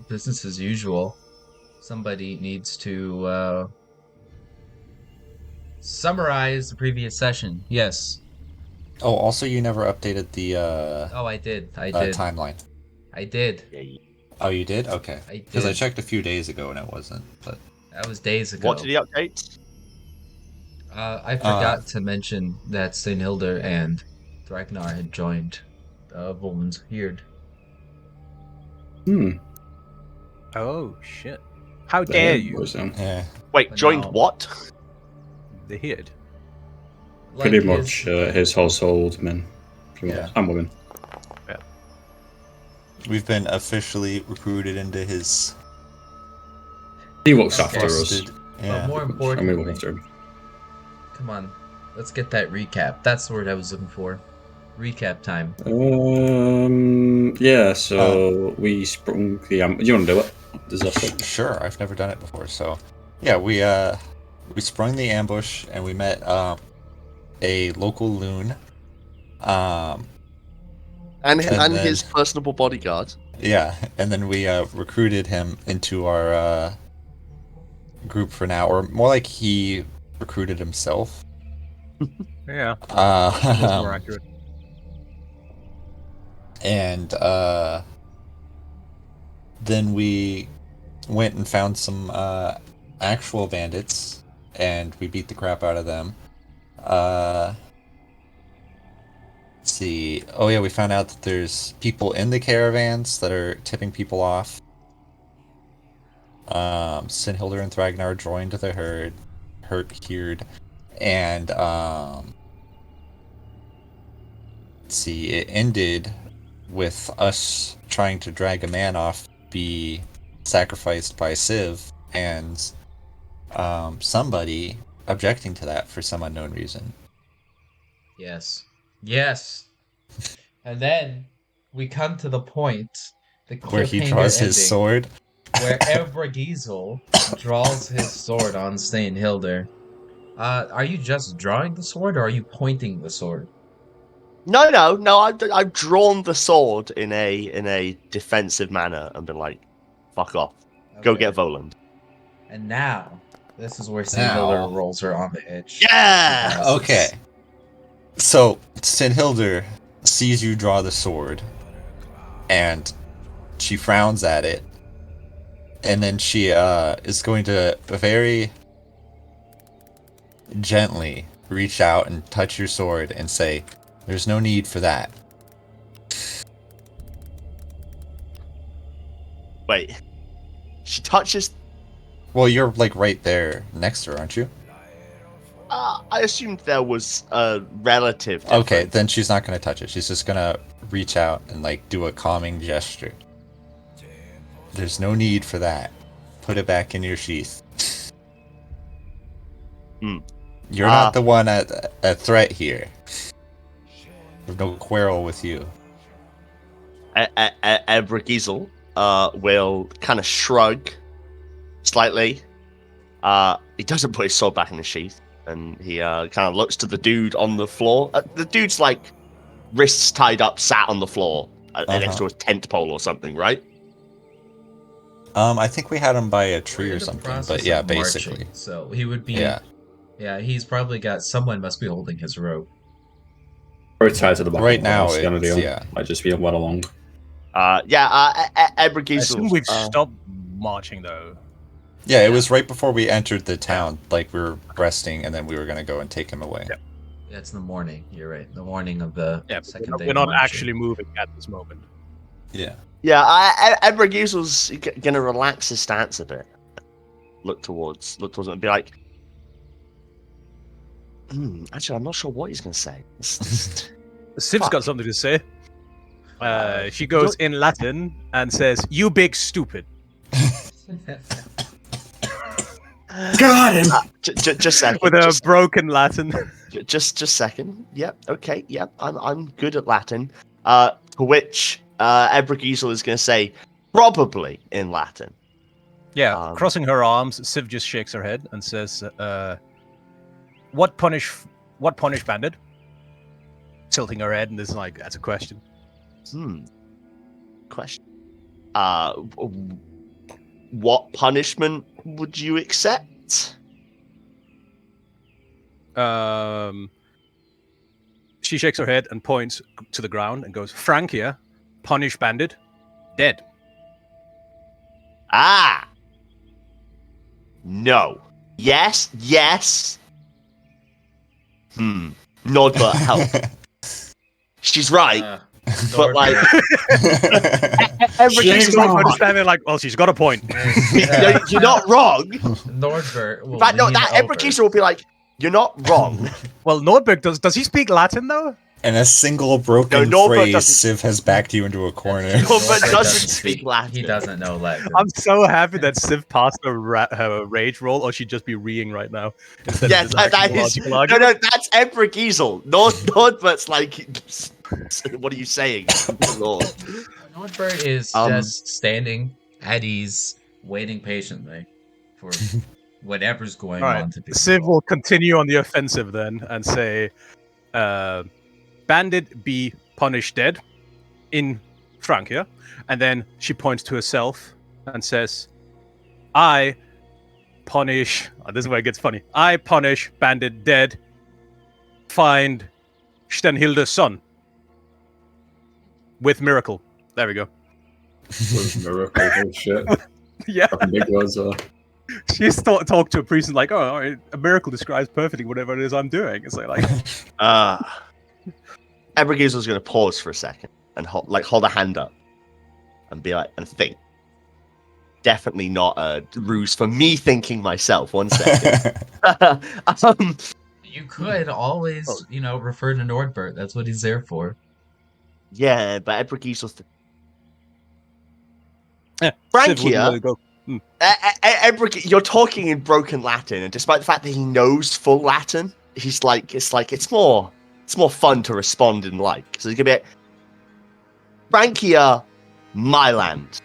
Business as usual. Somebody needs to summarize the previous session. Yes. Oh, also, you never updated the Oh, I did. I did. timeline. I did. Yeah. Oh, you did? Okay. I Because I did. checked a few days ago and it wasn't. But That was days What ago. did he update? I uh, forgot to mention that Hilder and Ragnar had joined Volman's Beard. Hmm. Oh shit! How There dare it you? was, yeah. Wait, But joined now, what? The hid. like pretty his, much his household men, Yeah. and women. Yeah. We've been officially recruited into his He looks Okay. after us, trusted. but Yeah. more and we look importantly, after him. come on, let's get that recap. That's the word I was looking for. Recap time. Yeah. Uh, So we sprung the. Do you want to do it? Disaster. Sure, I've never done it before. So, yeah, we sprung the ambush and we met a local loon. Um, And And then- his personable bodyguard. yeah, and then we recruited him into our group for now, or more like he recruited himself. Yeah, that's more Uh, accurate. and then we went and found some actual bandits, and we beat the crap out of them. Let's see. Oh yeah, we found out that there's people in the caravans that are tipping people off. Sinhilder and Thragnar joined the herd, and let's see. It ended with us trying to drag a man off, be sacrificed by Civ, and somebody objecting to that for some unknown reason. Yes. Yes. And then we come to the point, the Where he cliffhanger draws his ending, sword. where Evragizel draws his sword on Hilder. Are you just drawing the sword, or are you pointing the sword? No. I've drawn the sword in a defensive manner and been like, "Fuck off, go Okay. get Voland." And now, this is where Now- Hilder rolls her on the edge. Yeah! She passes. Okay. So, Sinhilder sees you draw the sword, and she frowns at it, and then she is going to very gently reach out and touch your sword and say, "There's no need for that." Wait, she touches. Well, you're like right there next to her, aren't you? I assumed there was a relative. Okay, difference. then she's not going to touch it. She's just going to reach out and like do a calming gesture. There's no need for that. Put it back in your sheath. Hmm. You're not the one at threat here. There's no quarrel with you. Ebragizel will kind of shrug slightly. He doesn't put his sword back in the sheath, and he kind of looks to the dude on the floor. The dude's like wrists tied up, sat on the floor next to a tent pole or something, right? I think we had him by a We're tree in or the something, process but yeah, of marching, basically. so he would be. Yeah. Yeah, he's probably got. Someone must be holding his rope. Or tied to the back Right of the now, horse, kind of it's- deal. yeah. Might just be led along. I Ebragizel. assume we've stopped marching though. Yeah, it was right before we entered the town. Like we were resting, and then we were gonna go and take him away. Yeah. Yeah, it's in the morning. You're right. The morning of the Yeah, but second day. we're of not marching. actually moving at this moment. Yeah. Yeah, Ebragizel's gonna relax his stance a bit. Look towards it and be like, actually, I'm not sure what he's gonna say. Siv's Fuck. got something to say. She goes in Latin and says, "You big stupid." Got him! Just second. With a broken Latin. Just second. Yep. Okay. Yep. I'm good at Latin. To which Ebragizel is going to say probably in Latin. Yeah, crossing her arms, Siv just shakes her head and says, What punish bandit?" Tilting her head and is like, "That's a question." Question. what punishment would you accept? She shakes her head and points to the ground and goes, Frankia, punish bandit, dead. Ah. No. Yes. Yes. Nod but help. She's right. But like, Everybody's like understanding, like, well, she's got a point. you're not wrong. Nordberg will In fact, no, lean that over. Ebrageezer will be like, you're not wrong. Well, Nordberg does he speak Latin though? In a single broken Norbert phrase, doesn't- Civ has backed you into a corner. Norbert Nordberg doesn't speak Latin. He doesn't know Latin. I'm so happy that Civ passed her rage roll, or she'd just be reeing right now. Instead Yeah, of this that actual is. logical No, argument. that's Ebrageezer. Nordbert's like, what are you saying? Lord. Nordberg is just standing at ease, waiting patiently for whatever's going All right, on to be. Civ will continue on the offensive then and say, bandit be punished dead in Francia. And then she points to herself and says, I punish, this is where it gets funny. I punish bandit dead, find Stenhilde's son with miracle. There we go. Was miracle bullshit. Yeah. Fucking big words. She's talked to a priest and like, oh, all right, a miracle describes perfectly whatever it is I'm doing. It's like Ebrageezer's going to pause for a second and hold a hand up and be like, and think. Definitely not a ruse for me thinking myself. 1 second. You could always, refer to Nordberg. That's what he's there for. Yeah, but Ebrageezer's yeah, Frankia, go. you're talking in broken Latin, and despite the fact that he knows full Latin, he's like, it's more fun to respond in like. So he's gonna be like, Frankia, my land,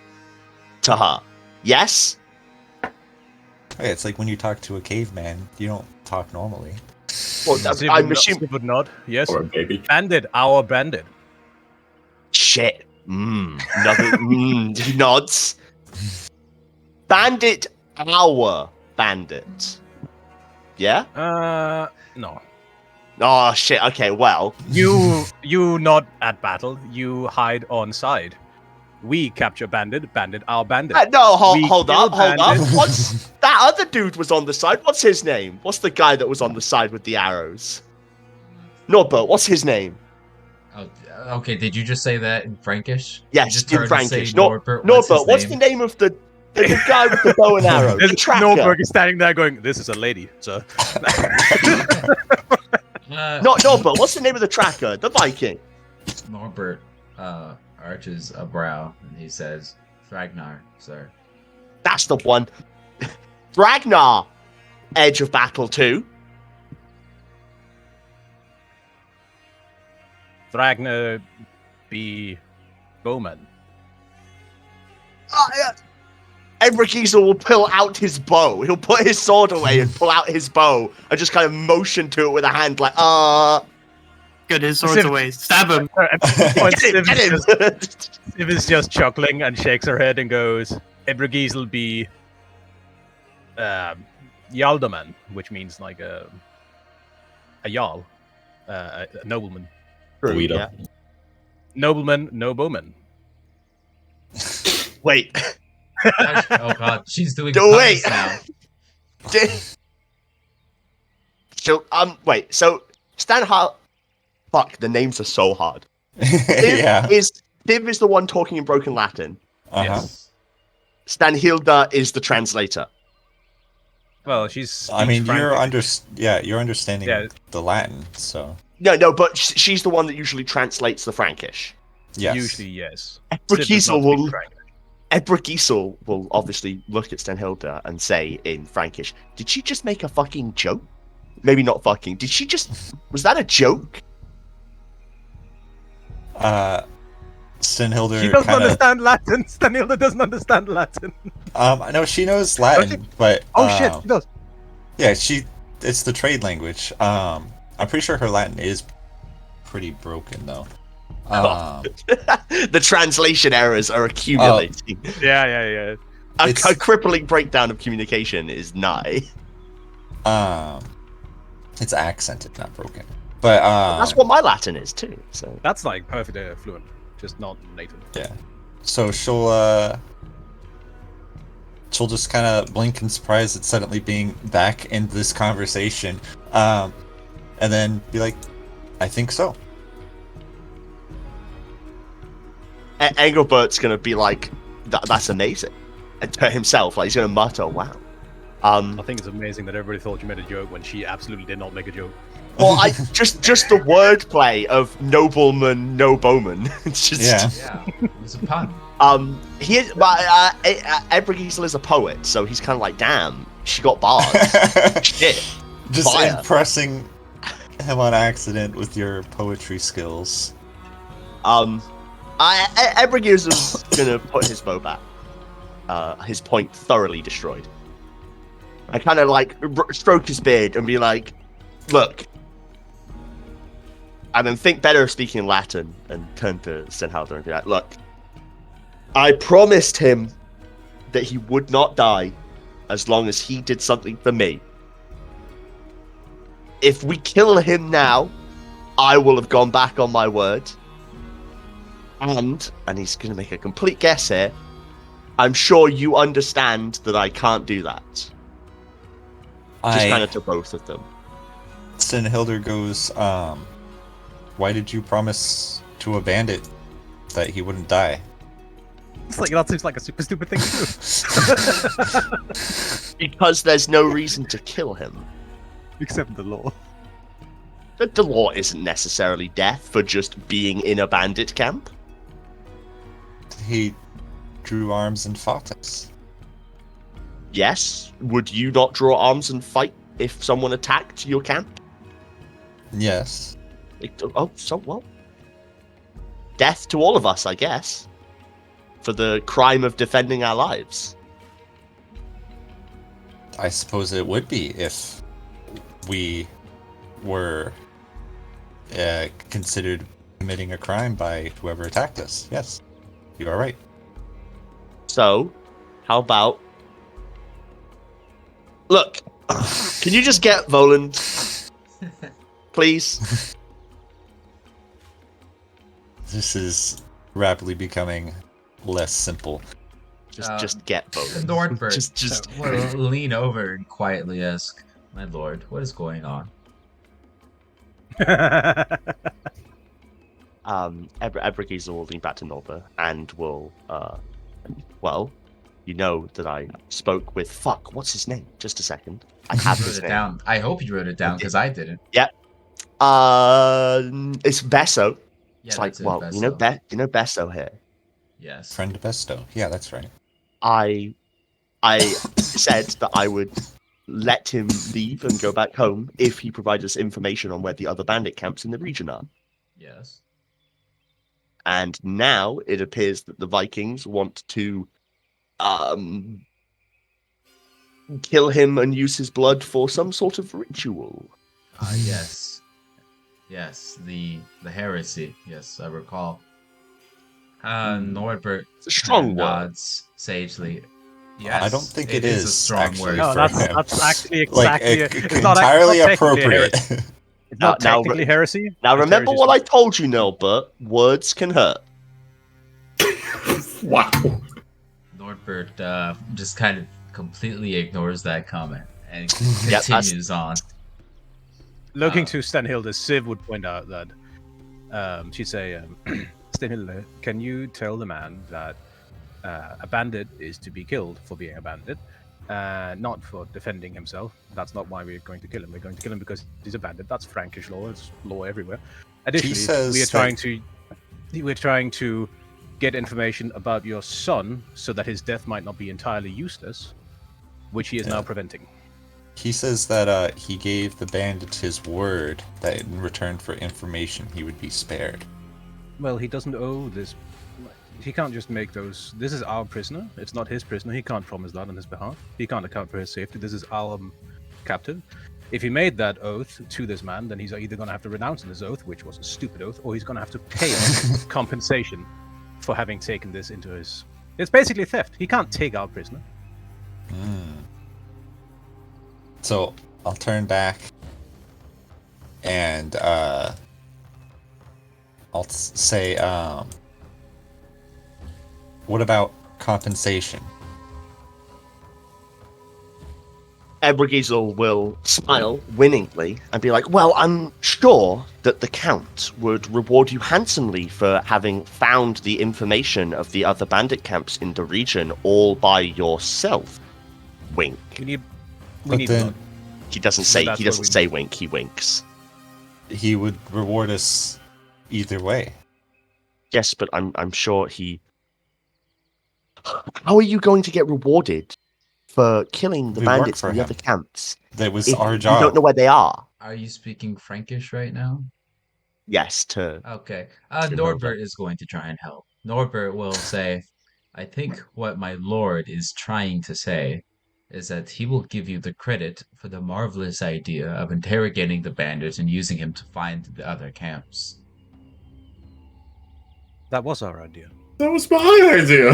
to her. Yes. Okay, it's like when you talk to a caveman, you don't talk normally. Well, Civ I'm would assuming. would nod. Yes. Or a baby. Bandit, our bandit. Shit. Nothing. He nods. Bandit, our bandit. Yeah. No. Oh shit. Okay. Well. You not at battle. You hide on side. We capture bandit, our bandit. No. We Hold kill up. bandit. What's that other dude was on the side? What's his name? What's the guy that was on the side with the arrows? Norbert. What's his name? Oh, okay. Did you just say that in Frankish? Yes, You just in heard me Frankish. say Norbert. What's the name of the guy with the bow and arrow? The tracker. Nordberg is standing there going, "This is a lady, sir." Not Norbert. What's the name of the tracker? The Viking. Norbert arches a brow and he says, Ragnar, sir. That's the one. Ragnar. Edge of Battle 2. Ragnar be bowman. Ebrageezer will pull out his bow. He'll put his sword away and pull out his bow and just kind of motion to it with a hand like, Good, his sword's away. Stab him. get him. Civ is just chuckling and shakes her head and goes, Ebrageezer be Yaldaman, which means like a Jarl, a nobleman. Leader. Yeah. Nobleman, no bowman. Wait. Oh god, she's doing Wait. puns now. So, wait. So, Stanhart. Fuck, the names are so hard. Yeah. Div is the one talking in broken Latin. Yes. Stanhilda is the translator. Well, she's. I mean, Frank- you're understanding Yeah. the Latin, so No, but she's the one that usually translates the Frankish. yes. Usually, yes. Civ does Ebrageezer not will, speak Frankish. Ebrageezer will obviously look at Stanhilda and say in Frankish, did she just make a fucking joke? Maybe not fucking. Did she just... Was that a joke? Stenhilder She doesn't kinda, understand Latin. Stanhilda doesn't understand Latin. no, she knows Latin, but Shit, she does. yeah, it's the trade language. I'm pretty sure her Latin is pretty broken though. The translation errors are accumulating. Yeah. A It's- crippling breakdown of communication is nigh. It's accented, not broken. But That's what my Latin is too. So That's like perfect fluent, just not native. yeah. So she'll just kind of blink in surprise at suddenly being back in this conversation, and then be like, "I think so." Engelbert's gonna be like, "That's amazing," and to himself, like he's gonna mutter, "Wow." I think it's amazing that everybody thought you made a joke when she absolutely did not make a joke. Well, I just the wordplay of nobleman, no bowman. It's just Yeah. Yeah, it was a pun. He is, but Ebrigiesel is a poet, so he's kind of like, damn, she got bars. Shit. Just Fire. impressing him on accident with your poetry skills. Ebrigiesel's gonna put his bow back. His point thoroughly destroyed. I kind of like stroke his beard and be like, look. And then think better of speaking Latin and turn to Stenhalder and be like, look. I promised him that he would not die as long as he did something for me. If we kill him now, I will have gone back on my word. And he's going to make a complete guess here, I'm sure you understand that I can't do that. Just kind of to both of them. Stenhilder goes, why did you promise to a bandit that he wouldn't die? It's like that seems like a super stupid thing to do. Because there's no reason to kill him. Except the law. But the law isn't necessarily death for just being in a bandit camp. He drew arms and fought us. Yes. Would you not draw arms and fight if someone attacked your camp? Yes. So well. Death to all of us, I guess. For the crime of defending our lives. I suppose it would be if we were considered committing a crime by whoever attacked us. Yes, you are right. So, how about... Look, can you just get Voland? Please? This is rapidly becoming less simple. Just get Voland. Nordberg just will lean over and quietly ask, "My lord, what is going on?" Ebrigiesel will lean back to Norba and will, well, you know that I spoke with, what's his name? Just a second. I have wrote his it name. down. I hope you wrote it down because I didn't. It's Besso. Yeah, It's like, that's it, well, you know, Besso. you know Besso here. Yes. Friend Besto. Yeah, that's right. I said that I would let him leave and go back home if he provided us information on where the other bandit camps in the region are. Yes. And now it appears that the Vikings want to kill him and use his blood for some sort of ritual. Yes. Yes, the heresy. Yes, I recall. Norbert It's a strong word. nods sagely. Yes, I don't think it it is a is strong actually word. No, for that's him. that's actually Like, exactly. It's entirely not technically appropriate. heresy. It's not Now- technically heresy. Now it's remember heresy. what I told you, Nilbert. Words can hurt. Wow. Norbert just kind of completely ignores that comment and Yep, continues on. Looking to Stenhilde, Civ would point out that she'd say, Stenhilde, can you tell the man that a bandit is to be killed for being a bandit, not for defending himself? That's not why we're going to kill him. We're going to kill him because he's a bandit. That's Frankish law. It's law everywhere. Additionally, says we're trying to get information about your son so that his death might not be entirely useless, which he is now preventing. He says that he gave the bandit his word that in return for information he would be spared. Well, he doesn't owe this. He can't just make those. This is our prisoner. It's not his prisoner. He can't promise that on his behalf. He can't account for his safety. This is our captive. If he made that oath to this man, then he's either going to have to renounce his oath, which was a stupid oath, or he's going to have to pay compensation for having taken this into his... It's basically theft. He can't take our prisoner. So I'll turn back and I'll say, what about compensation? Ebrigizel will smile winningly and be like, well, I'm sure that the Count would reward you handsomely for having found the information of the other bandit camps in the region all by yourself. Wink. We need But then blood. He doesn't So say that's he what doesn't we say need. wink, he winks. he would reward us either way. Yes, but I'm sure he... How are you going to get rewarded for killing the We work bandits for in the him. other camps That was if our you job. don't know where they are? Are you speaking Frankish right now? Yes, to... Okay. Remember. Norbert is going to try and help. Norbert will say, I think what my lord is trying to say is that he will give you the credit for the marvelous idea of interrogating the bandits and using him to find the other camps. That was our idea. That was my idea.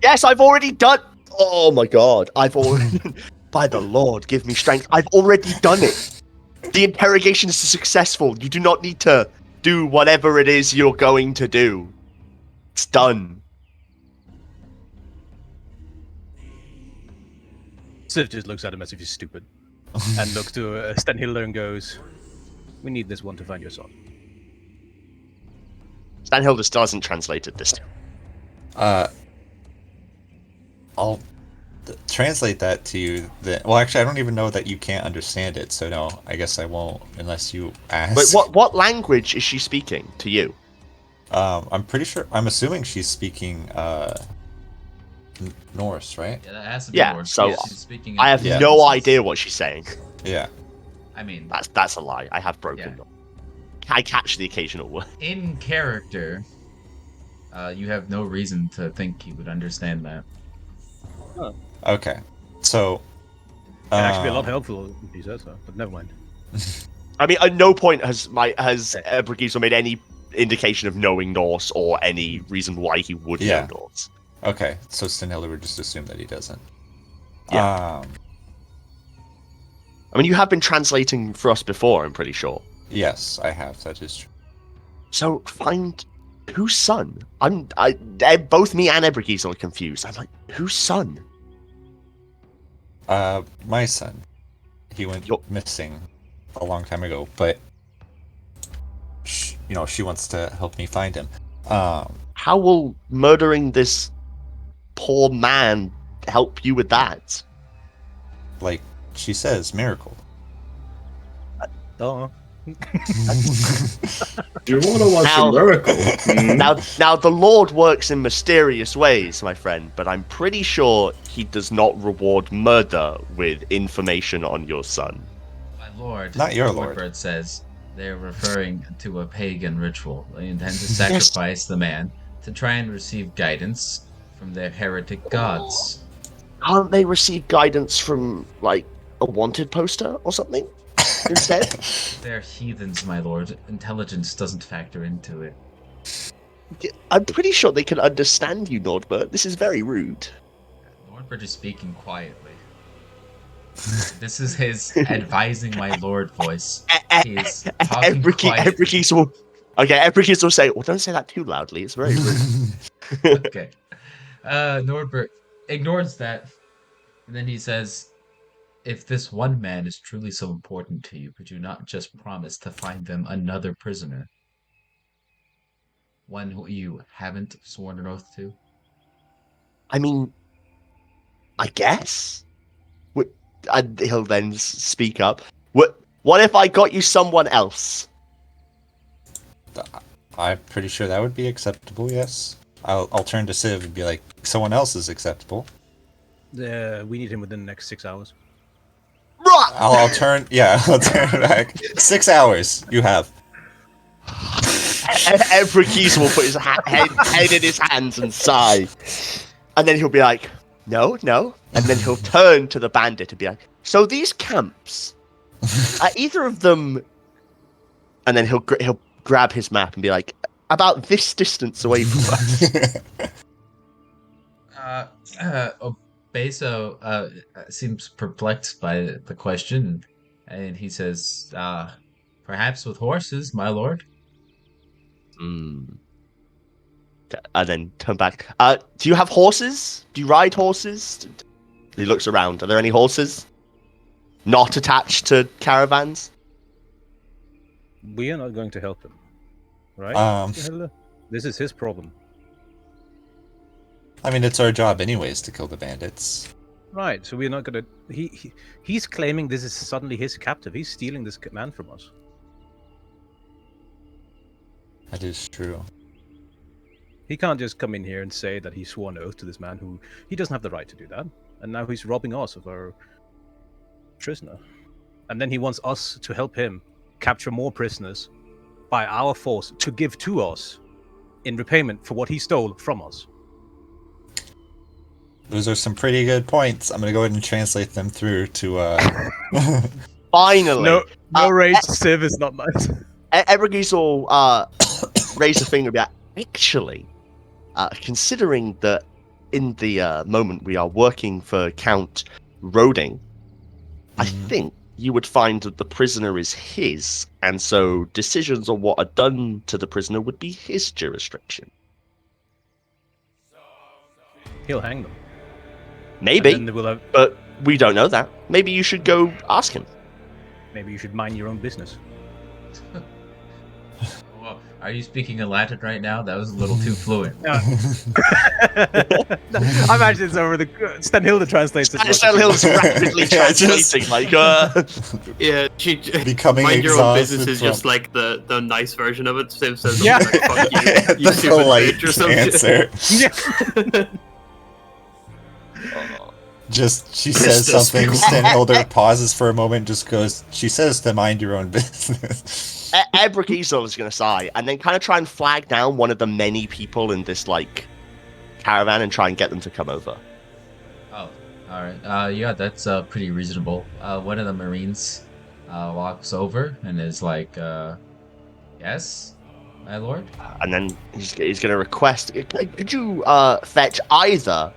Yes, I've already done... Oh my god, I've already... By the Lord, give me strength. I've already done it. The interrogation is successful. You do not need to do whatever it is you're going to do. It's done. Civ just looks at him as if he's stupid. And looks to Stenhilder and goes, we need this one to find your son. Stanhilder still hasn't translated this. I'll translate that to you. Well, actually, I don't even know that you can't understand it, so no, I guess I won't unless you ask. But what language is she speaking to you? I'm pretty sure. I'm assuming she's speaking Norse, right? Yeah, that has to be Yeah, Norse. so She's speaking I have Yeah. no idea what she's saying. Yeah. I mean, That's a lie. I have broken Yeah. them. I catch the occasional word. in character, you have no reason to think he would understand that. Okay. So. It'd actually be a lot helpful if he said so, but never mind. I mean, at no point has Ebrigizel made any indication of knowing Norse or any reason why he would Yeah. know Norse. Okay, so Stenhilder would just assume that he doesn't. Yeah. I mean, you have been translating for us before, I'm pretty sure. Yes, I have. That is true. So find whose son? Both me and Ebrigizel are confused. I'm like, whose son? My son. He went missing a long time ago, but she wants to help me find him. How will murdering this poor man help you with that? Like she says, miracle. Duh. Do you want to watch Now- a miracle? Hmm? Now the Lord works in mysterious ways, my friend, but I'm pretty sure he does not reward murder with information on your son. My lord, Not your lord. Norbert says they're referring to a pagan ritual. They intend to sacrifice the man to try and receive guidance from their heretic gods. Can't they receive guidance from, like, a wanted poster or something instead? They're heathens, my lord. Intelligence doesn't factor into it. I'm pretty sure they can understand you, Nordbert. This is very rude. Norbert is speaking quietly. This is his advising my lord voice. He is talking quietly. Ebrigizel will say, well, don't say that too loudly. It's very rude. Okay. Norbert ignores that. And then he says, if this one man is truly so important to you, could you not just promise to find them another prisoner? One who you haven't sworn an oath to? I mean, I guess. And he'll then speak up. What if I got you someone else? I'm pretty sure that would be acceptable. Yes. I'll turn to Civ and be like, someone else is acceptable. We need him within the next 6 hours. Right. I'll turn. Yeah, I'll turn back. 6 hours. You have. Ebrigizel will put his head in his hands and sigh. And then he'll be like, no. And then he'll turn to the bandit and be like, so these camps, Either of them, and then he'll grab his map and be like, about this distance away from us. Beso seems perplexed by the question, and he says, "Perhaps with horses, my lord." And then turn back. Do you have horses? Do you ride horses? He looks around. Are there any horses not attached to caravans? We are not going to help him, right? This is his problem. I mean, it's our job anyways to kill the bandits. Right, so we're not gonna. He's claiming this is suddenly his captive. He's stealing this man from us. That is true. He can't just come in here and say that he swore an oath to this man who he doesn't have the right to do that. And now he's robbing us of our prisoner. And then he wants us to help him capture more prisoners by our force to give to us in repayment for what he stole from us. Those are some pretty good points. I'm gonna go ahead and translate them through to Finally. No rage civ is not nice. Everybody's all raise a finger and be like, actually, considering that in the moment we are working for Count Roding, I think you would find that the prisoner is his, and so decisions on what are done to the prisoner would be his jurisdiction. He'll hang them. Maybe, And then we'll have, but we don't know that. Maybe you should go ask him. maybe you should mind your own business. Well, are you speaking in Latin right now? That was a little too fluent. I imagine it's over the Stenhilda translates it. Hill's rapidly Yeah, translating, Yeah, she Becoming mind your own business exhausted is just like the nice version of it. Sim says Yeah. something like, fuck you, you the stupid polite bitch or some shit. answer. Just she says Business something. people. Stenhilder pauses for a moment, just goes. She says to mind your own business. Ebrick Easel is going to sigh and then kind of try and flag down one of the many people in this like caravan and try and get them to come over. Oh, all right. Yeah, that's pretty reasonable. One of the Marines walks over and is like, "Yes, my lord." And then he's going to request, could you fetch either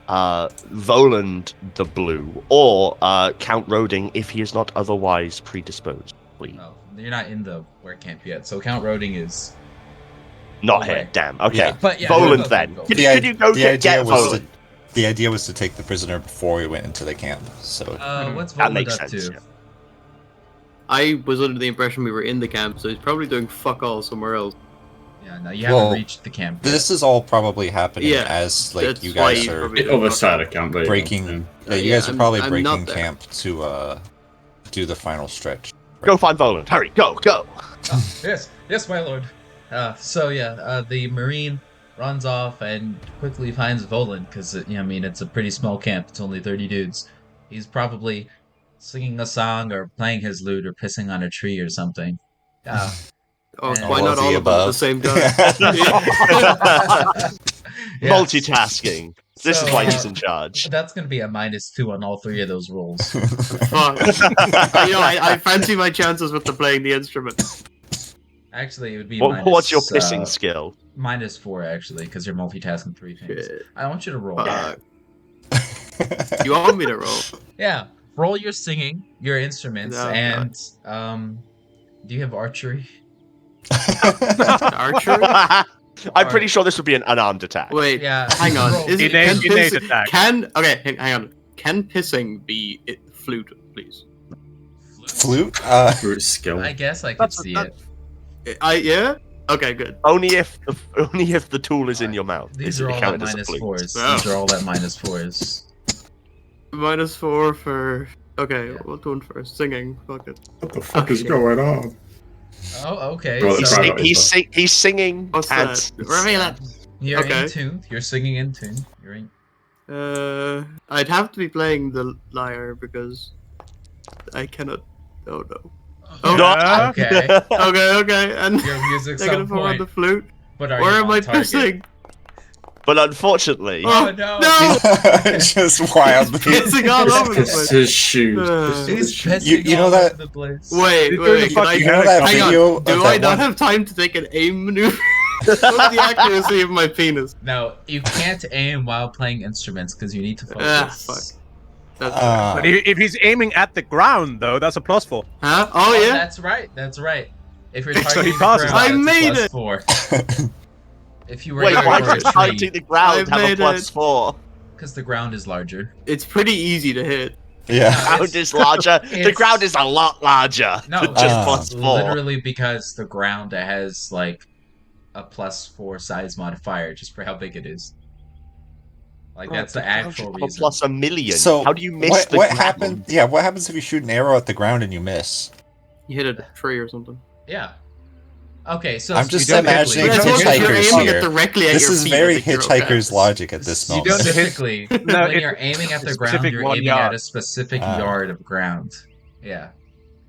Voland the Blue or Count Roding if he is not otherwise predisposed, please? Oh, you're not in the where camp yet, so Count Roding is Not okay. here, damn. Okay, Yeah. But yeah, Voland go, then. go, go. Could you go get Voland? The idea was to take the prisoner before we went into the camp. So What's That Voland makes up sense. to? Yeah. I was under the impression we were in the camp, so he's probably doing fuck all somewhere else. Yeah, no, you Well, haven't reached the camp yet. this is all probably happening Yeah, as like that's you why guys he's are probably The other side of camp. breaking. Yeah, You guys are probably I'm breaking not there. camp to do the final stretch. Go find Voland. Hurry, go. Oh, yes, my lord. The Marine runs off and quickly finds Voland because it's a pretty small camp. It's only 30 dudes. He's probably singing a song or playing his lute or pissing on a tree or something. Oh, And- why All not of all the of them at the above. same time? Yeah. Multitasking. This is why he's in charge. That's going to be a -2 on all 3 of those rolls. Fuck. I fancy my chances with the playing the instrument. Actually, it would be What's your pissing skill? -4 actually, because you're multitasking 3 things. Shit. I want you to roll. Fuck. You want me to roll? Yeah, roll your singing, your instruments, No, and do you have archery? Archery? I'm pretty sure this would be an unarmed attack. Wait, Yeah. hang on. roll. Is it, Innate can pissing, attack. hang on. Can pissing be flute, please? Flute? Brute skill. I guess I could see it. Yeah? Okay, good. Only if the tool is in your mouth. These is are it all at counted as a flute. -4s. Wow. These are all at -4s. -4 for. Okay, Yeah. what one first? Singing. Fuck it. What the fuck is Okay. going on? Oh, okay. Well, He's, it's So fine. he's singing. What's and that? Reveal it. you're Okay. in tune. You're singing in tune. You're in. I'd have to be playing the lyre because I cannot. Oh no. Oh. No. Okay. Okay, and Your music's they're gonna on put on point. the flute. But are Where you am on I target? pissing? But unfortunately, Oh, no. no! Just wildly. Pissing all over the It's place. his shoes. He's His shoes. pissing You know all that- over the place. Wait, He's doing wait, the can I, fucking You know that hang video on, of do that I not one- have time to take an aim maneuver? What's the accuracy of my penis? No, you can't aim while playing instruments because you need to focus. Ah, fuck. That's But if he's aiming at the ground, though, that's a +4. Huh? Oh, yeah? That's right. That's right. If you're So he targeting the passes. ground, I it's a made it! +4. If you were wait, aiming why for a does targeting tree, the ground I have a made +4? because the ground is larger. It's pretty easy to hit. Yeah. Ground is larger. The it's- ground is a lot larger No, than just it's +4. literally because the ground has like a +4 size modifier just for how big it is. Like that's the actual A reason. plus a million. So how do you miss what the ground? happens? Yeah, what happens if you shoot an arrow at the ground and you miss? You hit a tree or something. Yeah. Okay, so I'm just specifically- imagining That's what if you're hitchhikers aiming here. it directly at This your is feet, very I think you're okay. hitchhiker's logic at this You moment. don't hit- Specifically, No, when it- you're aiming at the it's ground, specific you're 1 aiming yard. at a specific Ah. yard of ground. Yeah,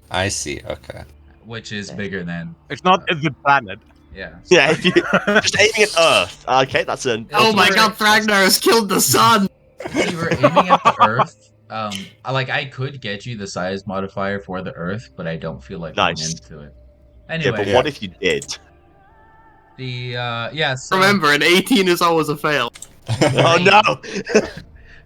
I see. Okay. which is bigger than It's not the planet. yeah. Yeah, if you just aiming at Earth. Okay, that's an. Oh my If you god, were- Ragnar has killed the sun! If you were aiming at the Earth, like I could get you the size modifier for the Earth, but I don't feel like going Nice. into it. Yeah, Anyway, but Yeah. what if you did? so Remember, an 18 is always a fail. Oh no!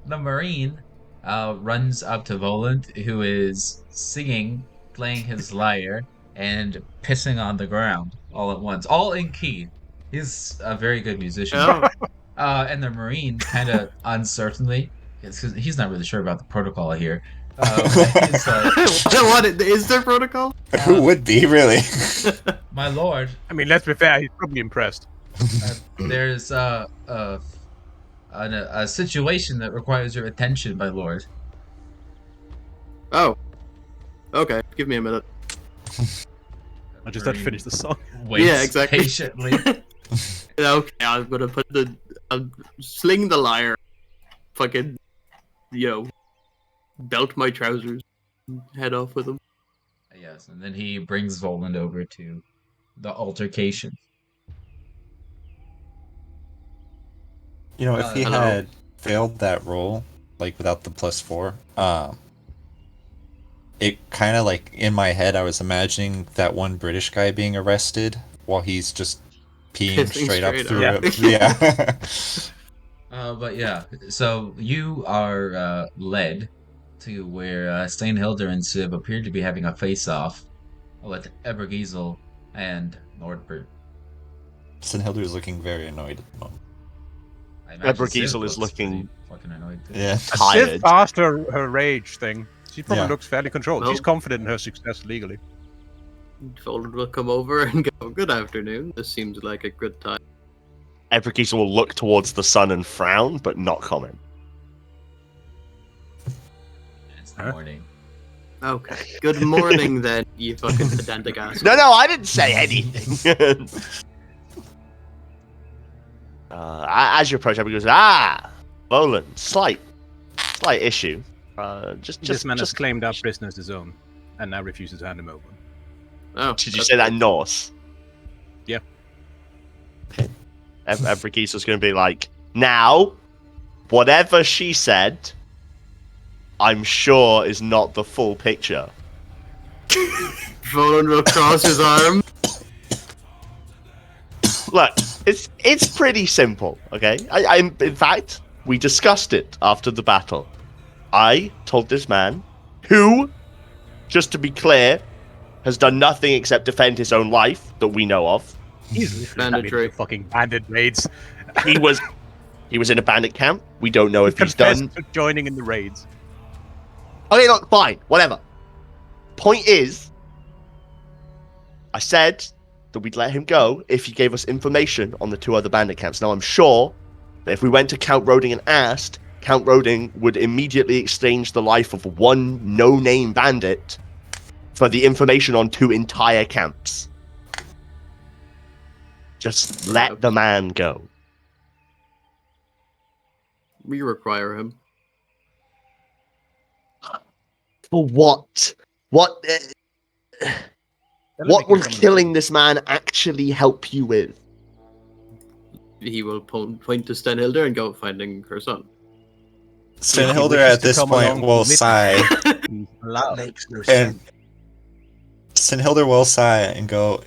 the Marine runs up to Voland, who is singing, playing his lyre, and pissing on the ground all at once, all in key. He's a very good musician. Oh. And the Marine kind of uncertainly, because he's not really sure about the protocol here. He's like, What is there protocol? Who would be really? my lord, I mean, let's be fair, he's probably impressed. there's a situation that requires your attention, my lord. Oh. Okay, give me a minute. I just had to finish the song. Waits Yeah, exactly. patiently. Okay, I'm gonna put sling the lyre. Fucking, belt my trousers. Head off with them. Yes, and then he brings Voland over to the altercation. You know, if he Hello. had failed that roll, like without the +4, it kind of like in my head, I was imagining that one British guy being arrested while he's just peeing Pissing straight up straight through up. it. Yeah. But yeah, so you are led to where Steinhilder and Siv appear to be having a face-off with Ebergiesel and Nordbert. Sinhilder is looking very annoyed at the moment. I imagine Ebergiesel Siv is looks looking- pretty fucking annoyed too. Yeah. Tired. Sif passed her rage thing. She probably Yeah. looks fairly controlled. Well- She's confident in her success legally. Voland will come over and go, "Good afternoon. This seems like a good time." Ebrikisa will look towards the sun and frown, but not comment. It's the Huh? morning. Okay. Good morning, then, you fucking pedantic ass. No, I didn't say anything. As you approach, Ebrikisa goes, Voland, slight issue. This man has just claimed our prisoner as his own, and now refuses to hand him over. Oh, Did you say that in Norse? Yeah. Okay. Ebrikisa's going to be like, now, whatever she said, I'm sure is not the full picture. Voland will cross his arm. Look, it's pretty simple, okay? In fact, we discussed it after the battle. I told this man, who, just to be clear, has done nothing except defend his own life that we know of. He's literally Banditry. fucking bandit raids. He was in a bandit camp. We don't know if he's Confessed done. to joining in the raids. Okay, look, fine, whatever. Point is, I said that we'd let him go if he gave us information on the 2 other bandit camps. Now, I'm sure that if we went to Count Roding and asked, Count Roding would immediately exchange the life of one no-name bandit for the information on 2 entire camps. Just let the man go. We require him. For what? What will killing this man actually help you with? he will point to Stenhilder and go finding her son. Stenhilder wishes at to this come point along will with me. sigh, That makes no and Stenhilder will sigh and go.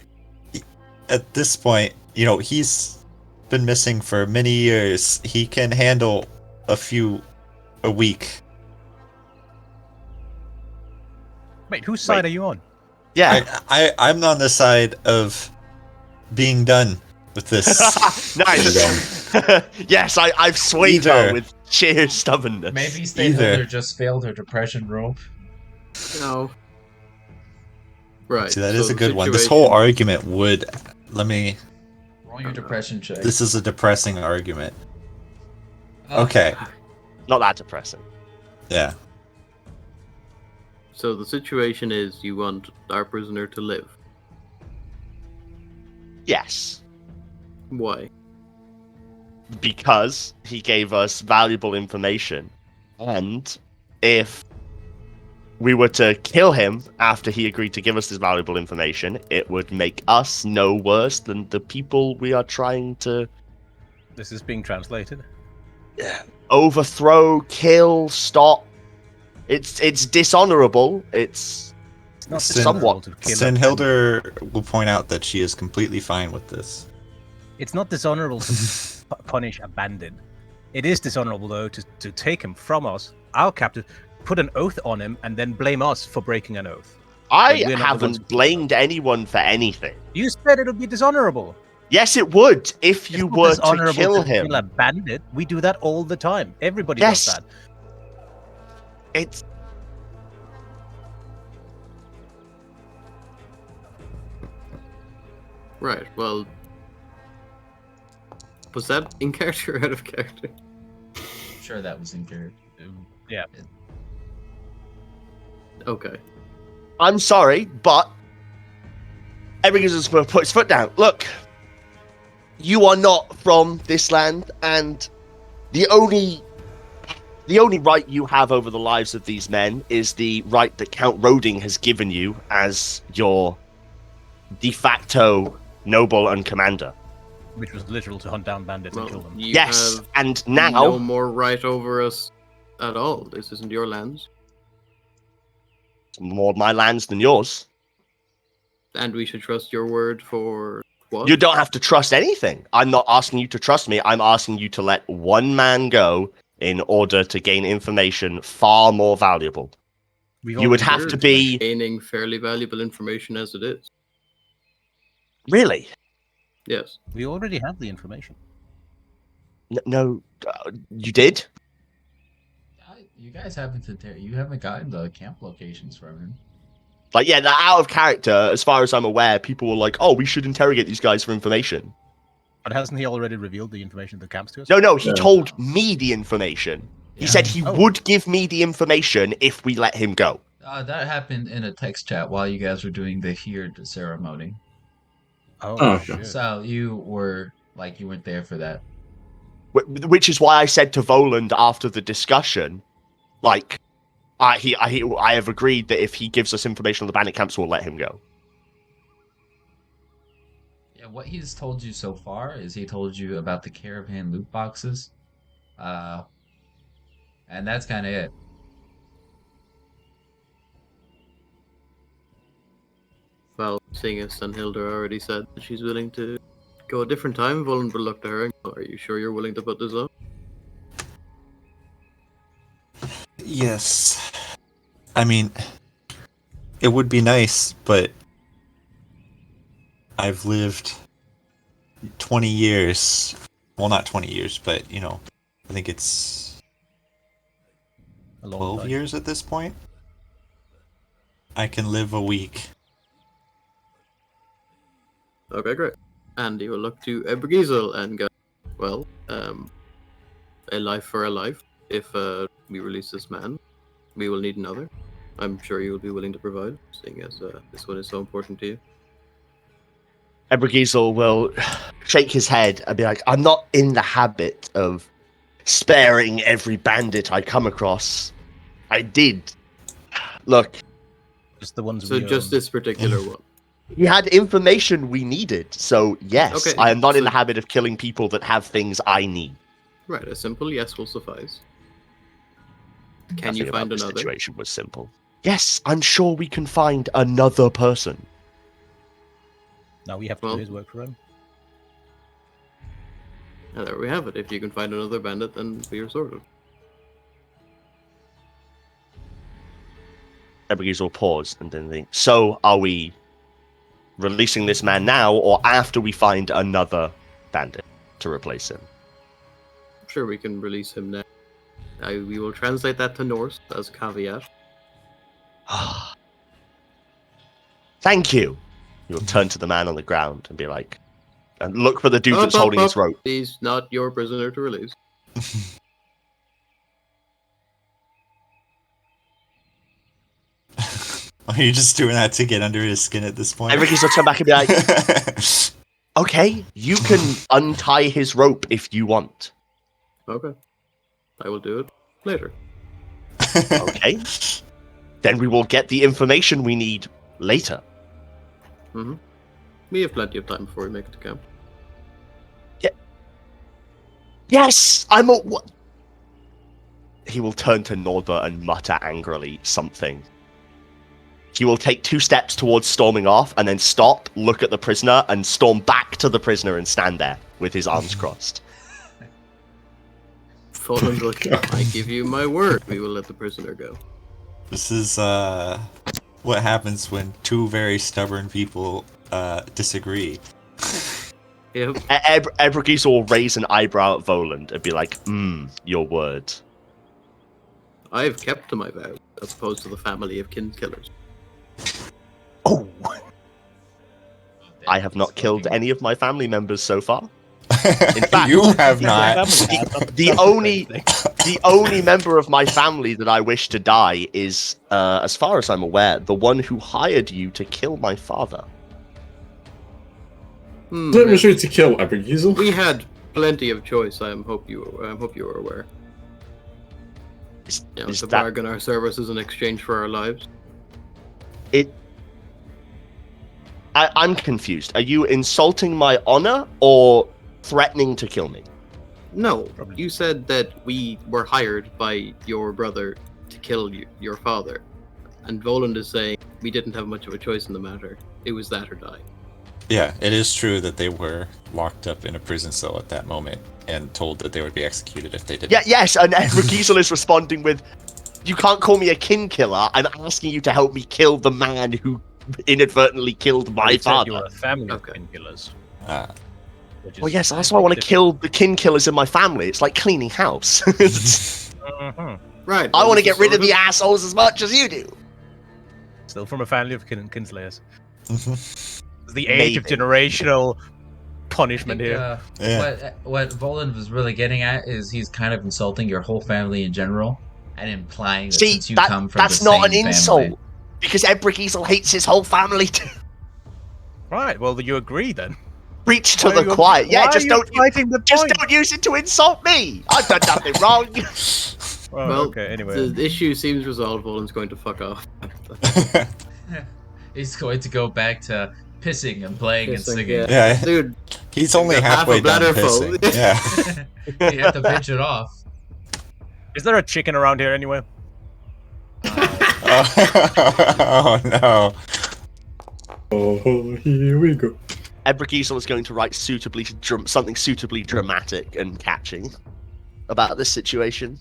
At this point, he's been missing for many years. He can handle a week. Wait, whose side are you on? Yeah. I'm on the side of being done with this. Nice. Yes, I've swayed her with sheer stubbornness. Maybe Either. Stenhilder just failed her depression roll. No. Right. See, that so is a the good one. This whole situation- argument would. Let me. Roll your depression check. This is a depressing argument. Oh, Okay. Not that depressing. Yeah. So the situation is you want our prisoner to live. Yes. Why? Because he gave us valuable information. And if we were to kill him after he agreed to give us this valuable information, it would make us no worse than the people we are trying to This is being translated. overthrow, kill, stop. It's dishonorable. It's Not Sten- dishonorable to kill a- Stenhilder will point out that she is completely fine with this. It's not dishonorable to punish a bandit. It is dishonorable, though, to take him from us, our captive, put an oath on him, and then blame us for breaking an oath. I We're not the ones haven't who- blamed anyone for anything. You said it would be dishonorable. Yes, it would if you It's not were to dishonorable kill him. Kill a bandit. We do that all the time. Everybody Yes. does that. It's Right. Well, was that in character or out of character? I'm sure that was in character. Yeah. Okay. I'm sorry, but everybody's just going to put his foot down. Look, you are not from this land, and the only right you have over the lives of these men is the right that Count Roding has given you as your de facto noble and commander. Which was literal to hunt down bandits and kill Well, them. you Yes, have and now no more right over us at all. This isn't your lands, more of my lands than yours. and we should trust your word for what? You don't have to trust anything. I'm not asking you to trust me. I'm asking you to let one man go in order to gain information far more valuable. We've You would already have to heard- be Gaining fairly valuable information as it is. really Yes. We already have the information. no. You did. You guys haven't you haven't gotten the camp locations from him. Like, yeah, they're out of character. As far as I'm aware, people were like, "Oh, we should interrogate these guys for information." But hasn't he already revealed the information that camps to us? No, he Yeah. told me the information. He Yeah. said he Oh. would give me the information if we let him go. That happened in a text chat while you guys were doing the Heerd ceremony. Oh, Oh, okay. shit. So you weren't there for that. Which is why I said to Voland after the discussion, like, I have agreed that if he gives us information on the bandit camps, we'll let him go. Yeah, what he's told you so far is he told you about the caravan loot boxes. And that's kind of it. Well, seeing as Stenhilder already said that she's willing to go a different time, Volan will look to her and go, "Are you sure you're willing to put this up?" Yes. I mean, it would be nice, but I've lived 20 years. Well, not 20 years, but, I think it's A long 12 time. years at this point. I can live a week. Okay, great. And he will look to Ebergizel and go, "Well, a life for a life. If we release this man, we will need another. I'm sure you will be willing to provide, seeing as this one is so important to you." Ebergizel will shake his head and be like, "I'm not in the habit of sparing every bandit I come across. I did. Look, Just the ones So we just own. this particular one. He had information we needed, so yes, Okay, I am not in so- the habit of killing people that have things I need. Right, a simple yes will suffice. Can Nothing you find about this another? situation was simple. Yes, I'm sure we can find another person. Now we have to Well- do his work for him. And there we have it. If you can find another bandit, then we are sorted. Everybody's will pause and then think, so are we releasing this man now or after we find another bandit to replace him? Sure, we can release him now. We will translate that to Norse as a caveat. Thank you. You'll turn to the man on the ground and be like, and look for the dude that's Up, holding his up. rope. He's not your prisoner to release. Are you just doing that to get under his skin at this point? And Ricky's will turn back and be like, okay, you can untie his rope if you want. Okay. I will do it later. Okay. Then we will get the information we need later. Mm-hmm. We have plenty of time before we make it to camp. Yes, I'm a. What? He will turn to Nordba and mutter angrily something. He will take 2 steps towards storming off and then stop, look at the prisoner, and storm back to the prisoner and stand there with his arms crossed. Fallen will, I give you my word, we will let the prisoner go. This is what happens when 2 very stubborn people disagree. Yep. Ebragis will raise an eyebrow at Voland and be like, your word. I have kept to my vows, as opposed to the family of kin killers. Oh! I have not killed any of my family members so far. In fact, You have not. the only member of my family that I wish to die is, as far as I'm aware, the one who hired you to kill my father. Don't wish you to kill Abigail. We had plenty of choice. I hope you are aware. Is To that- bargain our services in exchange for our lives. I'm confused. Are you insulting my honor or threatening to kill me? No, Probably. you said that we were hired by your brother to kill your father, and Voland is saying we didn't have much of a choice in the matter. It was that or die. Yeah, it is true that they were locked up in a prison cell at that moment and told that they would be executed if they didn't. Yeah, yes, and Regisel is responding with, you can't call me a kin killer. I'm asking you to help me kill the man who inadvertently killed my You said father. you were a family Okay. of kin killers. Ah. Which Well, is yes, that's why I want to different. kill the kin killers in my family. It's like cleaning house. Mhm. Right. I well, want to this get is rid of sort the assholes as much as you do. Still from a family of kinslayers. Mhm. It's the age of Maybe. generational I punishment think, here. Yeah. what Voland was really getting at is he's kind of insulting your whole family in general and implying that See, since you come from that's the not an same insult. family, Because Ebrigisel hates his whole family too. Right, well, you agree then. Preach to Why the are you- quiet. Yeah, why just are you don't fighting the just point? don't use it to insult me. I've done nothing wrong. Oh, Well, okay, anyway. the issue seems resolved. Voland's going to fuck off. he's going to go back to pissing and playing and Pissing, singing. Yeah, Dude, he's only got half a halfway done bladder full. pissing. Yeah. You have to pinch it off. Is there a chicken around here anyway? Oh no. Oh, here we go. Ebrigisel is going to write something suitably dramatic and catching about this situation.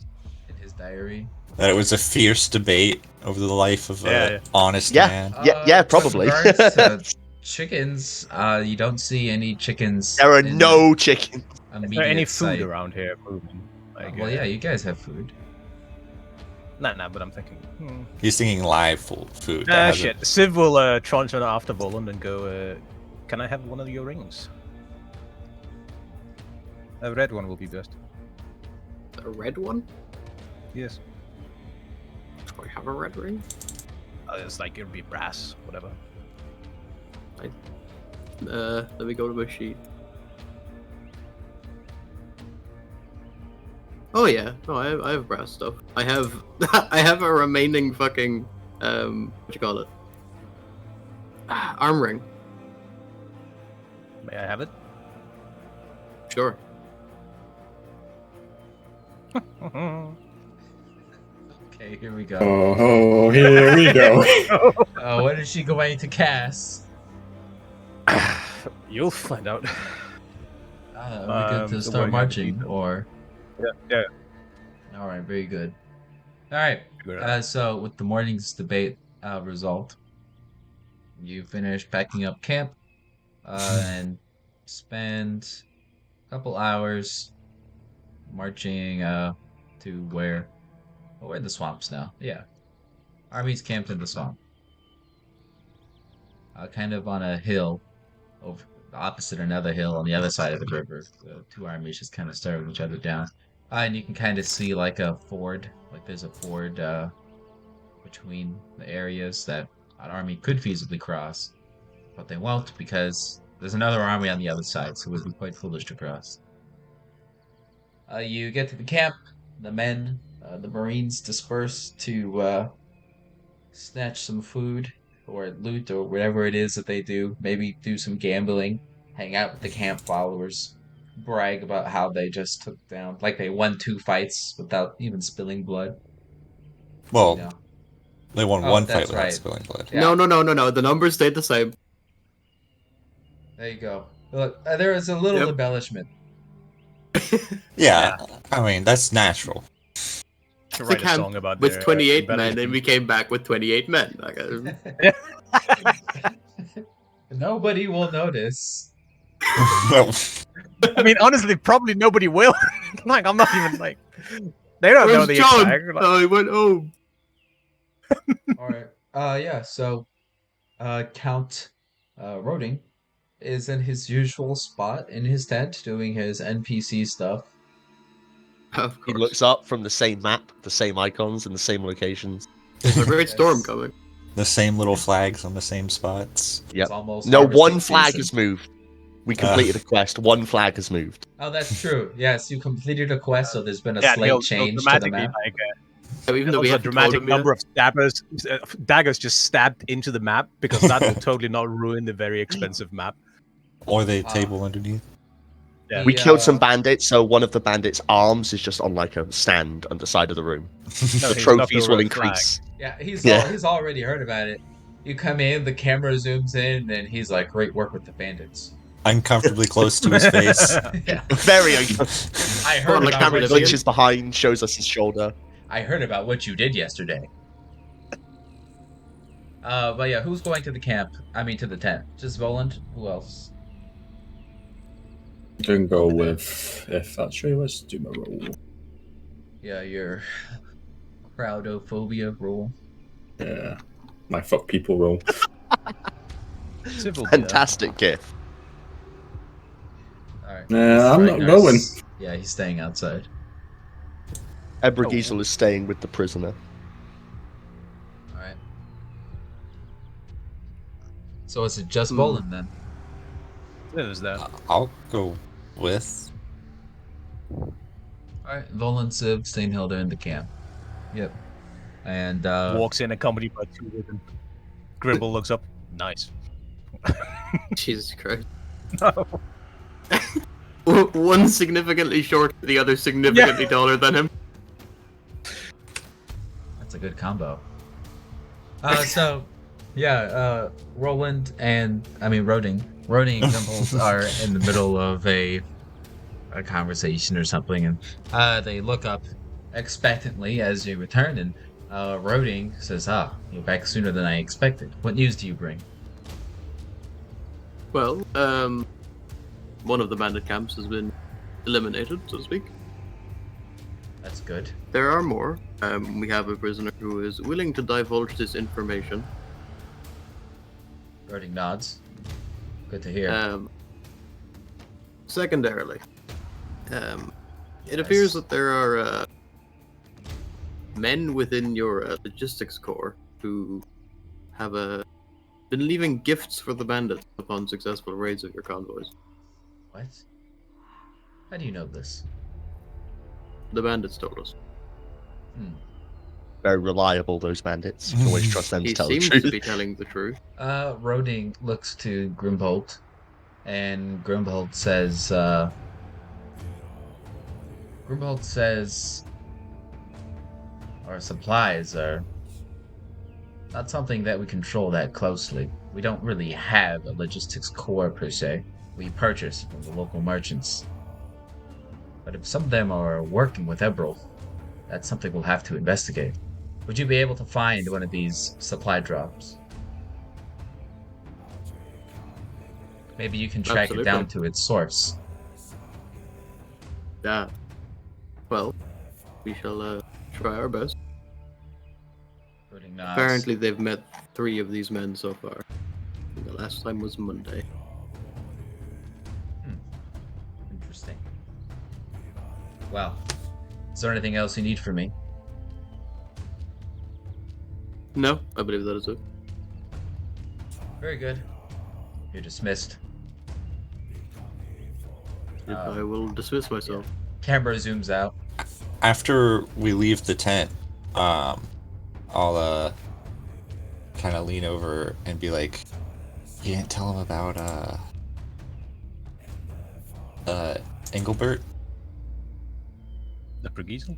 In his diary. That it was a fierce debate over the life of Yeah, an yeah. honest Yeah. man. Yeah, With probably. regards to chickens, you don't see any chickens. There are in no chickens. Is there any immediate food sight. around here moving? Like, Well, yeah, you guys have food. Nah, but I'm thinking. He's thinking live food. that hasn't- Shit. Civ will trunch on after Voland and go, can I have one of your rings? A red one will be best. a red one? Yes. Do I have a red ring? It's like, it'll be brass, whatever. Let me go to my sheet. Oh yeah, no, I have brass stuff. I have I have a remaining fucking what you call it? Arm ring May I have it? Sure. Okay, here we go. Oh, here we go. What is she going to cast? You'll find out. Are we good to Still start working out the marching, details. or? Yeah. All right, very good. All right. Figure it out. So with the morning's debate result, you finish packing up camp, and spend a couple hours marching to where? Oh, we're in the swamps now. Yeah, army's camped in the swamp, kind of on a hill, over opposite another hill on the other side of the river. The two armies just kind of staring each other down. And you can kind of see like a ford, like there's a ford between the areas that an army could feasibly cross, but they won't because there's another army on the other side, so it would be quite foolish to cross. You get to the camp. The men, the Marines, disperse to snatch some food or loot or whatever it is that they do. Maybe do some gambling, hang out with the camp followers, brag about how they just took down, like they won 2 fights without even spilling blood. You Well, know. they won Oh, one fight that's without right. spilling blood. Yeah. No. The numbers stayed the same. There you go. Look, there is a little Yep. embellishment. Yeah, I mean, that's natural. Should The write a camp song about with their 28 men, embellishment. and we came back with 28 men. Nobody will notice. Well, I mean, honestly, probably nobody will. Like, I'm not even like. They don't know Where's the John? exact. Like, Oh, he went home. All right. Yeah. So, Count Roding is in his usual spot in his tent doing his NPC stuff. Of He course. looks up from the same map, the same icons, and the same locations. There's a great storm Yes. coming. the same little flags on the same spots. Yep. It's almost No, harvesting one flag season. has moved. We completed a quest. One flag has moved. Oh, that's true. Yes, you completed a quest, so there's been a yeah, slight he'll change to the dramatically map. like. Even though Also, we a haven't dramatic told him yet. number of daggers just stabbed into the map because that will totally not ruin the very expensive map. Or the Ah. table underneath. Yeah. We killed some uh, bandits, so one of the bandits' arms is just on like a stand on the side of the room. No, The he's knocked trophies over will a flag. increase. Yeah, Yeah. he's already heard about it. You come in, the camera zooms in, and he's like, "Great work with the bandits." Uncomfortably close to his face. Yeah, Very. I Well, heard the about camera what doesn't- you, Glitches behind, shows us his shoulder. I heard about what you did yesterday. But yeah, who's going to the camp? I mean, to the tent. Just Voland. Who else? Can go with if actually let's do my roll. Yeah, your crowdophobia rule. Yeah, my fuck people roll. Civil Fantastic gift. All right. Nah, I'm Right, not nice. going. Yeah, he's staying outside. Ebragiesel is staying with the prisoner. All right. So is it just Voland then? There's that. I'll go with. All right, Voland, Civ, Stainhilder in the camp. Yep. And Walks in accompanied by 2 women. Grimble looks up. Nice. Jesus Christ. No. One significantly short, the other significantly taller than him. that's a good combo. Roland and Roding and Dimples are in the middle of a conversation or something, and they look up expectantly as you return, and Roding says, you're back sooner than I expected. What news do you bring? Well, one of the bandit camps has been eliminated, so to speak. That's good. There are more. We have a prisoner who is willing to divulge this information. Roding nods. Good to hear. Secondarily, it Yes. appears that there are men within your logistics corps who have been leaving gifts for the bandits upon successful raids of your convoys. What? How do you know this? The bandits told us. Very reliable, those bandits. You can always trust them to He tell the seems truth. to be telling the truth. Roding looks to Grimbolt And Grimbold says our supplies are not something that we control that closely. We don't really have a logistics core per se. We purchase from the local merchants. But if some of them are working with Eberl, that's something we'll have to investigate. Would you be able to find one of these supply drops? Maybe you can track it Absolutely. down to its source. Yeah. Well, we shall try our best. Including nods. Apparently, they've met 3 of these men so far. The last time was Monday. Interesting. Well, is there anything else you need from me? No, I believe that is it. Very good. You're dismissed. I will dismiss myself. Camera zooms out. After we leave the tent, I'll kind of lean over and be like, "You didn't tell him about Engelbert, The Brigiesel?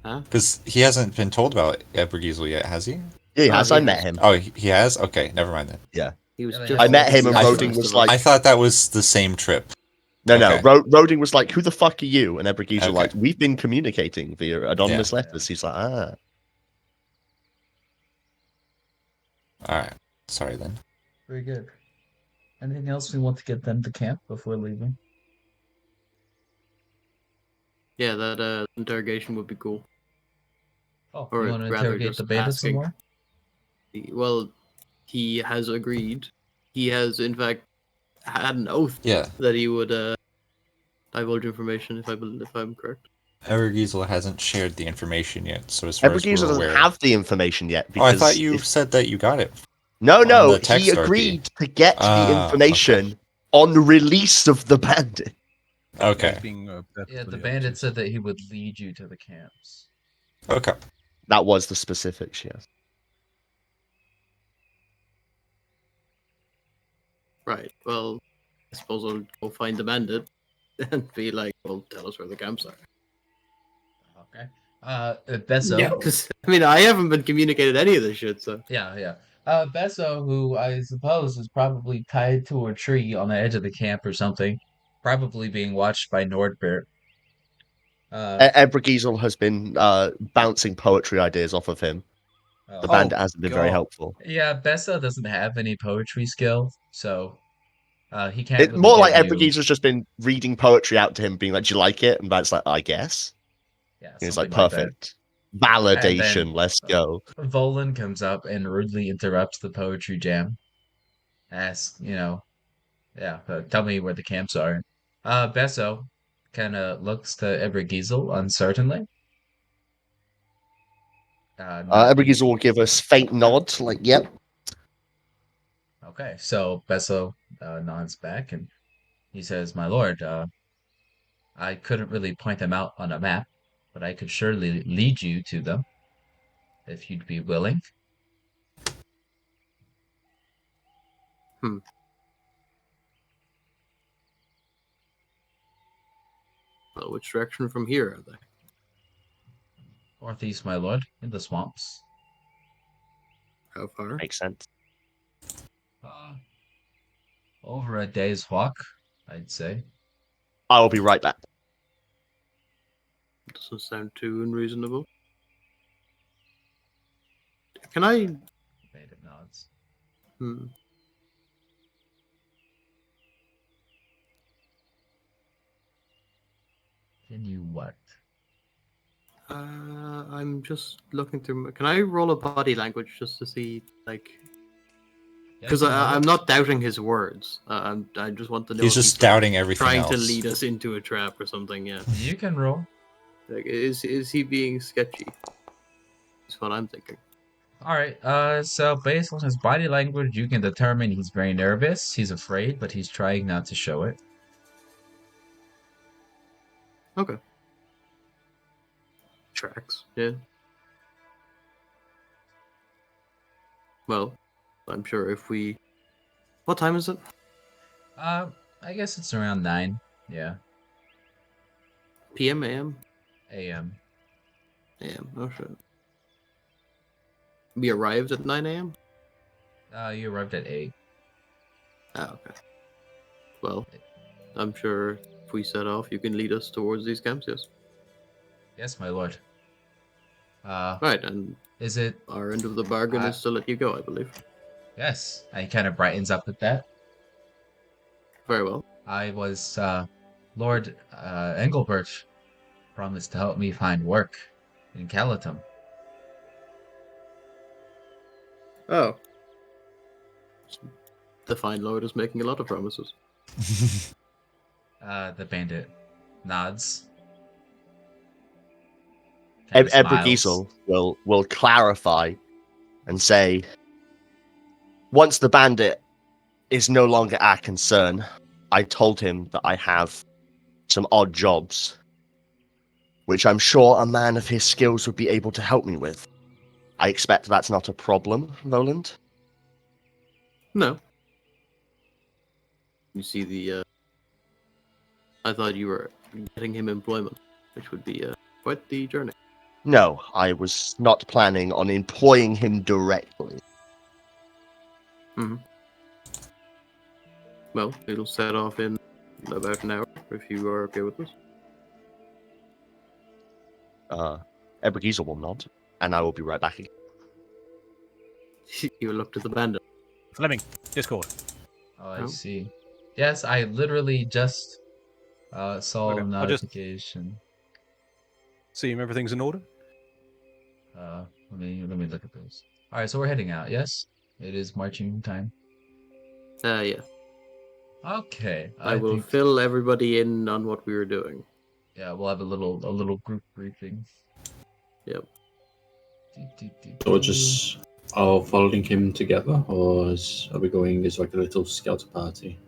because he hasn't been told about Ebergiesel yet, has he? Yeah, he has. he I has. met him. Oh, he has. Okay, never mind then. He was Yeah, they just. have I met him and I- Roding was like, I thought that was the same trip. no, Okay. Roding was like, who the fuck are you? And Ebrigis Okay. were like, we've been communicating via anonymous Yeah. letters. He's like, ah. All right. Sorry then. Very good. Anything else we want to get them to camp before leaving? Yeah, that interrogation would be cool. Oh, Or you want to rather interrogate just the bandits some asking. more? Well, he has agreed. He has, in fact, had an oath Yeah, that he would divulge information if I'm correct. Ebergiesel hasn't shared the information yet, so as far as Ebrigis we're doesn't aware. have the information yet Oh, I because thought you if- said that you got it. no, on the he text RP. agreed to get the Ah, information on release of the bandit. Okay. Yeah, the bandit said that he would lead you to the camps. Okay. That was the specifics, yes. Right. Well, I suppose I'll go find the bandit and be like, well, tell us where the camps are. Okay. Besso. Yeah, because I mean, I haven't been communicated any of this shit, so. Yeah. Besso, who I suppose is probably tied to a tree on the edge of the camp or something, probably being watched by Nordbert. Ebrigis has been bouncing poetry ideas off of him. The bandit hasn't been very God. helpful. Yeah, Besso doesn't have any poetry skill, so he can't It, really more like give you. Ebrigis has just been reading poetry out to him, being like, "Do you like it?" And that's like, "I guess." Yeah, And he's like, something like that. "Perfect, validation. And then, Let's go." Volan comes up and rudely interrupts the poetry jam. Asks, tell me where the camps are. Besso kind of looks to Ebergiesel uncertainly. Not Ebrigis will give us faint nod, like, "Yep." Okay, so Besso nods back and he says, "My lord, I couldn't really point them out on a map, but I could surely lead you to them if you'd be willing." Well, which direction from here are they? Northeast, my lord, in the swamps. How far? Makes sense. Uh, over a day's walk, I'd say. I will be right back. Doesn't sound too unreasonable. Can I? Native nods. Hmm. Can you what? I'm just looking through. Can I roll a body language just to see, like, because I'm not doubting his words. I just want to know. He's if just doubting everything trying else. to lead us into a trap or something. Yeah. You can roll. Like, is he being sketchy? That's what I'm thinking. All right. So based on his body language, you can determine he's very nervous. He's afraid, but he's trying not to show it. Okay. Tracks. Yeah. Well, I'm sure if we. What time is it? I guess it's around 9. Yeah, PM, AM? a.m. AM. Oh shit. We arrived at 9 AM? You arrived at 8. Ah, okay. Well, I'm sure if we set off, you can lead us towards these camps, yes? Yes, my lord. Uh, Right, and is it? our end of the bargain I is to let you go, I believe. Yes. He kind of brightens up at that. Very well. I was Lord Engelbert promised to help me find work in Calatum. Oh. The fine lord is making a lot of promises. The bandit nods, kind of smiles. Ebrigiesel will clarify and say, once the bandit is no longer our concern, I told him that I have some odd jobs, which I'm sure a man of his skills would be able to help me with. I expect that's not a problem, Roland. No. You see I thought you were getting him employment, which would be quite the journey. No, I was not planning on employing him directly. Well, it'll set off in about an hour, if you are okay with this. Ebrigiesel will nod, and I will be right back again. You look to the bandit. Fleming, Discord. Oh, I Oh. see. Yes, I literally just saw Okay, a I'll just- notification. See if everything's in order. Let me look at those. All right, so we're heading out. Yes, it is marching time. Yeah. Okay, I will think fill everybody in on what we were doing. yeah, we'll have a little group briefing. Yep. So we're just all following him together, or are we going as like a little scout party?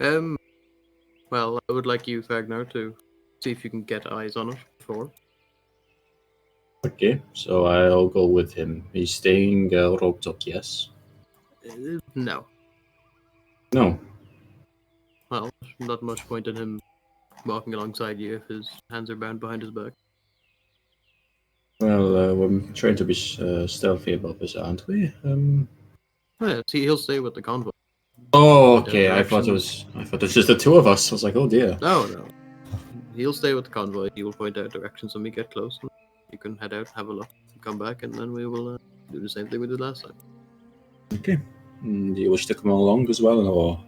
Well, I would like you, Fagnar, to see if you can get eyes on it before. Okay, so I'll go with him. He's staying roped up, yes? No. No. Well, there's not much point in him walking alongside you if his hands are bound behind his back. Well, we're trying to be stealthy about this, aren't we? Yeah, see, he'll stay with the convoy. Oh, The okay. I thought it directions- was just the two of us. I was like, oh dear. No. He'll stay with the convoy. He will point out directions when we get close. You can head out, have a look, come back, and then we will do the same thing we did last time. Okay. Do you wish to come along as well, or?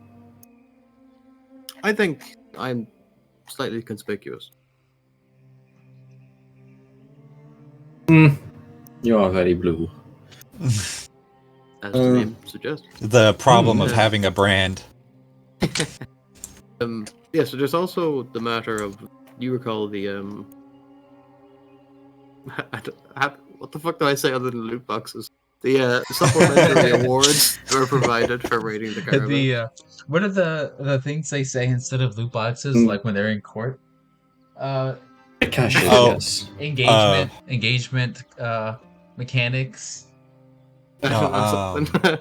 I think I'm slightly conspicuous. You are very blue. As the name suggests. The problem of Yeah. having a brand. Yeah, so there's also the matter of, you recall the what the fuck do I say other than loot boxes? The supplementary awards that were provided for raiding the caravan. What are the things they say instead of loot boxes, Mm. like when they're in court? The cashes, Oh. yes. Engagement, mechanics. That's something.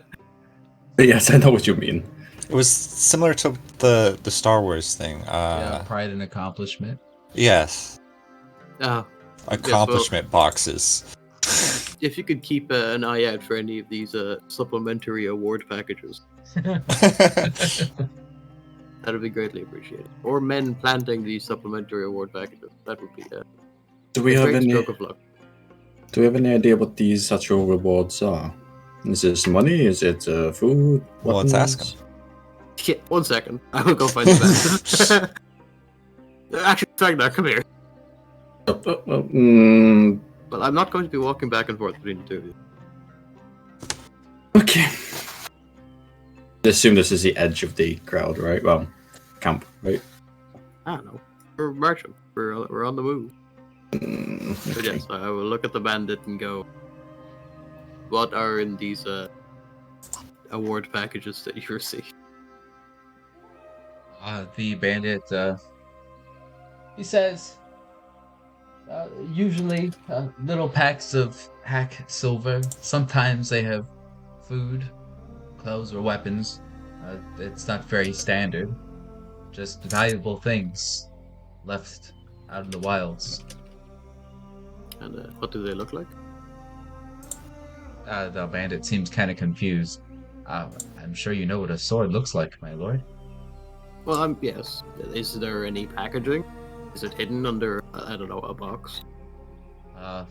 Yes, I know what you mean. It was similar to the Star Wars thing. Yeah, pride and accomplishment. Yes. well- Accomplishment boxes. If you could keep an eye out for any of these supplementary award packages, that would be greatly appreciated. Or men planting these supplementary award packages. That would be Do we a have great any? stroke of luck. Do we have any idea what these actual rewards are? Is this money? Is it food? Well, let's ask weapons? Yeah, 1 second. I will go find the bandit. Actually, Ragnar, come here. But I'm not going to be walking back and forth between the two of you. Okay. I assume this is the edge of the crowd, right? Well, camp, right? I don't know. We're marching. We're on the move. But Okay. yes, I will look at the bandit and go, what are in these award packages that you receive? The bandit, he says, usually little packs of hack silver. Sometimes they have food, clothes, or weapons. It's not very standard. Just valuable things left out in the wilds. And what do they look like? The bandit seems kind of confused. I'm sure you know what a sword looks like, my lord. Well, yes. Is there any packaging? Is it hidden under, I don't know, a box? Uh,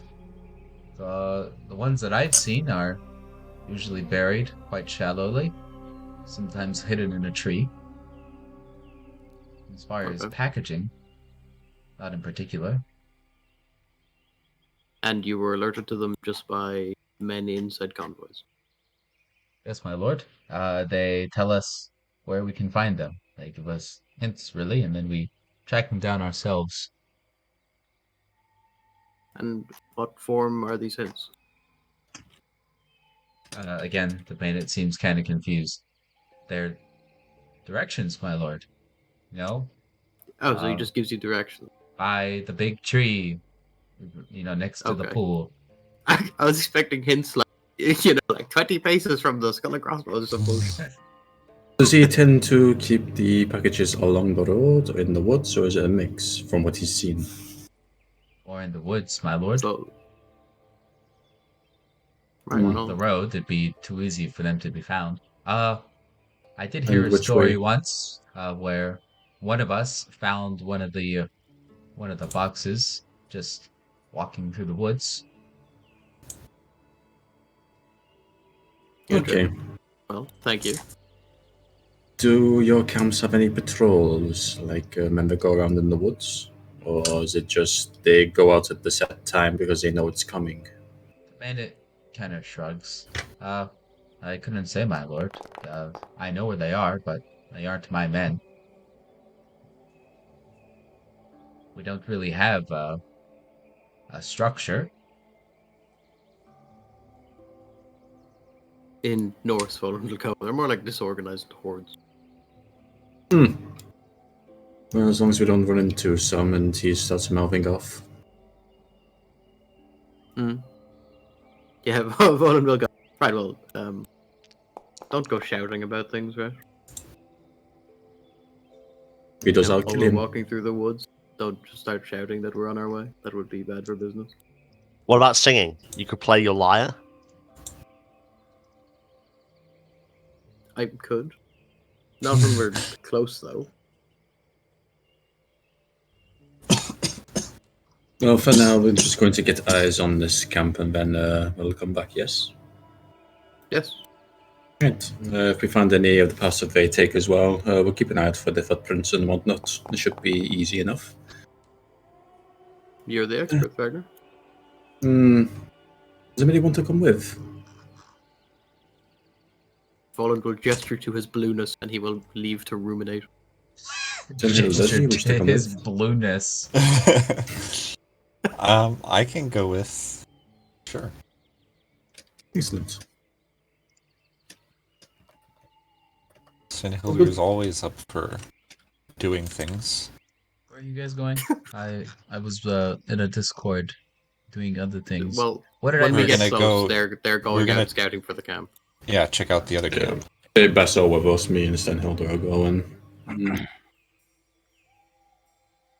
the ones that I've seen are usually buried quite shallowly, sometimes hidden in a tree. As far as Okay. packaging, not in particular. And you were alerted to them just by men inside convoys. Yes, my lord. They tell us where we can find them. They give us hints, really, and then we track them down ourselves. And what form are these hints? Again, the bandit seems kind of confused. They're directions, my lord. You know, Oh, so he uh, just gives you directions. by the big tree, next to the Okay. pool. I was expecting hints like, like 20 paces from the skull and crossbones or some bullshit. Does he tend to keep the packages along the road or in the woods, or is it a mix from what he's seen? Or in the woods, my lord. So, right Hmm. Along the on. road, it'd be too easy for them to be found. I did hear And a which story way? once, where one of us found one of the boxes just walking through the woods. Okay. Well, thank you. Do your camps have any patrols, like men that go around in the woods? Or is it just they go out at the set time because they know it's coming? The bandit kind of shrugs. Uh, I couldn't say, my lord. I know where they are, but they aren't my men. We don't really have a structure. In Norse Volunteer, they're more like disorganized hordes. Hmm. Well, as long as we don't run into some and he starts mouthing off. Hmm. Yeah, Volunteer. Right, well, don't go shouting about things, right? He does, I'll While kill we're him. walking through the woods, don't just start shouting that we're on our way. That would be bad for business. What about singing? You could play your lyre. I could. Not when we're close, though. Well, for now, we're just going to get eyes on this camp and then we'll come back, yes? Yes. Right. If we find any of the paths that they take as well, we'll keep an eye out for the footprints and whatnot. It should be easy enough. You're the expert, Wagner. Hmm. Does anybody want to come with? Voland will gesture to his blueness and he will leave to ruminate. Does he wish to come His with? blueness. I can go with. Sure. Excellent. Sinhilder's always up for doing things. Where are you guys going? I was in a Discord doing other things. Well, What did I when we We're get miss? gonna close, go- they're going gonna- out scouting for the camp. Yeah, check out the other Yeah. camp. They best with us, me and Stenhilder are going.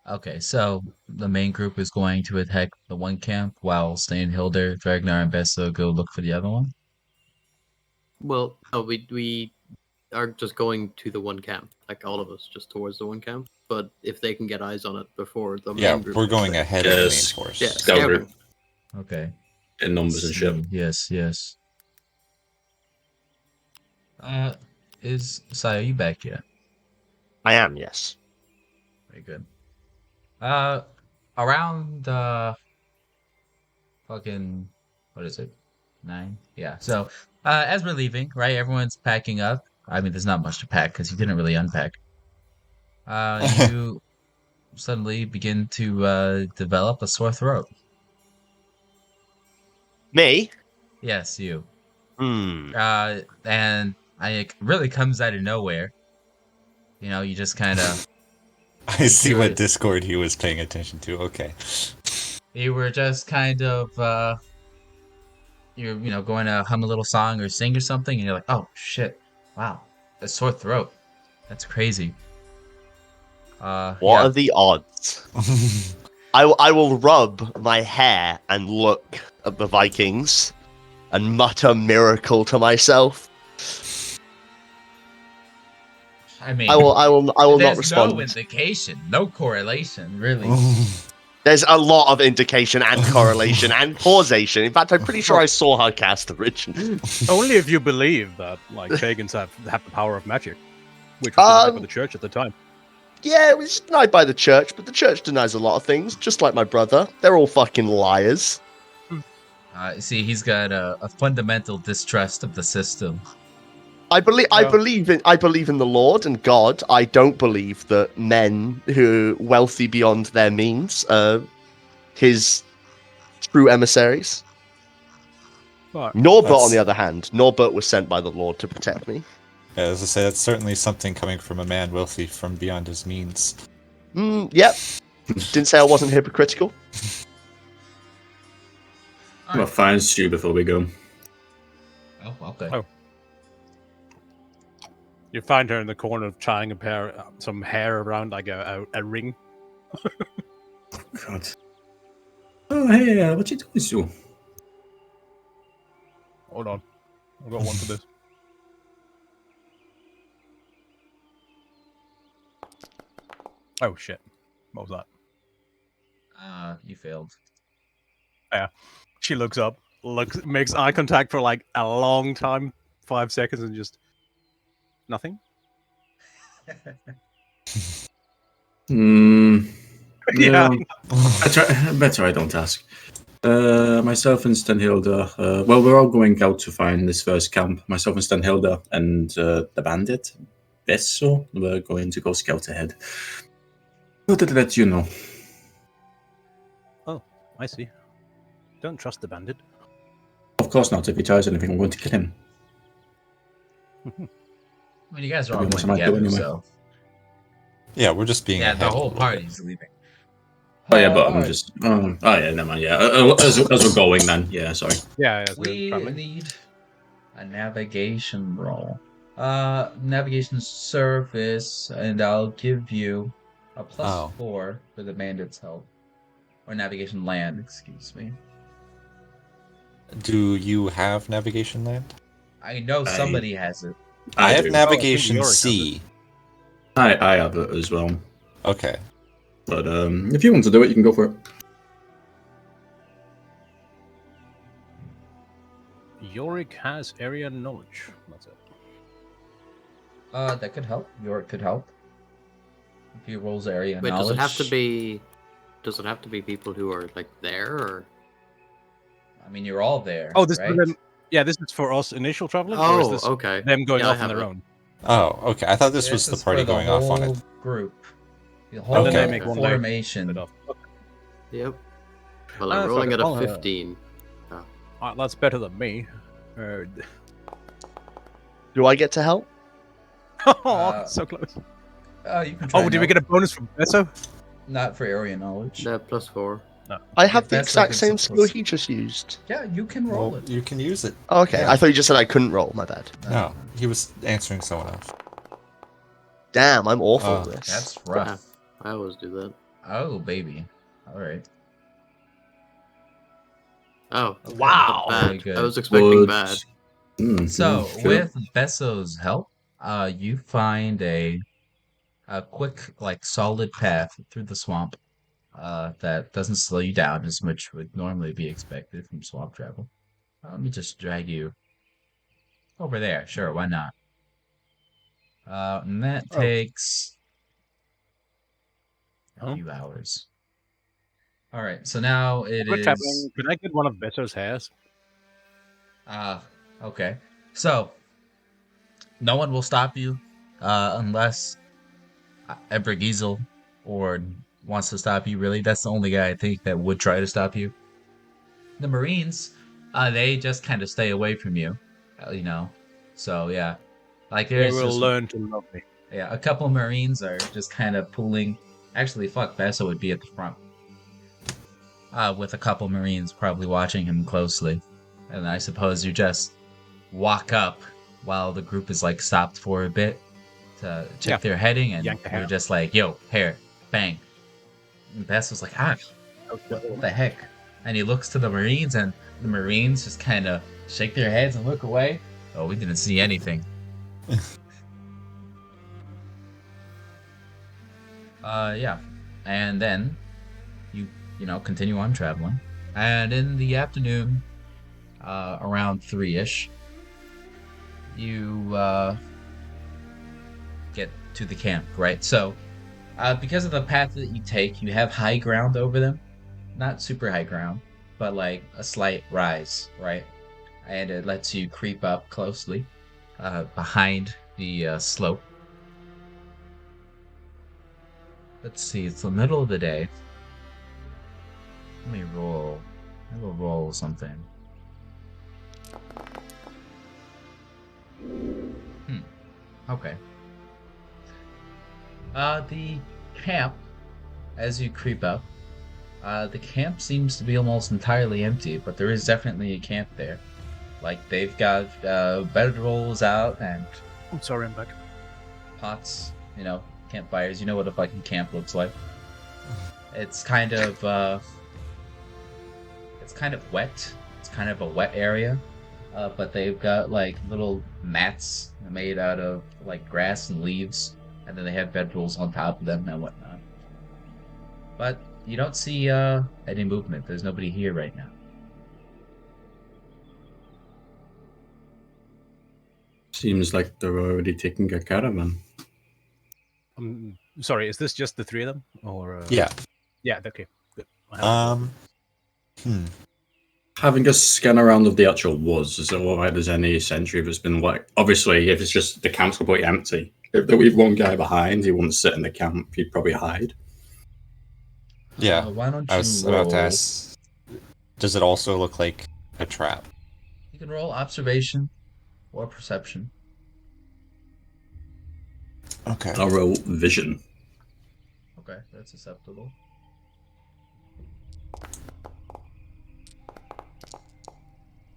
Okay, so the main group is going to attack the one camp while Hilder, Dragnar, and Bessa go look for the other one. Well, no, we are just going to the one camp, like all of us, just towards the one camp. But if they can get eyes on it before the Yeah, main group, we're gets going there. ahead of the main Yes. force. Yeah, Scout group. scouting. Okay. In numbers and shit. Yes, yes. Is Saya, you back yet? I am, yes. Very good. Around fucking what is it? 9? Yeah. So, as we're leaving, right, everyone's packing up. I mean, there's not much to pack because you didn't really unpack. You suddenly begin to develop a sore throat. Me? Yes, you. Hmm. And it really comes out of nowhere. You know, you just kind of I see You're- what Discord he was paying attention to. Okay. you were just kind of you're going to hum a little song or sing or something, and you're like, oh shit, wow, A sore throat. That's crazy. What Yeah. are the odds? I will rub my hair and look at the Vikings and mutter miracle to myself. I mean, I will not there's respond. no indication, no correlation, really. There's a lot of indication and correlation and causation. In fact, I'm pretty sure I saw her cast the Origin. Only if you believe that like pagans have the power of magic, which was denied by the church at the time. Yeah, it was denied by the church, but the church denies a lot of things, just like my brother. They're all fucking liars. See, he's got a fundamental distrust of the system. I believe in the Lord and God. I don't believe that men who are wealthy beyond their means are his true emissaries. But Norbert, That's- on the other hand, Norbert was sent by the Lord to protect me. Yeah, as I say, that's certainly something coming from a man wealthy from beyond his means. Yep. Didn't say I wasn't hypocritical. I'm gonna find Stu before we go. Oh, okay. Oh. You find her in the corner tying some hair around like a ring. God. Oh, hey, what you doing, Stu? Hold on, I've got one for this. Oh shit! What was that? You failed. She looks up, makes eye contact for like a long time, 5 seconds, and just nothing. Yeah. Better I don't ask. Myself and Stenhilda, well, we're all going out to find this first camp. Myself and Stenhilda and the bandit, Besso, we're going to go scout ahead. Thought to let you know. Oh, I see. Don't trust the bandit. Of course not. If he tries anything, I'm going to kill him. I mean, you guys are all Maybe going I might do together, anyway. so Yeah, we're just being. yeah, the ahead a whole little party's leaving. Oh, yeah, but I'm Alright. just... oh, yeah, never mind, yeah. As we're going, then. Yeah, sorry. Yeah, We traveling. need a navigation roll. Navigation surface, and I'll give you a +4 for the bandit's help. Or navigation land, excuse me. Do you have navigation land? I know somebody has it. I have do. navigation Yorick has C. I have it as well. Okay. But if you want to do it, you can go for it. Yorick has area knowledge. That's it. That could help. York could help. If he rolls area Wait, knowledge. does it have to be? Does it have to be people who are like there, or? I mean, you're all there. Oh, this right? is them. Yeah, this is for us initial traveling. Or is Oh, this okay. them going Yeah, I off on have their it. own? Oh, okay. I thought this was the is party for the going off on whole it. Group. The And whole then they Okay. make one formation. Bit off. Yep. Well, Ah, I'm rolling fuck at it. a I'll, 15. That's better than me. Do I get to help? Oh, so close. You can try. Oh, did we get a bonus from Besso? Not for area knowledge. +4. I have If the that's exact like same it's skill supposed- he just used. Yeah, you can roll Well, it. you can use it. Oh, okay, Yeah. I thought you just said I couldn't roll. My bad. No, he was answering someone else. Damn, I'm awful Oh, at this. That's rough. I always do that. Oh, baby. All right. Oh, Okay. Wow. Very bad. good. I was expecting bad. So, sure. with Besso's help, you find a quick, like, solid path through the swamp that doesn't slow you down as much would normally be expected from swamp travel. Let me just drag you over there. Sure, why not? And that Oh. takes a Huh? few hours. All right, so now it We're is. traveling. Can I get one of Besso's hairs? Okay. So, no one will stop you unless Ebergiesel or wants to stop you, really. That's the only guy I think that would try to stop you. The Marines, they just kind of stay away from you, you know. So, yeah. Like, They there's will just, learn to love me. yeah, a couple Marines are just kind of pulling. Actually, fuck, Besso would be at the front. With a couple Marines probably watching him closely. And I suppose you just walk up while the group is like stopped for a bit to check Yeah. their heading, and Yank the you're hair. just like, "Yo, hair, bang!" And Bess was like, "Ah, what the heck?" And he looks to the Marines, and the Marines just kind of shake their heads and look away. Oh, we didn't see anything. Yeah. And then you continue on traveling. And in the afternoon, around 3-ish, you get to the camp, right? So, because of the path that you take, you have high ground over them. Not super high ground, but like a slight rise, right? And it lets you creep up closely behind the slope. Let's see, it's the middle of the day. Let me roll. I will roll something. Okay. The camp, as you creep up, the camp seems to be almost entirely empty, but there is definitely a camp there. Like they've got bedrolls out and I'm sorry, I'm back. pots, campfires. You know what a fucking camp looks like. It's kind of wet. It's kind of a wet area. But they've got like little mats made out of like grass and leaves, and then they have bedrolls on top of them and whatnot. But you don't see any movement. There's nobody here right now. Seems like they're already taking a caravan. Sorry, is this just the three of them, or? Yeah. Yeah. Okay. Good. I have- Having a scan around of the actual woods, is it alright? There's any sentry if it's been like, obviously, if it's just the camp's completely empty, if there was one guy behind, he wouldn't sit in the camp, he'd probably hide. Yeah. Why don't I you was about to roll? ask, does it also look like a trap? You can roll observation or perception. Okay. I'll roll vision. Okay, that's acceptable.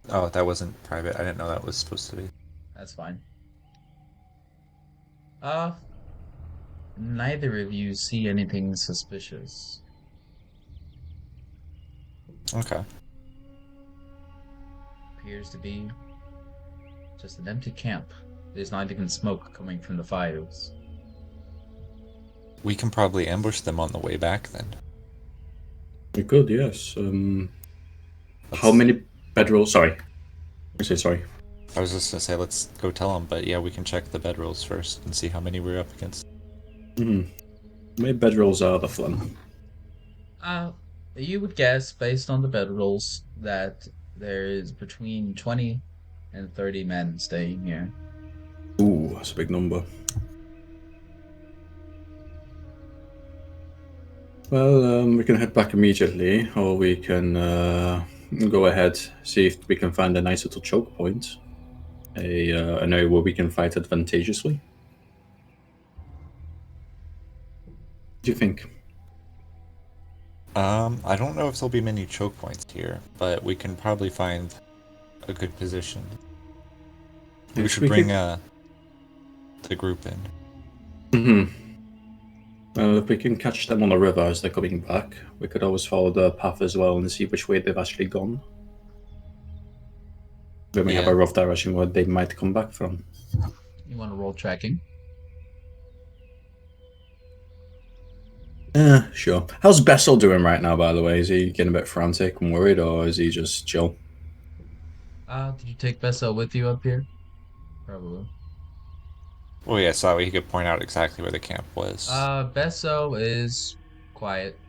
Oh, that wasn't private. I didn't know that was supposed to be. That's fine. Neither of you see anything suspicious. Okay. Appears to be just an empty camp. There's not even smoke coming from the fires. We can probably ambush them on the way back then. We could, yes. Let's- How many bedrolls? Sorry. I say sorry. I was just gonna say let's go tell them, but yeah, we can check the bedrolls first and see how many we're up against. How many bedrolls are the fun? You would guess, based on the bedrolls, that there is between 20 and 30 men staying here. Ooh, that's a big number. Well, we can head back immediately, or we can go ahead, see if we can find a nice little choke point. An area where we can fight advantageously. What do you think? I don't know if there'll be many choke points here, but we can probably find a good position. We Yes, should we bring could- the group in. If we can catch them on the river as they're coming back, we could always follow the path as well and see which way they've actually gone. Then we have Yeah. a rough direction where they might come back from. You want to roll tracking? Sure. How's Bessel doing right now, by the way? Is he getting a bit frantic and worried, or is he just chill? Did you take Besso with you up here? Probably. Oh yeah, so that way he could point out exactly where the camp was. Besso is quiet.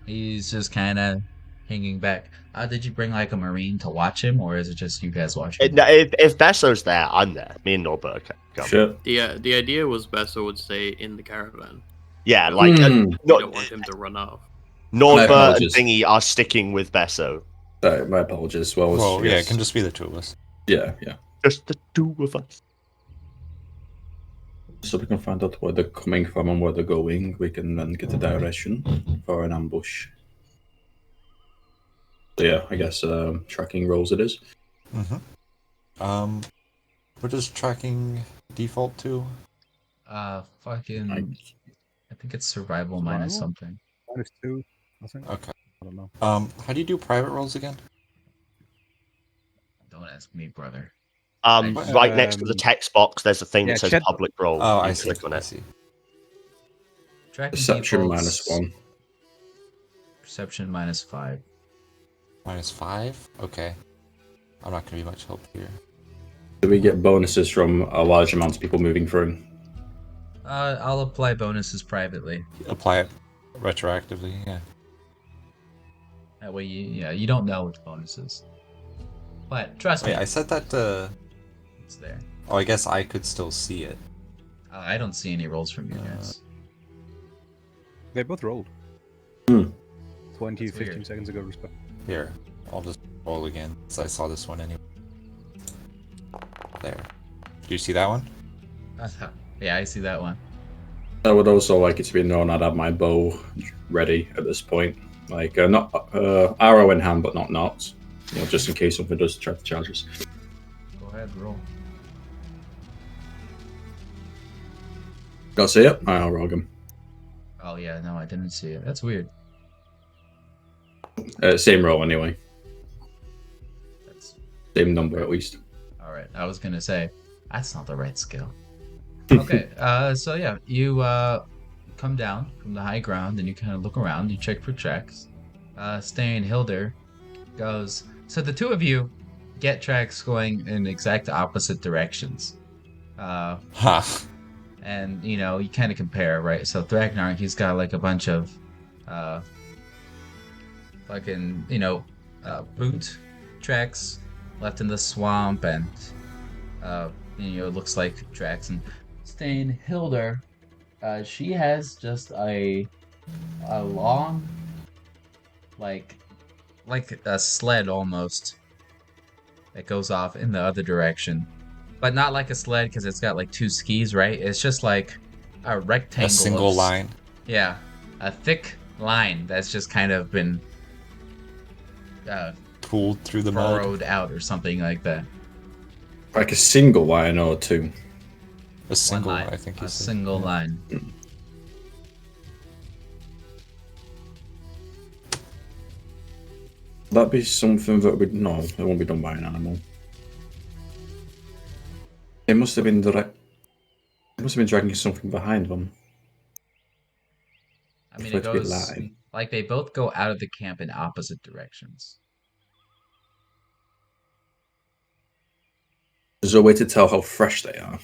He's just kind of hanging back. Did you bring like a marine to watch him, or is it just you guys watching? If Besso's there, I'm there. Me and Norbert can come. Sure. The idea was Besso would stay in the caravan. Yeah, like We no, don't want him to run off. Norbert and apologies. Thingy are sticking with Besso. My apologies. Well, Well, yeah, yes. it can just be the two of us. Yeah. Just the two of us. So we can find out where they're coming from and where they're going. We can then get a direction for an ambush. So yeah, I guess tracking rolls it is. Mm-hmm. What does tracking default to? Fucking. I think it's survival minus Survival? something. -2, I think. Okay. I don't know. How do you do private rolls again? Don't ask me, brother. Right next to the text box, there's a thing yeah, that says chat- public role. Oh, You I can see. click on I it. see. Tracking Perception defaults, -1. Perception -5. -5? Okay. I'm not gonna be much help here. Do we get bonuses from a large amount of people moving through? I'll apply bonuses privately. Apply it retroactively, yeah. That way, you don't know what the bonus is. But trust Wait, me, I said that to... it's there. Oh, I guess I could still see it. I don't see any rolls from you guys. They both rolled. 20, That's 15 weird. seconds ago, respect. Here, I'll just roll again, since I saw this one anyway. There. Do you see that one? Yeah, I see that one. I would also like it to be known I'd have my bow ready at this point. Like, not arrow in hand, but not knots. You know, just in case something does try to charge us. Go ahead, roll. Got to see it? I'll rogue him. Oh yeah, no, I didn't see it. That's weird. Same roll anyway. That's Same number at least. all right. I was gonna say that's not the right skill. Okay, so yeah, you come down from the high ground and you kind of look around. You check for tracks. Stain Hilder goes. So the two of you get tracks going in exact opposite directions. Ha! And you know you kind of compare, right? So Thragnar, he's got like a bunch of fucking boot tracks left in the swamp, and it looks like tracks. And Stain Hilder, she has just a long, like a sled almost that goes off in the other direction. But not like a sled because it's got like two skis, right? It's just like a rectangle. A single line. Yeah, a thick line that's just kind of been Pulled through the mud. furrowed out or something like that. Like a single line or two. A single, One line, I think a you said. single Yeah. line. That'd be something that would... No, it won't be done by an animal. It must have been direct... It must have been dragging something behind them. I mean, For it it to be goes line. like they both go out of the camp in opposite directions. Is there a way to tell how fresh they are?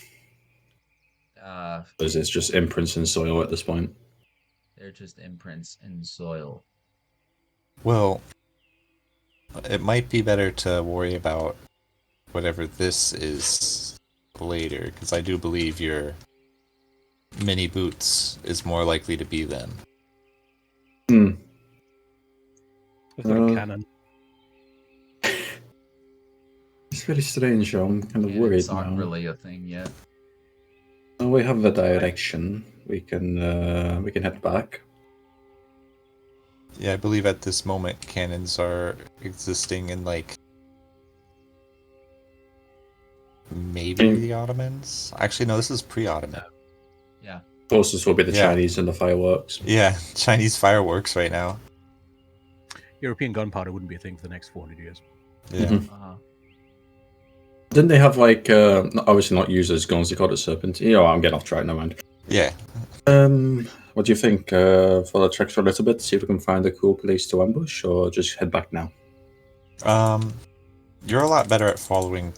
Or is it just imprints in soil at this point? They're just imprints in soil. Well, it might be better to worry about whatever this is later, because I do believe your mini boots is more likely to be them. Hmm. It's not a Uh, cannon. It's very strange. I'm kind of worried It's now. not really a thing yet. Well, we have the direction. We can head back. Yeah, I believe at this moment cannons are existing in maybe the Ottomans. Actually, no, this is pre-Ottoman. Yeah. Closest will be the Yeah. Chinese and the fireworks. Yeah, Chinese fireworks right now. European gunpowder wouldn't be a thing for the next 400 years. Yeah. Mhm. Uh-huh. Didn't they have obviously not used as guns? They called it serpent. I'm getting off track. Never mind. Yeah. What do you think? Follow the tracks for a little bit, see if we can find a cool place to ambush, or just head back now? You're a lot better at following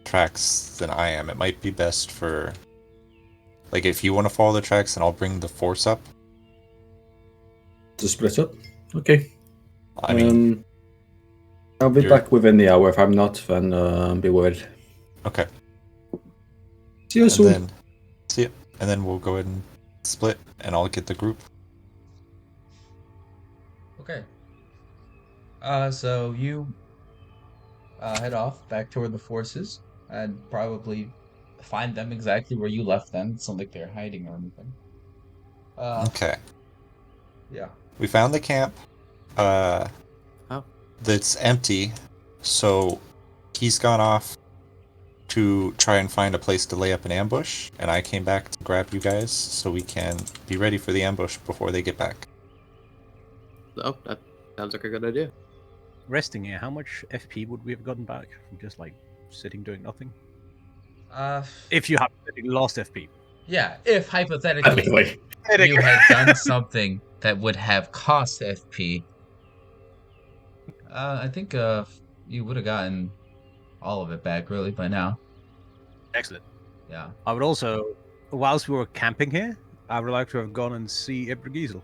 tracks than I am. It might be best for if you want to follow the tracks, then I'll bring the force up. To split up. Okay. I mean, I'll be you're- back within the hour. If I'm not, then be worried. okay. See you And soon. then see it. And then we'll go ahead and split, and I'll get the group. Okay. So you head off back toward the forces and probably find them exactly where you left them. It's not like they're hiding or anything. Okay. Yeah. We found the camp. That's empty. So he's gone off to try and find a place to lay up an ambush, and I came back to grab you guys so we can be ready for the ambush before they get back. Oh, that sounds like a good idea. Resting here, how much FP would we have gotten back from just like sitting doing nothing? If you have lost FP. Yeah, if hypothetically Technically. you had done something that would have cost FP, I think you would have gotten all of it back really by now. Excellent. Yeah. I would also, whilst we were camping here, I would like to have gone and see Ebrigiesel.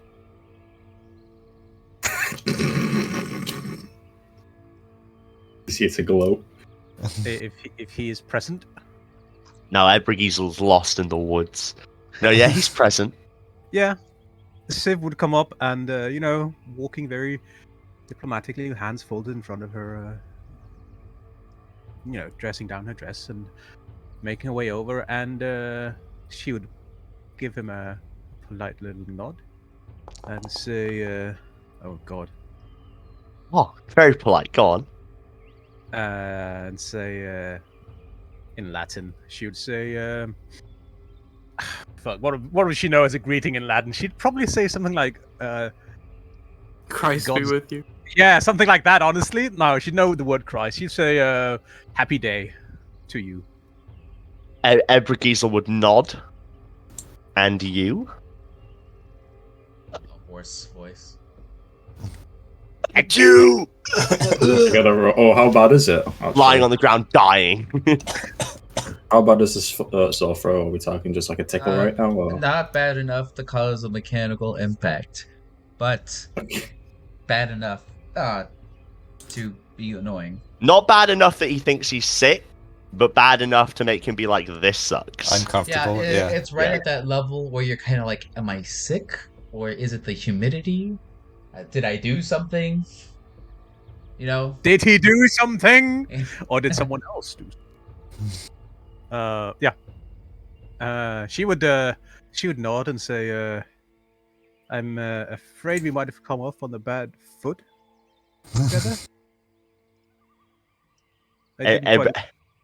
See it's a glow. if he is present. No, Ebrigiesel's lost in the woods. No, yeah, he's present. Yeah. Civ would come up and, walking very diplomatically, hands folded in front of her, dressing down her dress and making her way over, and she would give him a polite little nod and say, oh God. Oh, very polite. Go on. And say, in Latin, she would say, fuck, what would she know as a greeting in Latin? She'd probably say something like, Christ be God's- with you. yeah, something like that, honestly. No, she'd know the word Christ. She'd say, happy day to you. Ebrigiesel would nod. And you? A hoarse voice. And you! Oh, how bad is it? Actually? Lying on the ground, dying. How bad is this sore throat? Are we talking just like a tickle right now? Or? Not bad enough to cause a mechanical impact, but bad enough to be annoying. Not bad enough that he thinks he's sick, but bad enough to make him be like, this sucks. Uncomfortable. Yeah, Yeah. it's right at that level where you're kind of like, am I sick? Or is it the humidity? Did I do something? You know? Did he do something? Or did someone else do something? Yeah. She would nod and say, I'm afraid we might have come off on the bad foot together. I didn't quite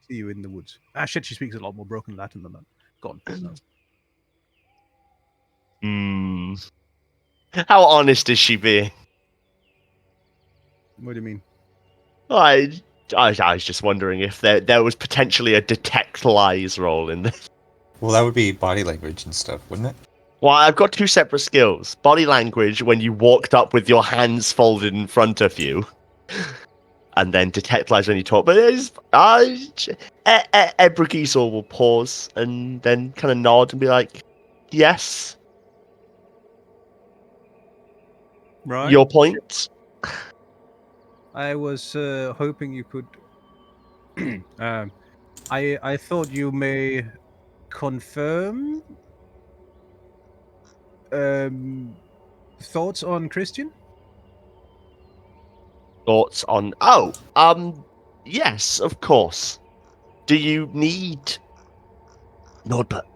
see you in the woods. Ah, shit, she speaks a lot more broken Latin than that. Go on. No. How honest is she being? What do you mean? I was just wondering if there was potentially a detect lies role in this. Well, that would be body language and stuff, wouldn't it? Well, I've got two separate skills. Body language, when you walked up with your hands folded in front of you. And then detect lies when you talk. But Ebrigiesel will pause and then kind of nod and be like, yes. Right. Your point? I was hoping you could. I thought you may confirm thoughts on Christian. Thoughts on... yes, of course. Do you need... No, but...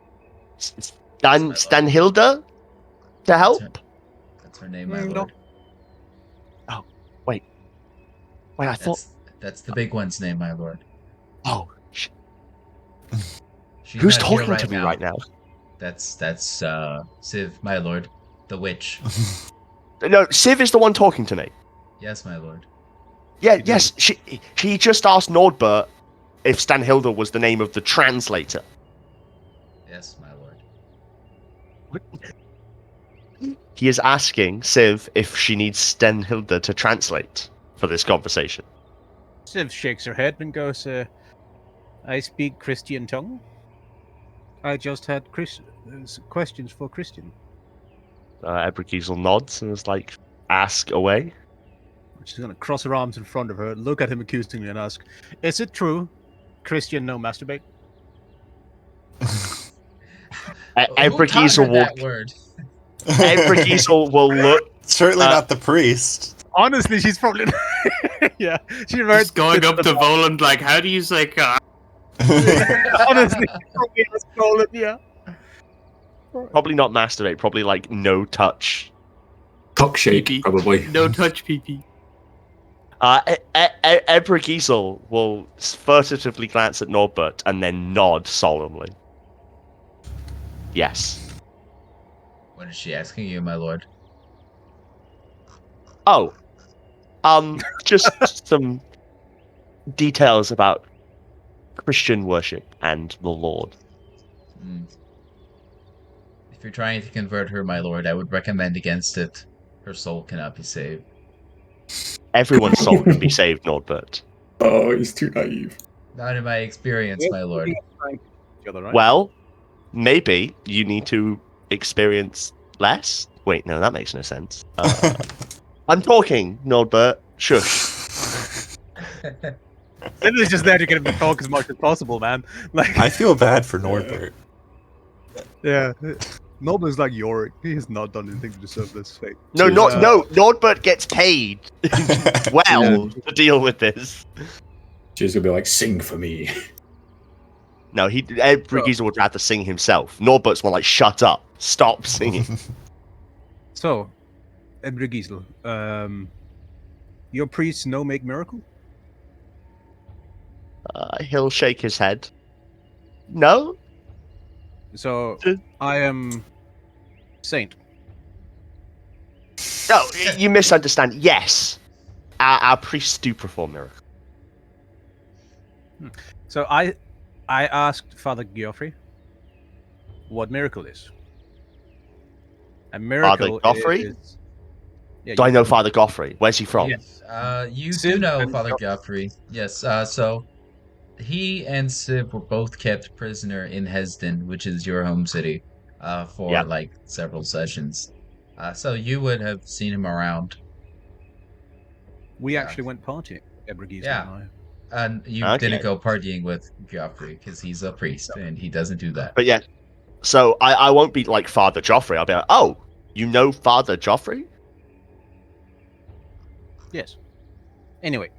Stanhilda to help? That's her name, my No. lord. Wait, I thought... That's the big one's name, my lord. Oh, She's who's not here talking to me right now? That's Civ, my lord, the witch. No, Civ is the one talking to me. Yes, my lord. Yeah, yes, she just asked Nordbert if Stanhilda was the name of the translator. Yes, my lord. He is asking Civ if she needs Stanhilda to translate for this conversation. Civ shakes her head and goes, I speak Christian tongue. I just had questions for Christian. Ebrigiesel nods and is like, ask away. She's going to cross her arms in front of her, look at him accusingly, and ask, is it true Christian no masturbate? Ebrigiesel that word? Ebrigiesel will look. Certainly not the priest. Honestly, she's probably... yeah. She heard Just going up to Voland like, how do you say cock? Honestly, probably has stolen, yeah. Probably not masturbate, probably like no touch. Cock shake, Pee-pee. probably. No touch pee-pee. Ebrigiesel will furtively glance at Norbert and then nod solemnly. Yes. What is she asking you, my lord? Oh, just some details about Christian worship and the Lord. Hmm. If you're trying to convert her, my lord, I would recommend against it. Her soul cannot be saved. Everyone's soul can be saved, Norbert. Oh, he's too naive. Not in my experience, my lord. Each other, right? Well, maybe you need to experience less. Wait, no, that makes no sense. I'm talking, Norbert. Shush. Literally just there to get him to talk as much as possible, man. Like, I feel bad for Norbert. yeah. Norbert's like Yorick. He has not done anything to deserve this fate. No, Cheers. no, Norbert gets paid well to deal with this. She's gonna be like, sing for me. No, Brigitte would rather sing himself. Norbert's more like, shut up, stop singing. So, Ebrigiesel, your priests know make miracle? He'll shake his head. No? So, I am saint. No, you misunderstand. Yes. Our priests do perform miracles. So I asked Father Geoffrey what miracle is. A miracle Geoffrey? is... Yeah, Do I you know can- Father Goffrey? Where's he from? Yes, you do Civ know and Father Joff- Guthrie. Yes, so he and Civ were both kept prisoner in Hesden, which is your home city, for Yep. like several sessions. So you would have seen him around. We Yeah. actually went partying, Ebrigiesel Yeah. and I. And you Okay. didn't go partying with Geoffrey because he's a priest and he doesn't do that. But yeah, so I won't be like Father Joffrey. I'll be like, oh, you know Father Joffrey? Yes. Anyway,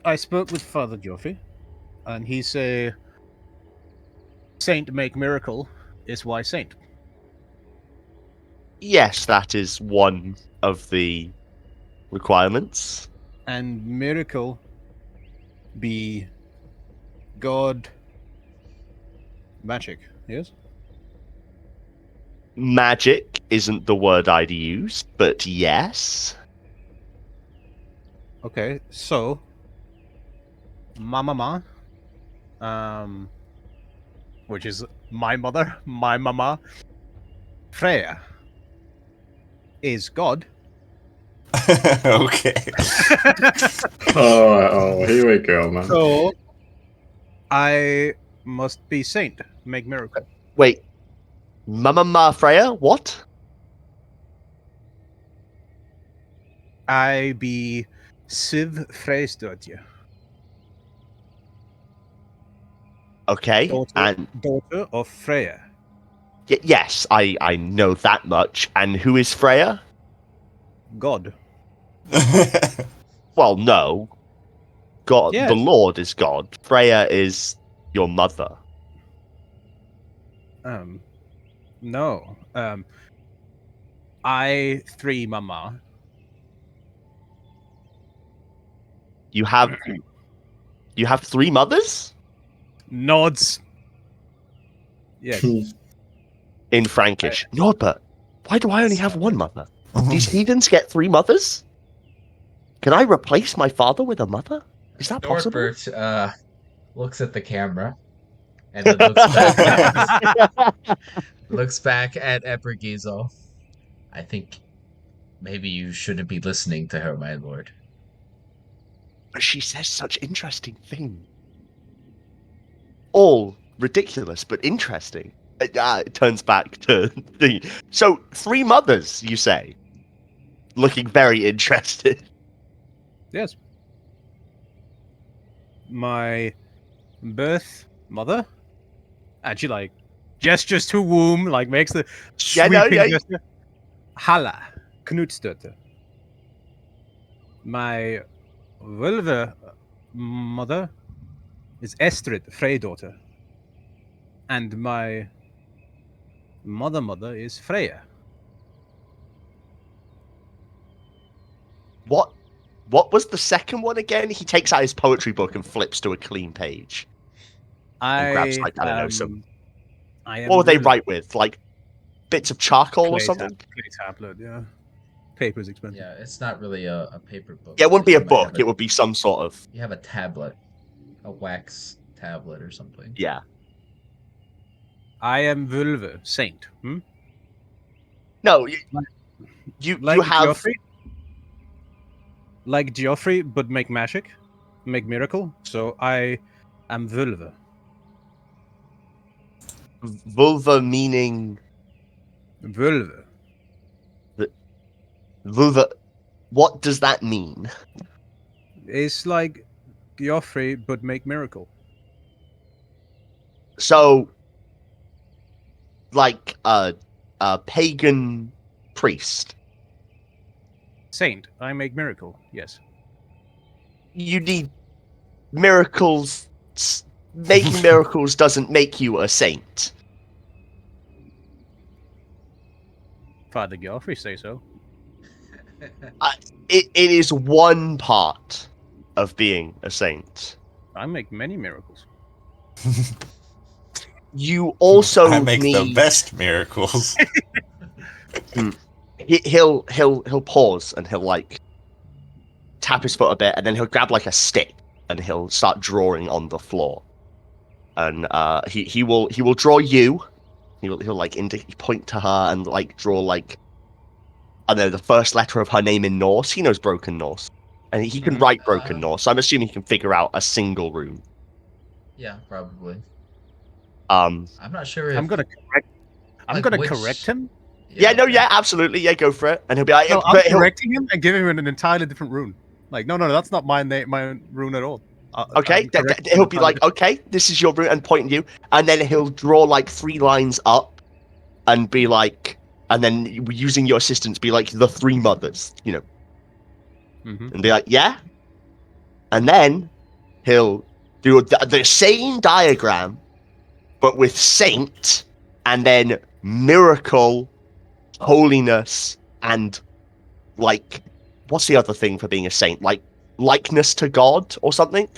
I spoke with Father Geoffrey, and he say, "Saint make miracle is why saint." Yes, that is one of the requirements. And miracle be God magic, yes? Magic isn't the word I'd use, but yes. Okay, so my mama, which is my mother, my mama, Freya, is God. Okay. Oh, here we go, man. So I must be saint, make miracle. Wait, Mama Freya? What? I be Siv Freystøtje, Okay, and daughter of Freya. yes, I know that much. And who is Freya? God. Well, no. God, Yes. the Lord is God. Freya is your mother. No. I three mama. You have three mothers Nods. Yes. in Frankish. Norbert, why do I only have one mother? These heathens get three mothers? Can I replace my father with a mother? Is that possible? Norbert looks at the camera and then looks back at Ebrigiesel. I think maybe you shouldn't be listening to her, my lord. But she says such interesting things. All ridiculous, but interesting. It turns back to the... So, three mothers, you say? Looking very interested. Yes. My birth mother. And she like gestures to womb, like makes the Yeah, no, sweeping yeah. gesture. Halla, Knutstøtte. My vulva mother is Estrid, Freydaughter. And my mother is Freya. What what was the second one again? He takes out his poetry book and flips to a clean page. And grabs, like, I don't know, some... What would they write with? Like, bits of charcoal or something? Clay tablet, yeah. Paper's expensive. Yeah, it's not really a paper book. Yeah, it wouldn't be a You might have book. It would be some sort of... You have a tablet, a wax tablet or something. Yeah. I am Vulve, saint. Hmm? No, you have... Geoffrey? Like Geoffrey, but make magic, make miracle. So I am Vulve. Vulva meaning... Vulve. Vulva... What does that mean? It's like Geoffrey, but make miracle. So... Like a pagan priest. Saint, I make miracle. Yes. You need miracles. Making miracles doesn't make you a saint. Father Geoffrey say so. It is one part of being a saint. I make many miracles. You also I make need... the best miracles. He'll pause and he'll like tap his foot a bit, and then he'll grab like a stick and he'll start drawing on the floor. And he will draw you. He'll like point to her and like draw like, I don't know, the first letter of her name in Norse. He knows Broken Norse, and he can write Broken Norse. So I'm assuming he can figure out a single rune. Yeah, probably. Um, I'm not sure if I'm gonna correct. I'm like, gonna which- correct him. yeah, absolutely, yeah, go for it. And he'll be like, No, but I'm he'll- correcting him and giving him an entirely different rune. Like, no, that's not my name, my rune at all. Okay, I'm correcting he'll him be entirely like, okay, this is your route, and pointing you, and then he'll draw like 3 lines up, and be like, and then using your assistance, be like the 3 mothers, you know, different. and be like, yeah, and then he'll do the same diagram, but with saint, and then miracle, holiness, and like, what's the other thing for being a saint? Like likeness to God or something?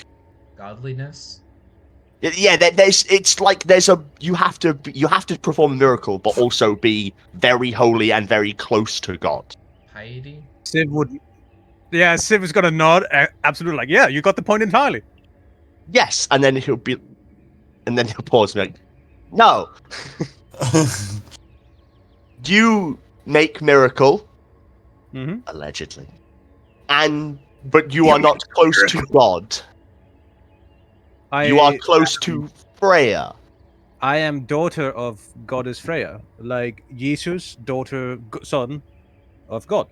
godliness. Yeah, it's like you have to perform a miracle, but also be very holy and very close to God. Piety. Civ would. Yeah, Civ is gonna nod. Absolutely, like, yeah, you got the point entirely. Yes, and then he'll pause and be like, no, you make miracle, allegedly, but you are not close to God. You are close to Freya. I am daughter of goddess Freya, like Jesus, son of God.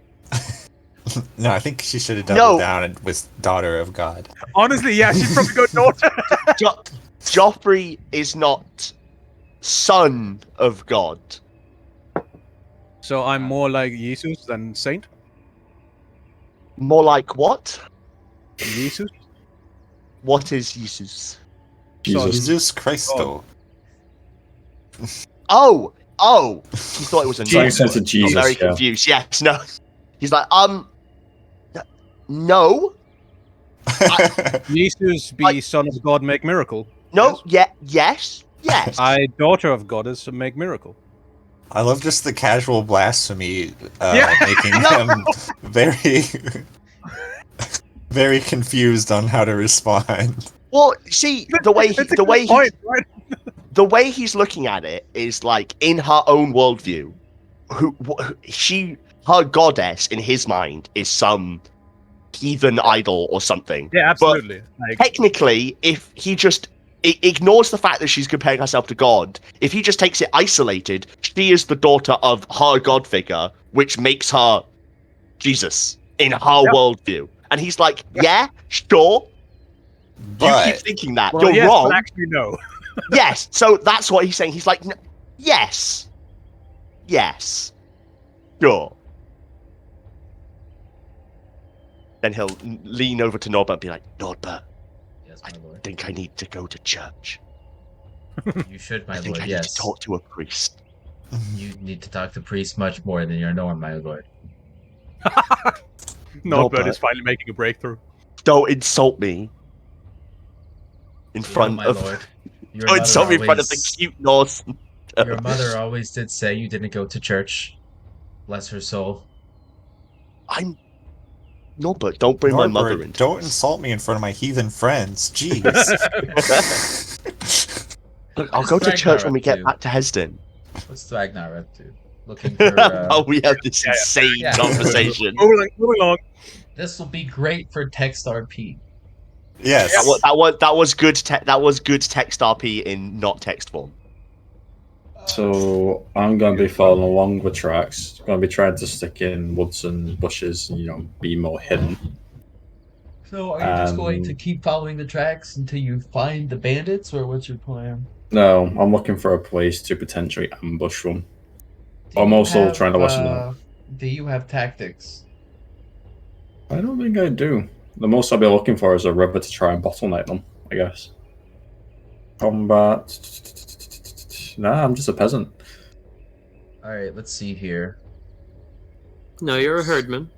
No, I think she should have doubled down and was daughter of God. Honestly, yeah, she'd probably go daughter. Joffrey is not son of God. So I'm more like Jesus than saint. More like what? Jesus. What is Jesus? Jesus Christo. Oh! He thought it was a Like I name. said to Jesus, I'm very yeah. confused. Yes, no. He's like, no. Jesus be son of God, make miracle. No, yes. I daughter of goddess, make miracle. I love just the casual blasphemy, Yeah. making him very, very confused on how to respond. Well, see, the way he's looking at it is like in her own worldview. Her goddess in his mind is some heathen idol or something. Yeah, absolutely. But technically, if he just ignores the fact that she's comparing herself to God, if he just takes it isolated, she is the daughter of her god figure, which makes her Jesus in her worldview. And he's like, yeah, sure. But You keep thinking that. Well, You're yes, wrong. but actually, no. Yes, so that's what he's saying. He's like, yes, sure. Then he'll lean over to Norbert and be like, Norbert, Yes, I my lord. think I need to go to church. You should, my I think lord. I need Yes. to talk to a priest. You need to talk to priests much more than your norm, my lord. Norbert is Norbert. finally making a breakthrough. Don't insult me in No, front my of. lord. Your Don't mother insult me in front of the always, cute Norse. your mother always did say you didn't go to church. Bless her soul. I'm Norbert. Don't bring my mother Norbert, into don't this. insult me in front of my heathen friends. Jeez. Look, I'll What's go to Ragnar church when up we get to? back to Hesden. What's Ragnar up to? Looking for While we have this Yeah, insane yeah. conversation. Moving along. this will be great for text RP. Yes. That was good. That was good text RP in not text form. So I'm going to be following along with tracks. Going to be trying to stick in woods and bushes, and be more hidden. So are you just going to keep following the tracks until you find the bandits, or what's your plan? No, I'm looking for a place to potentially ambush them. Do I'm you also have, trying to listen up. Do you have tactics? I don't think I do. The most I'll be looking for is a river to try and bottleneck them, I guess. Combat. Nah, I'm just a peasant. All right, let's see here. No, you're a herdman.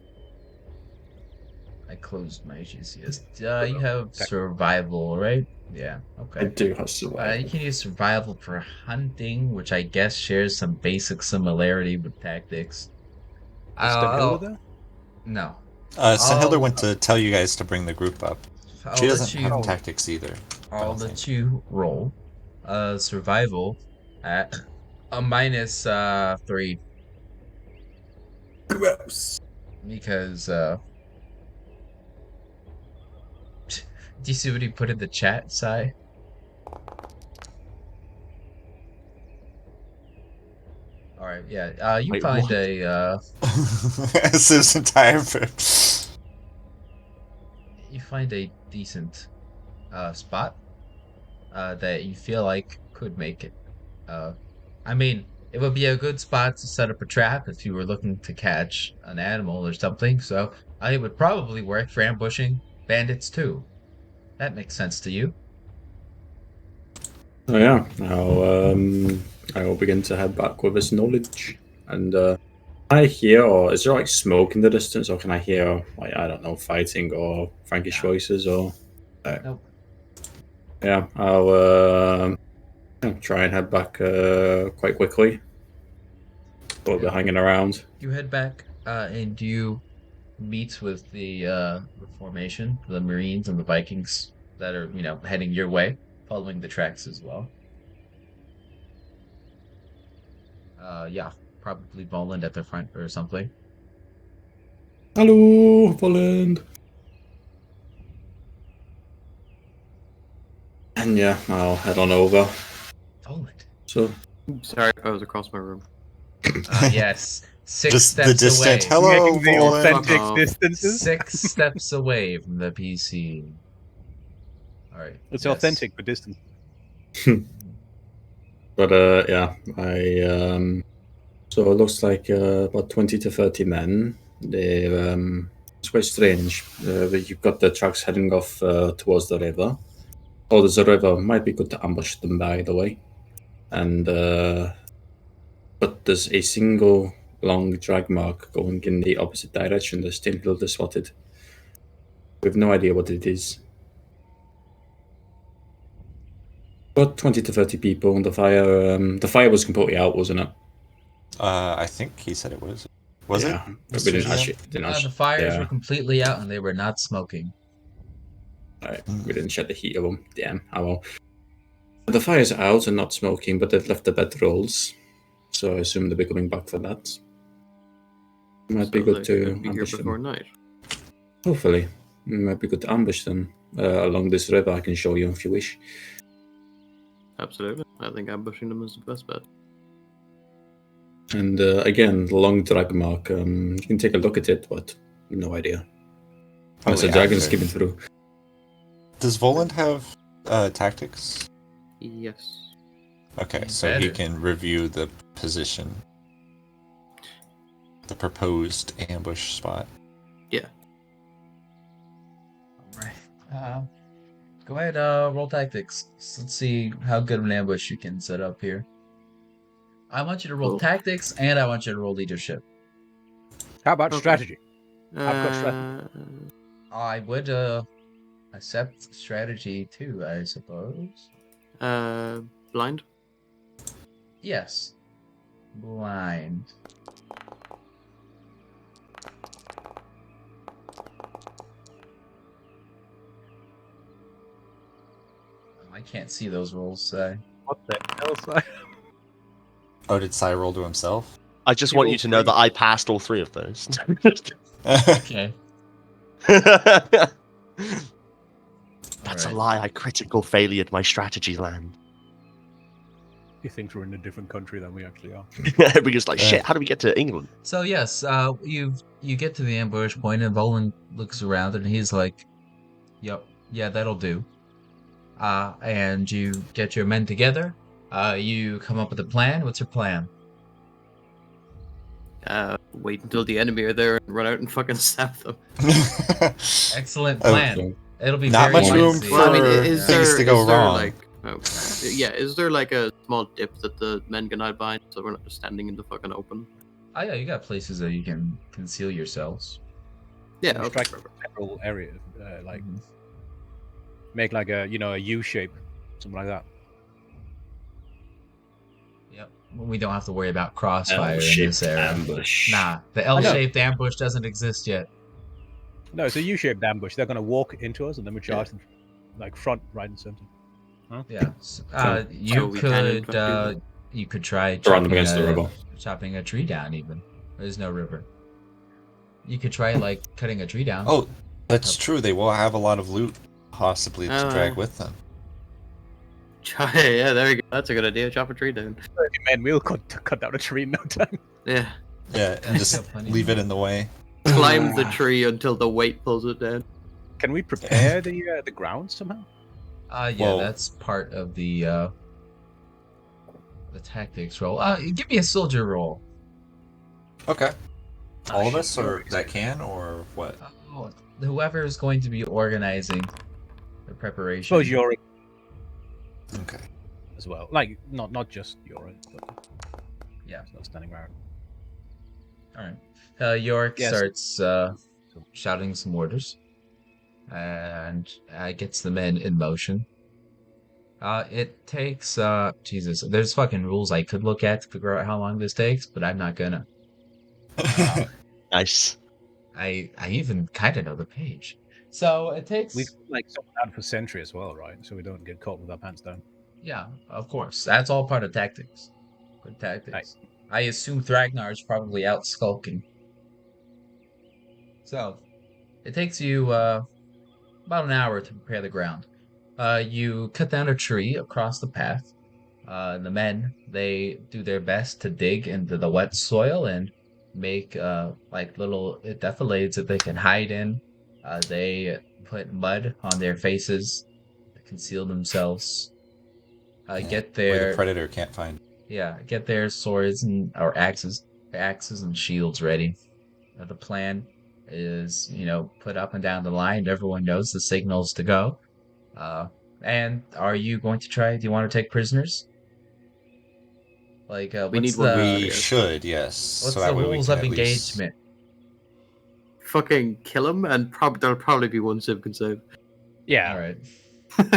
I closed my GCS. You have survival, right? Yeah. I Okay. do have survival. You can use survival for hunting, which I guess shares some basic similarity with tactics. Is Stenhilda there? No. Sahilda went to tell you guys to bring the group up. She I'll doesn't let have you. tactics either. I'll let you roll. Survival at a minus 3 Gross. because do you see what he put in the chat, Sai? All right, yeah. You Wait, find what? a Citizen time for. you find a decent spot that you feel like could make it. I mean, it would be a good spot to set up a trap if you were looking to catch an animal or something. So it would probably work for ambushing bandits too. That makes sense to you. Oh yeah, I will begin to head back with this knowledge. And can I hear, or is there like smoke in the distance, or can I hear like I don't know, fighting or Frankish voices, or Nope. yeah, I'll try and head back quite quickly. We'll be hanging around. You head back, and you meet with the formation, the Marines and the Vikings that are, heading your way, following the tracks as well. Yeah, probably Voland at the front or something. Hello, Voland. And yeah, I'll head on over. Voland. So Sorry if I was across my room. Yes, six Just steps the distant away. hello, Making the Volan. authentic Oh. distances. 6 steps away from the PC. All right. It's yes. authentic but distant. But yeah, I so it looks like about 20 to 30 men. They're it's quite strange. You've got the trucks heading off towards the river. Oh, there's a river. Might be good to ambush them, by the way. And but there's a single long drag mark going in the opposite direction. The Steinhilde spotted. We have no idea what it is. About 20 to 30 people. And the fire was completely out, wasn't it? I think he said it was. Was yeah, it? but we didn't Mr. actually. The fires yeah. were completely out and they were not smoking. Right, we didn't shut the heat of them. Damn, oh well. The fire's out and not smoking, but they've left the bedrolls, so I assume they'll be coming back for that. Might be So good they to should be here ambush before them. night. Hopefully, it might be good to ambush them along this river. I can show you if you wish. Absolutely. I think ambushing them is the best bet. And again, the long drag mark. You can take a look at it, but no idea. Unless Probably a dragon's accurate. skipping through. Does Voland have tactics? Yes. Okay, so he Better. can review the position. The proposed ambush spot. Alright. Go ahead, roll tactics. Let's see how good of an ambush you can set up here. I want you to roll Cool. tactics and I want you to roll leadership. How about Okay. strategy? I've got strategy. I would accept strategy too, I suppose. Blind. Yes. Blind. I can't see those rolls. What the hell? Si? Oh, did Sai roll to himself? I just You want roll you to know 3. that I passed all 3 of those. Okay. That's a Alright. lie. I critical failured my strategy land. He thinks we're in a different country than we actually are. Because like shit, how do we get to England? So yes, you get to the ambush point and Volan looks around and he's like, "Yep, yeah, that'll do." And you get your men together. You come up with a plan. What's your plan? Wait until the enemy are there and run out and fucking stab them. Excellent Oh, plan. Okay. It'll be Not very much room easy. Well, I mean, for is things there to go is there wrong. like yeah, is there like a small dip that the men can hide behind so we're not just standing in the fucking open? Oh yeah, you got places that you can conceal yourselves. Yeah, We okay. strike several areas, like Mhm. make like a a U shape, something like that. Yep. We don't have to worry about crossfire in L-shaped this era. ambush. Nah, the know. L-shaped ambush doesn't exist yet. No, it's a U-shaped ambush. They're gonna walk into us, and then we charge them, like front, right, and center. Yeah. Okay. So we can in fact do that. You could try Throw them against the river. chopping a tree down even. There's no river. You could try like cutting a tree down. Oh, that's true. They will have a lot of loot possibly to drag with them. Yeah, there we go. That's a good idea. Chop a tree down. Man, we'll cut down a tree in no time. Yeah. Yeah, and just Plenty. leave it in the way. Climb the tree until the weight pulls it down. Can we prepare the ground somehow? Yeah, Well- that's part of the tactics roll. Give me a soldier roll. Okay. All of shit, us, or that can, or what? Oh, whoever is going to be organizing the preparation. Suppose you're Okay. as well. Like not just you're but Yeah. it's not standing around. All right. Yorick Yes. starts shouting some orders, and gets the men in motion. It takes Jesus. There's fucking rules I could look at to figure out how long this takes, but I'm not gonna. Nice. I even kind of know the page. So it takes. We like someone out for sentry as well, right? So we don't get caught with our pants down. Yeah, of course. That's all part of tactics. Good tactics. I assume Thragnar is probably out skulking. So, it takes you about an hour to prepare the ground. You cut down a tree across the path. The men, they do their best to dig into the wet soil and make like little defilades that they can hide in. They put mud on their faces to conceal themselves. Get Where the their predator can't find. get their swords and or axes and shields ready. The plan is, put up and down the line. Everyone knows the signals to go. And are you going to try? Do you want to take prisoners? Like, We what's need one. the We yes. should, yes. what's so the that way we rules can of at least- engagement? Fucking kill him, and there'll probably be one Civ can save. Yeah, All right.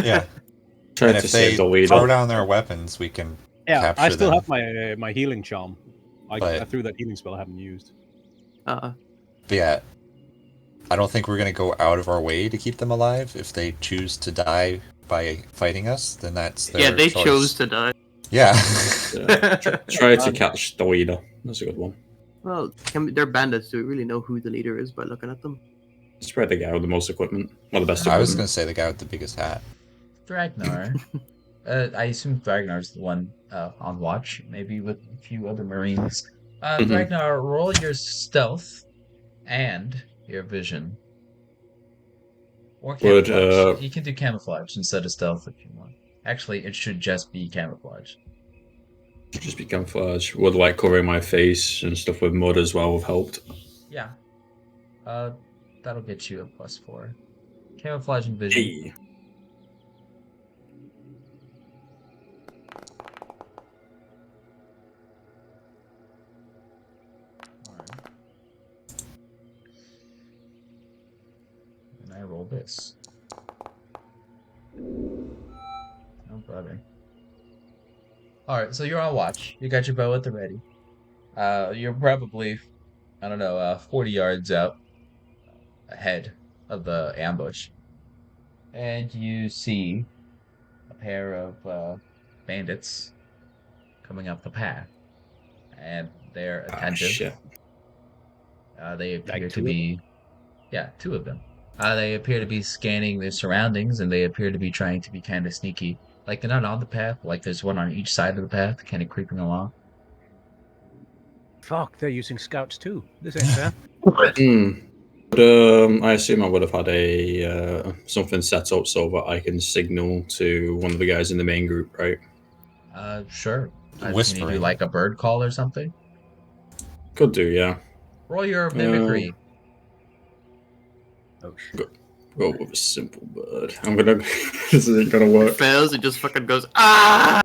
Yeah. Try And to if they save the leader. throw down their weapons, we can yeah. capture I still them. have my healing charm. I But- threw that healing spell I haven't used. Uh, But yeah, I don't think we're going to go out of our way to keep them alive. If they choose to die by fighting us, then that's their yeah, they choice. chose to die. Yeah. Try to catch the leader. That's a good one. Well, they're bandits. Do we really know who the leader is by looking at them? It's probably the guy with the most equipment. Or the best I was going equipment. to say the guy with the biggest hat. Thragnar. I assume Thagnar's the one on watch, maybe with a few other Marines. Mhm. Thragnar, roll your stealth and your vision. Or Would, camouflage. You can do camouflage instead of stealth if you want. Actually, it should just be camouflage. Should just be camouflage. Would like covering my face and stuff with mud as well have helped. Yeah. That'll get you a +4. Camouflage and vision. Hey. this. Oh, brother. All right, so you're on watch. You got your bow at the ready. You're probably, I don't know, 40 yards out ahead of the ambush, and you see a pair of bandits coming up the path, and they're Ah, attentive. shit. They Like appear to two. be, yeah, two of them. They appear to be scanning their surroundings, and they appear to be trying to be kind of sneaky. Like they're not on the path, like there's one on each side of the path, kind of creeping along. Fuck, they're using scouts too. This ain't fair. Hmm. But, I assume I would have had a something set up so that I can signal to one of the guys in the main group, right? Sure. Can you do Whispering. like a bird call or something? Could do, yeah. Roll your Uh, mimicry. Oh shit. Go with a simple bird. I'm gonna. This isn't gonna work. Fails, it just fucking goes, ah!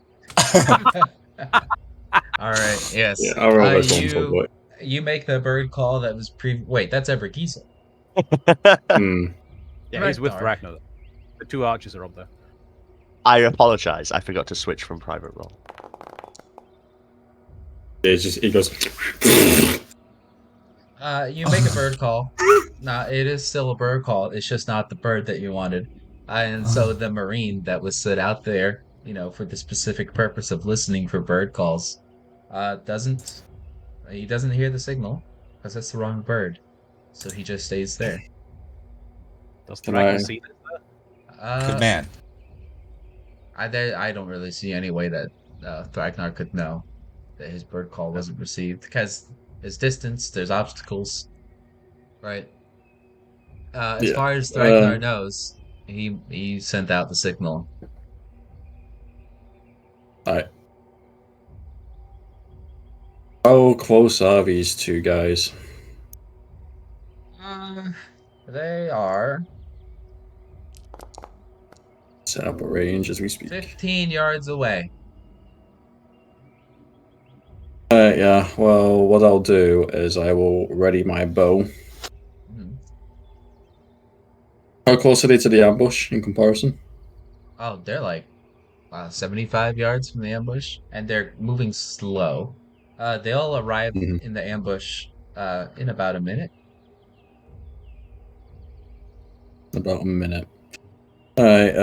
All right. Yes. Yeah, I'll roll this one You public. you make the bird call that was Wait, that's Evergeese. Hmm. Yeah, he's with Ragnar. Ragnar. The two archers are up there. I apologize. I forgot to switch from private role. It's just he goes. You make a bird call. Nah, it is still a bird call. It's just not the bird that you wanted. And so the Marine that was set out there, for the specific purpose of listening for bird calls, doesn't he doesn't hear the signal because that's the wrong bird. So he just stays there. Does Can Ragnar I- see this? Good Uh, man. I don't really see any way that Thragnar could know that his bird call wasn't received because there's distance, there's obstacles, right? As Yeah. far as Thragnar knows, he sent out the signal. Alright. How close are these two guys? They are Set up a range as we speak. 15 yards away. Yeah. Well, what I'll do is I will ready my bow. Mhm. How close are they to the ambush in comparison? Oh, they're like 75 yards from the ambush, and they're moving slow. They'll arrive Mhm. in the ambush in about a minute. About a minute. Alright.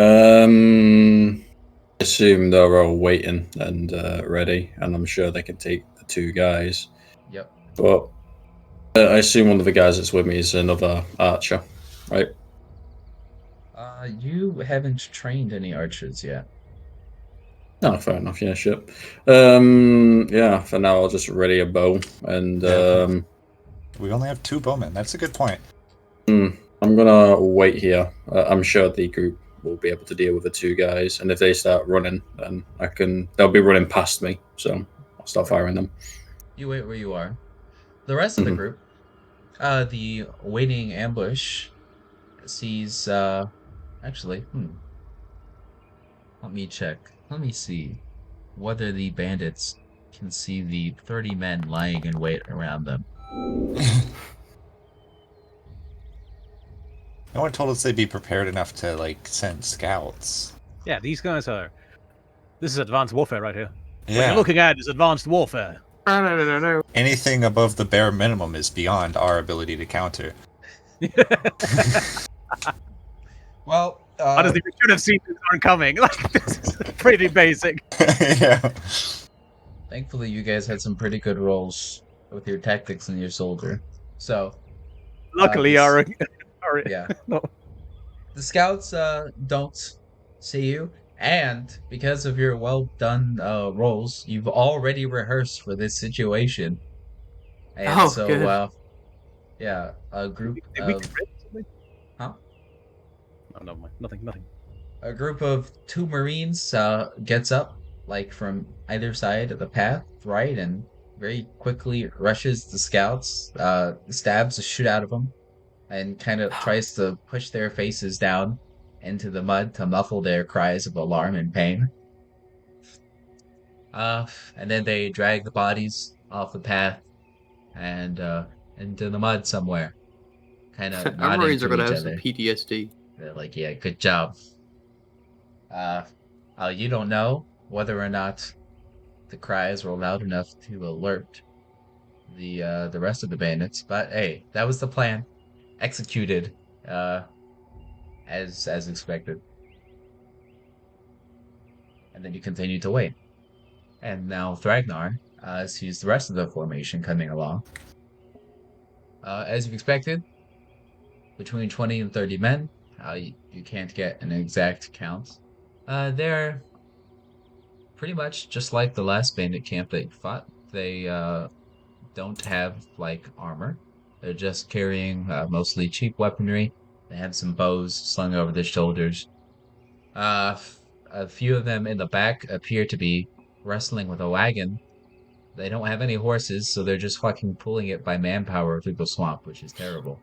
Assume they're all waiting and ready, and I'm sure they can take the two guys. Yep. But I assume one of the guys that's with me is another archer, right? You haven't trained any archers yet. No, fair enough. Yeah, sure. Yeah. For now, I'll just ready a bow, and Yeah. We only have 2 bowmen. That's a good point. I'm gonna wait here. I'm sure the group will be able to deal with the two guys, and if they start running, then they'll be running past me, so I'll start firing them. You wait where you are. The rest of the Mhm. group, the waiting ambush, sees. Actually, let me check. Let me see whether the bandits can see the 30 men lying in wait around them. No one told us they'd be prepared enough to, like, send scouts. Yeah, these guys are. This is advanced warfare right here. What Yeah. you're looking at is advanced warfare. No. Anything above the bare minimum is beyond our ability to counter. Well, Honestly, we should have seen this one coming. Like, this is pretty basic. Yeah. thankfully you guys had some pretty good rolls with your tactics and your soldier. So, Luckily, this- our yeah. no. The scouts don't see you, and because of your well done rolls, you've already rehearsed for this situation. And Oh, so good. yeah, a group Did we of crit something? huh? Oh, no, nothing. A group of 2 Marines gets up like from either side of the path, right, and very quickly rushes the scouts, stabs a shoot out of them, and kind of tries to push their faces down into the mud to muffle their cries of alarm and pain. And then they drag the bodies off the path and into the mud somewhere, kind of Our nodding Marines are to gonna each have some other. PTSD. They're like, yeah, good job. Uh, you don't know whether or not the cries were loud enough to alert the rest of the bandits, but hey, that was the plan. Executed, uh, as expected. And then you continue to wait. And now Thragnar sees the rest of the formation coming along. As you expected, between 20 and 30 men. You can't get an exact count. They're pretty much just like the last bandit camp that you fought. They don't have like armor. They're just carrying mostly cheap weaponry. They have some bows slung over their shoulders. A few of them in the back appear to be wrestling with a wagon. They don't have any horses, so they're just fucking pulling it by manpower through the swamp, which is terrible.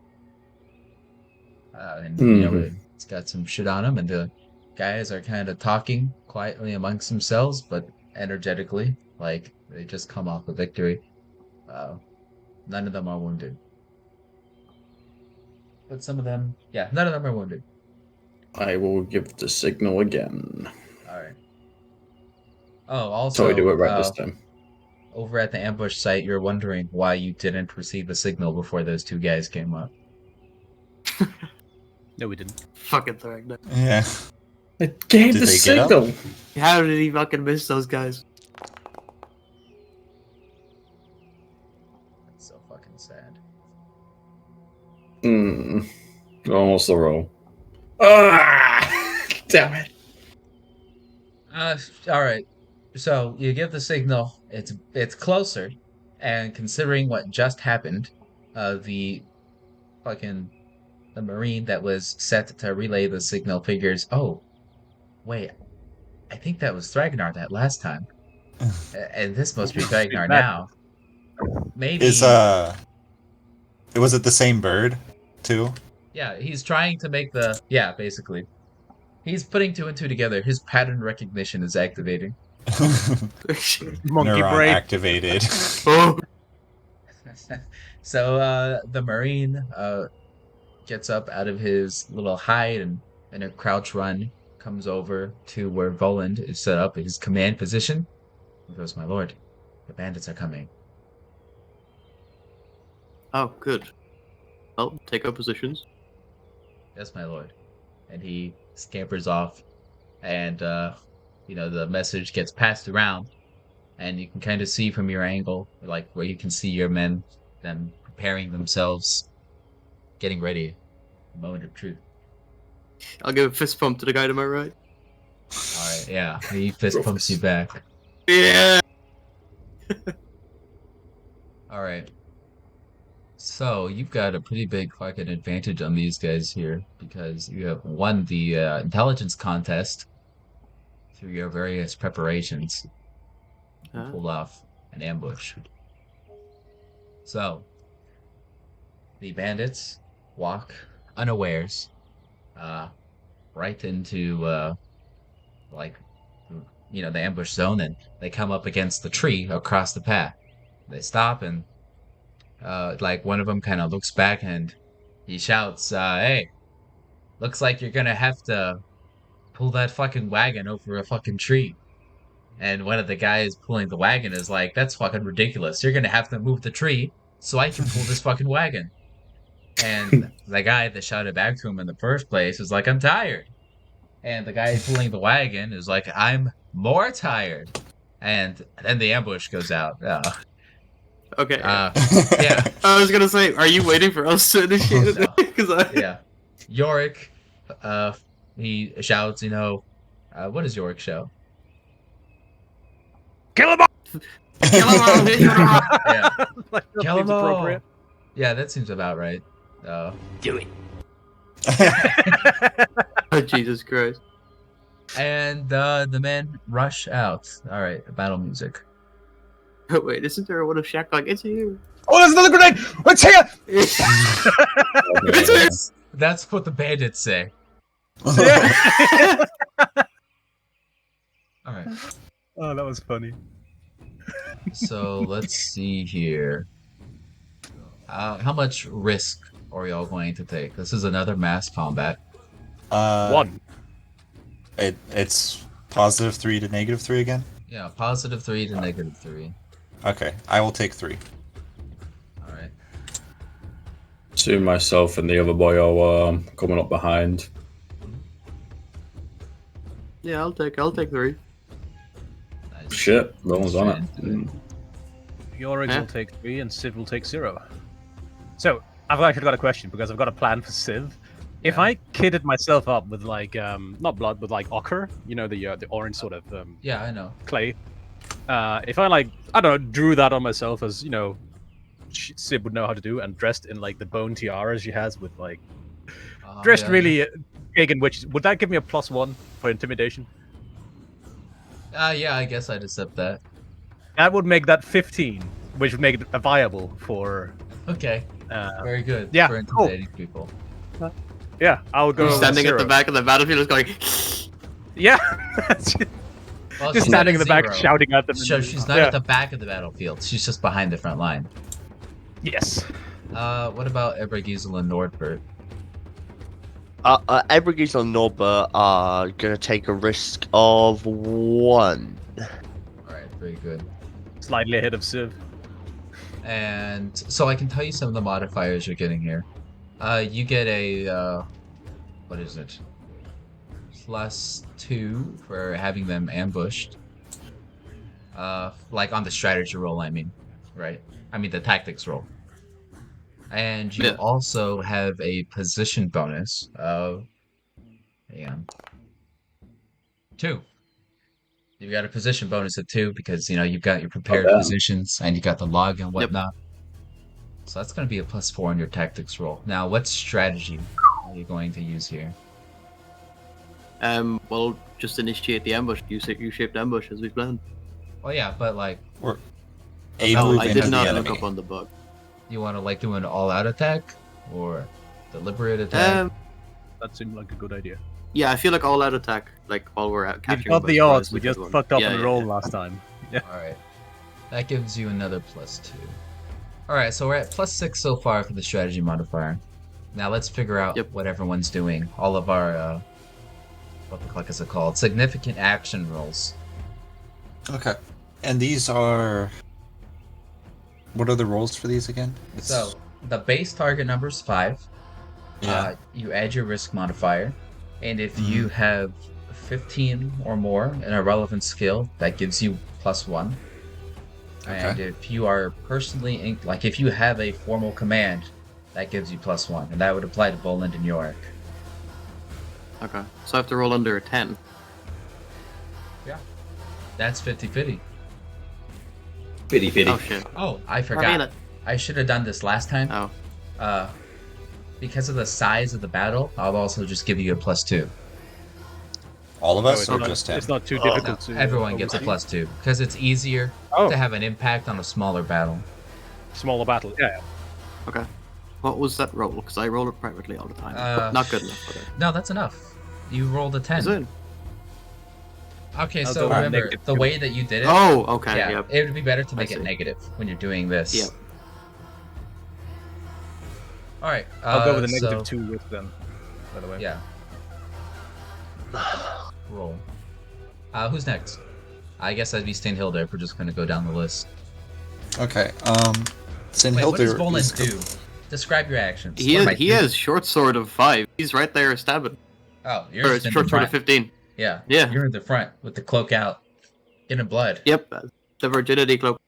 And you know it's got some shit on them, and the guys are kind of talking quietly amongst themselves, but energetically, like they just come off a victory. None of them are wounded, but some of them, yeah, none of them are wounded. I will give the signal again. All right. Oh, also, So we do it right this time. over at the ambush site, you're wondering why you didn't receive a signal before those two guys came up. No, we didn't. Fucking Thragnar. Yeah. I gave Did the they get up? signal. How did he fucking miss those guys? That's so fucking sad. Almost a roll. Ah! Damn it. All right. So you give the signal. It's closer, and considering what just happened, the fucking the marine that was set to relay the signal figures. Oh, wait, I think that was Thragnar that last time, and this must be Thragnar now. Maybe. Was it the same bird too? Yeah, he's trying to make the basically. He's putting two and two together. His pattern recognition is activating. Monkey Neuron brain. activated. Oh, So the marine gets up out of his little hide and in a crouch run comes over to where Voland is set up in his command position. He goes, "My lord, the bandits are coming." oh, good. Well, take our positions. "Yes, my lord." And he scampers off, and the message gets passed around, and you can kind of see from your angle, like where you can see your men, them preparing themselves, getting ready. Moment of truth. I'll give a fist pump to the guy to my right. All right, yeah, he fist pumps you back. Yeah. All right. So you've got a pretty big fucking advantage on these guys here because you have won the intelligence contest through your various preparations and pulled off an ambush. So the bandits walk unawares, right into the ambush zone, and they come up against the tree across the path. They stop and one of them kind of looks back and he shouts, "Hey, looks like you're gonna have to pull that fucking wagon over a fucking tree." And one of the guys pulling the wagon is like, "That's fucking ridiculous. You're gonna have to move the tree so I can pull this fucking wagon." And the guy that shouted back to him in the first place is like, "I'm tired." And the guy pulling the wagon is like, "I'm more tired." And then the ambush goes out. Okay. Yeah. I was gonna say, are you waiting for us to initiate it? No. 'Cause I... Yeah. Yorick, he shouts, what does Yorick shout? Kill him all! Kill him all! Yeah. Like, that Kill seems 'em all. appropriate. Yeah, that seems about right. Do it. Oh, Jesus Christ. And the men rush out. All right, battle music. Oh, wait, isn't there one of Shaq like, it's you? Oh, there's another grenade! Let's hit it! That's what the bandits say. All right. Oh, that was funny. So let's see here. How much risk are y'all going to take? This is another mass combat. One. It's +3 to -3 again? Yeah, +3 to -3. Okay, I will take 3. All right. Soon myself and the other boy are coming up behind. Yeah, I'll take 3. Nice. Shit, no one's on Straight it. into it. Yorigs Huh? will take 3 and Civ will take 0. So, I've actually got a question because I've got a plan for Civ. If Yeah. I kitted myself up with like not blood but like ochre, you know, the orange sort of Yeah, I know. clay. If I like I don't know, drew that on myself as, you know, Civ would know how to do, and dressed in like the bone tiara she has with like dressed Yeah, really pagan witches, would that give me a +1 for intimidation? yeah, I guess I'd accept that. That would make that 15, which would make it viable for Okay, very good yeah, for cool. intimidating people. Yeah, I'll go Standing at 0. the back of the battlefield is going. Yeah. Well, Just she's at standing in a the back 0. shouting at them. So she's not Yeah. at the back of the battlefield. She's just behind the front line. Yes. What about Ebragizel and Nordbert? Ebrigis and Norbert are gonna take a risk of 1. All right, very good. Slightly ahead of Civ. And so I can tell you some of the modifiers you're getting here. You get a what is it? +2 for having them ambushed. Like on the strategy roll, I mean, right? I mean the tactics roll. And you Yeah. also have a position bonus of, hang on, 2. You've got a position bonus of 2 because, you know, you've got your prepared damn. positions and you got the log and whatnot. So that's going to be a +4 on your tactics roll. Now, what strategy are you going to use here? Well, just initiate the ambush. U-shaped ambush as we planned. Well, yeah, but like, Or a No, move I into did the not enemy. look up on the bug. you want to like do an all-out attack or deliberate attack? That seemed like a good idea. Yeah, I feel like all out attack, like while we're out We've catching. got them by the surprise odds. is We a good just one. fucked up Yeah, on the yeah, roll yeah. last time. Yeah. All right, that gives you another +2. All right, so we're at +6 so far for the strategy modifier. Now let's figure out Yep. what everyone's doing. All of our what the fuck is it called? Significant action rolls. Okay. And these are. What are the rolls for these again? So the base target number is 5. Yeah. You add your risk modifier, and if Mhm. you have 15 or more in a relevant skill, that gives you +1. And Okay. if you are personally, like if you have a formal command, that gives you +1, and that would apply to Boland and Yorick. Okay, so I have to roll under a 10. That's 50-50. Pity, pity. Oh shit. Oh, I I forgot. mean it. I should have done this last time. Oh. Because of the size of the battle, I'll also just give you a +2. All of us, it's or not, just him? it's not too Oh. difficult to. Everyone gets a +2 because it's easier Oh, to have an impact on a smaller battle. smaller battle. Yeah. Okay. What was that roll? Because I roll it privately all the time. Not good enough. Okay. No, that's enough. You rolled a 10. Is it? Okay, I'll so go with remember, negative the two. way that you did it, Oh, okay. yeah, Yep. it would be better to I make it see. negative when you're doing this. Yep. All right. I'll go with a so- -2 with them. By the way. Yeah. Roll. Who's next? I guess that'd be Steinhilder if we're just gonna go down the list. Okay. Wait, what does Sinhilder Volan is do? Describe your actions. He What am I he doing? has short sword of 5. He's right there stabbing. Oh, Or you're it's in short the sword of front. 15. Yeah. Yeah. You're in the front with the cloak out, getting blood. Yep. The virginity cloak.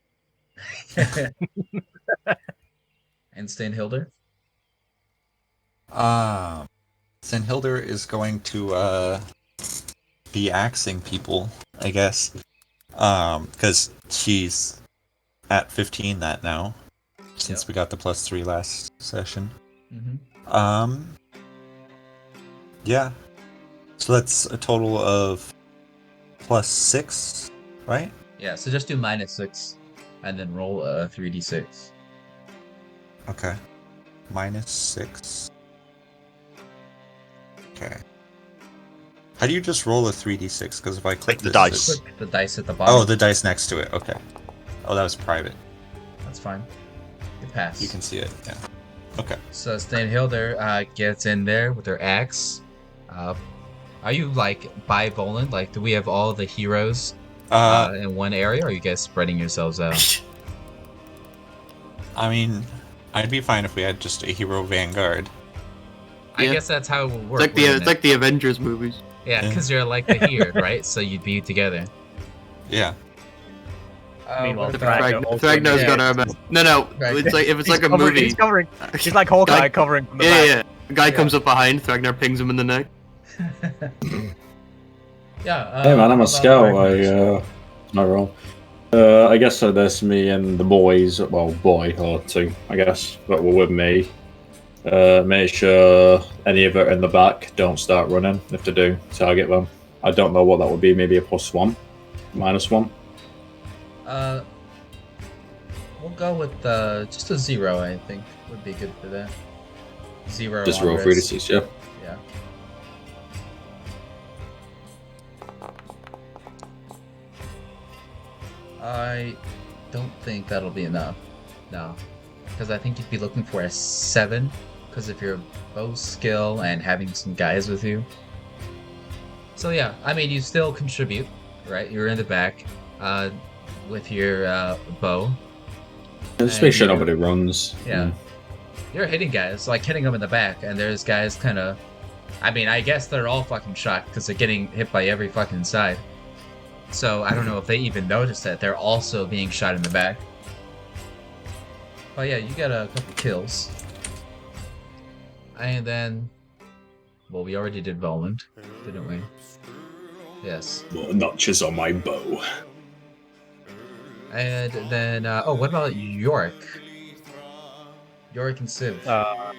And Steinhilder? Sinhilder is going to be axing people, I guess. Because she's at 15 that now. Since Yep. we got the +3 last session. Mm-hmm. Yeah. So that's a total of +6, right? Yeah, so just do -6 and then roll a 3d6. Okay. -6. Okay. How do you just roll a 3d6? Because if I click the this, dice. it's- Click the dice at the bottom. Oh, the dice next to it. Okay. Oh, that was private. That's fine. You pass. You can see it. Yeah. Okay. So Steinhilder gets in there with her axe, Uh, are you like bivolent? Like, do we have all the heroes Uh, in one area, or are you guys spreading yourselves out? I mean, I'd be fine if we had just a hero vanguard. I Yeah. guess that's how it would It's work. like the wouldn't it's it? like the Avengers movies. Yeah, Yeah. because you're like the Heerd, right? So you'd be together. Yeah. Meanwhile, what If about- Thragner also Thragner's yeah, got our back. No. Right. It's like if it's like a covering- movie. He's covering. He's like Hawkeye Guy- covering from the Yeah, back. yeah. A guy Yeah. comes up behind, Thragner pings him in the neck. Yeah. Hey man, I'm how a about scout. Ragnar's? My role. I guess so. There's me and the boys. Well, boy or two, I guess, that were with me. Make sure any of it in the back don't start running. If they do, target them. I don't know what that would be. Maybe a +1, -1. Uh, we'll go with just a 0. I think would be good for that. 0. Just on roll risk. 3d6. Yeah. Yeah. I don't think that'll be enough. No, because I think you'd be looking for a 7. Because of your bow skill and having some guys with you. So yeah, I mean, you still contribute, right? You're in the back, with your bow. Just make sure you- nobody runs. Yeah. You're hitting guys, like hitting them in the back, and there's guys kind of. I mean, I guess they're all fucking shot because they're getting hit by every fucking side. So I don't know if they even notice that they're also being shot in the back. But yeah, you got a couple kills. And then, well, we already did Voland, didn't we? Yes. More notches on my bow. And then, oh, what about Yorick? Yorick and Civ. I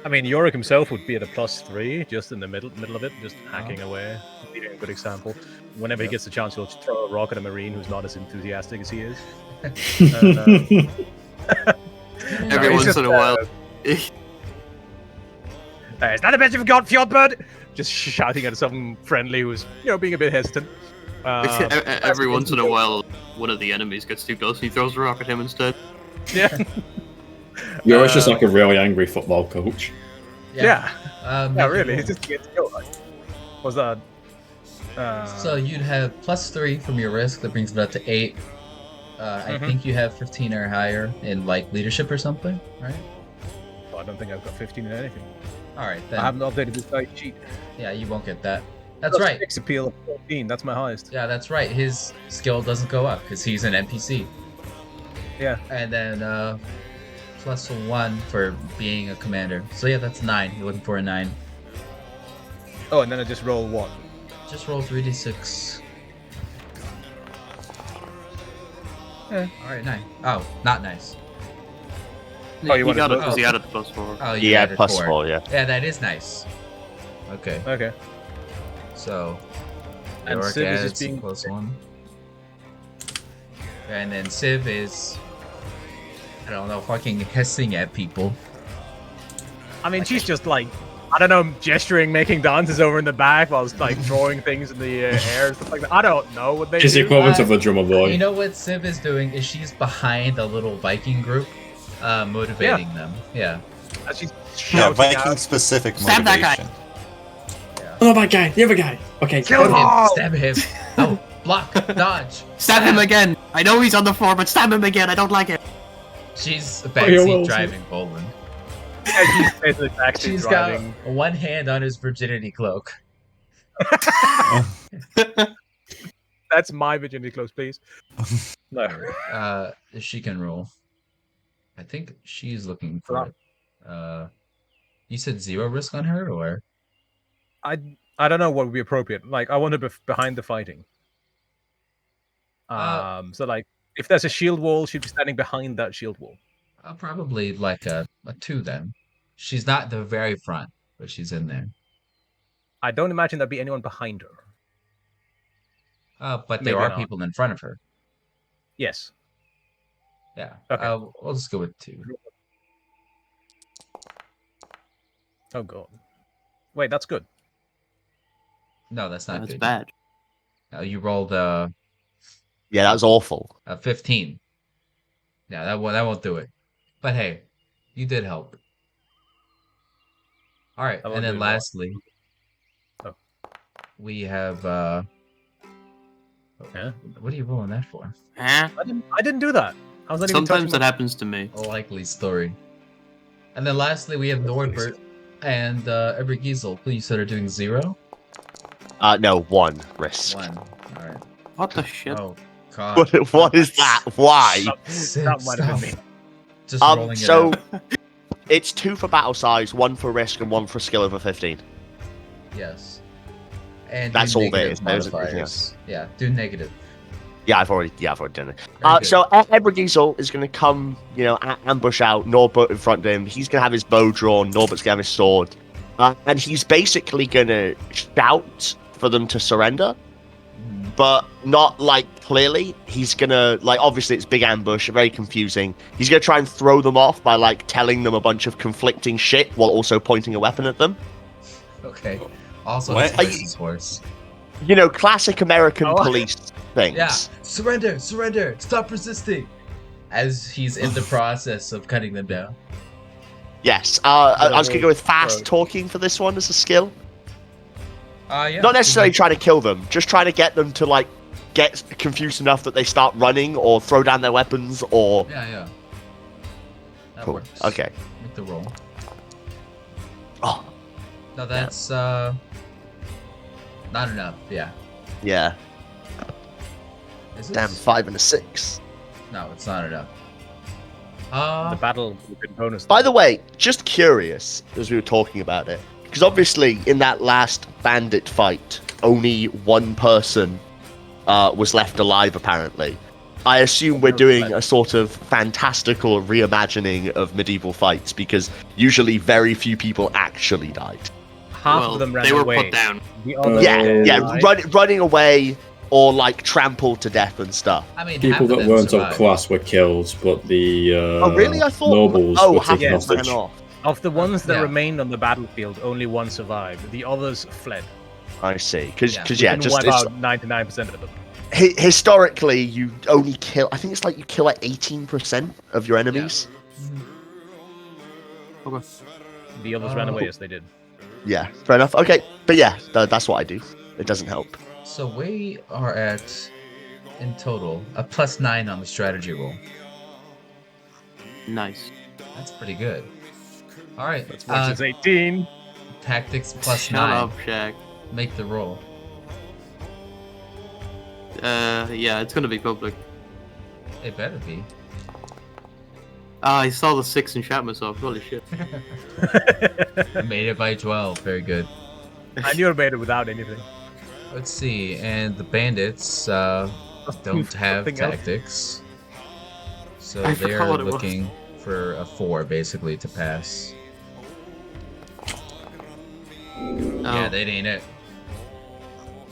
mean, Yorick himself would be at a +3, just in the middle of it, just hacking away. Being a good example. Whenever he gets the chance, he'll throw a rock at a marine who's not as enthusiastic as he is. Every he's once in a while. Is that the best you've got, Fjordbird? Just shouting at some friendly who's, being a bit hesitant. Every once in a while, one of the enemies gets too close and he throws a rock at him instead. Yeah. You're just like a really angry football coach. Yeah. Make Yeah, it really. roll. He just gets killed. Was that? So you'd have +3 from your risk, that brings it up to 8. I think you have 15 or higher in like leadership or something, right? I don't think I've got 15 in anything. All right, then. I haven't updated this guy's cheat. Yeah, you won't get that. That's right. Six appeal of 14. That's my highest. Yeah, that's right. His skill doesn't go up because he's an NPC. Yeah. And then +1 for being a commander. So yeah, that's 9. You're looking for a 9. Oh, and then I just roll what? Just roll 3d6. Yeah. All right, 9. Oh, not nice. Oh, you he wanted got to- it because he added the +4. Oh, you Yeah, added +4, yeah. Yeah, that is nice. Okay, Okay. so And Yorick Civ is adds just being- +1. And then Civ is, I don't know, fucking hissing at people. I mean, she's just like, I don't know, gesturing, making dances over in the back while like throwing things in the air and stuff like that. I don't know what they Is the do. equivalent of a drummer boy. You know what Civ is doing is she's behind a little Viking group, motivating them. Yeah. And she's Yeah, shouting Viking out, specific Stab that guy. motivation. Oh, that guy, the other guy. Okay, Kill Stab him! him! Oh! Stab him! Oh, block! Dodge! Stab him again! I know he's on the floor, but stab him again! I don't like it! She's you're backseat welcome. driving Poland. Yeah, she's basically backseat She's driving. got one hand on his virginity cloak. That's my virginity close, please. No. She can roll. I think she's looking for it. You said 0 risk on her, or? I don't know what would be appropriate. Like, I want to be behind the fighting. So like, if there's a shield wall, she'd be standing behind that shield wall. Probably like a 2 then. She's not the very front, but she's in there. I don't imagine there'd be anyone behind her. But there Maybe are not. people in front of her. Yes. Yeah. Okay. We'll just go with 2. Oh god. Wait, that's good. No, that's not That's good. bad. You rolled Yeah, that was awful. a 15. Yeah, that won't do it. But hey, you did help. All right, I and won't do then it more. lastly, Oh. we have Yeah. what are you rolling that for? Eh? I didn't do that. I was not even touching Sometimes that my... happens to me. A likely story. And then lastly, we have Norbert and Ebergiesel. Please consider doing 0. No, 1 risk. 1. All right. What the shit? Oh God. What is that? Why? That might have been me. Just rolling So it out. it's 2 for battle size, 1 for risk, and 1 for skill over 15. Yes. And That's do all there negative is. There's everything modifiers. Yeah, do negative. Yeah, I've already done it. Very good. So Ebergiesel is going to come, ambush out Norbert in front of him. He's going to have his bow drawn. Norbert's going to have his sword, and he's basically going to shout for them to surrender, but not like clearly. He's going to obviously it's big ambush, very confusing. He's going to try and throw them off by telling them a bunch of conflicting shit while also pointing a weapon at them. Okay. Also, What? his voice is hoarse. Classic American Oh. police things. Yeah. Surrender! Surrender! Stop resisting! As he's in the process of cutting them down. Yes. I was going to go with fast talking for this one as a skill. Yeah. Not necessarily trying to kill them, just trying to get them to get confused enough that they start running or throw down their weapons or. Yeah. That Cool. works. Okay. Make the roll. Oh, No, that's not enough. Yeah. yeah. Is it? Damn, 5 and a 6. No, it's not enough. The battle would be bonus. By the way, just curious as we were talking about it, because obviously in that last bandit fight, only one person was left alive. Apparently, I assume we're doing a sort of fantastical reimagining of medieval fights because usually very few people actually died. half Well, of them ran they were away. put down. The others Running away or trampled to death and stuff. I mean, People half of that them weren't of survived. class were killed, but the Oh really? I thought nobles were half taken of them ran hostage. off. Of the ones that Yeah. remained on the battlefield, only one survived. The others fled. I see. Because Yeah. You yeah, can just wipe out 99% of them. historically, you only kill. I think it's you kill 18% of your enemies. Okay. The others ran away as they did. Yeah, fair enough. Okay, but yeah, that's what I do. It doesn't help. So we are at, in total, a +9 on the strategy roll. Nice. That's pretty good. All right. That's versus 18. Tactics Shut +9. up, Shaq. Make the roll. Yeah, it's gonna be public. It better be. I saw the 6 and shot myself. Holy shit. I made it by 12. Very good. I knew I made it without anything. Let's see. And the bandits don't have Something else. tactics. So I they're forgot what it was. looking for a 4 basically to pass. Yeah, Oh, that ain't it.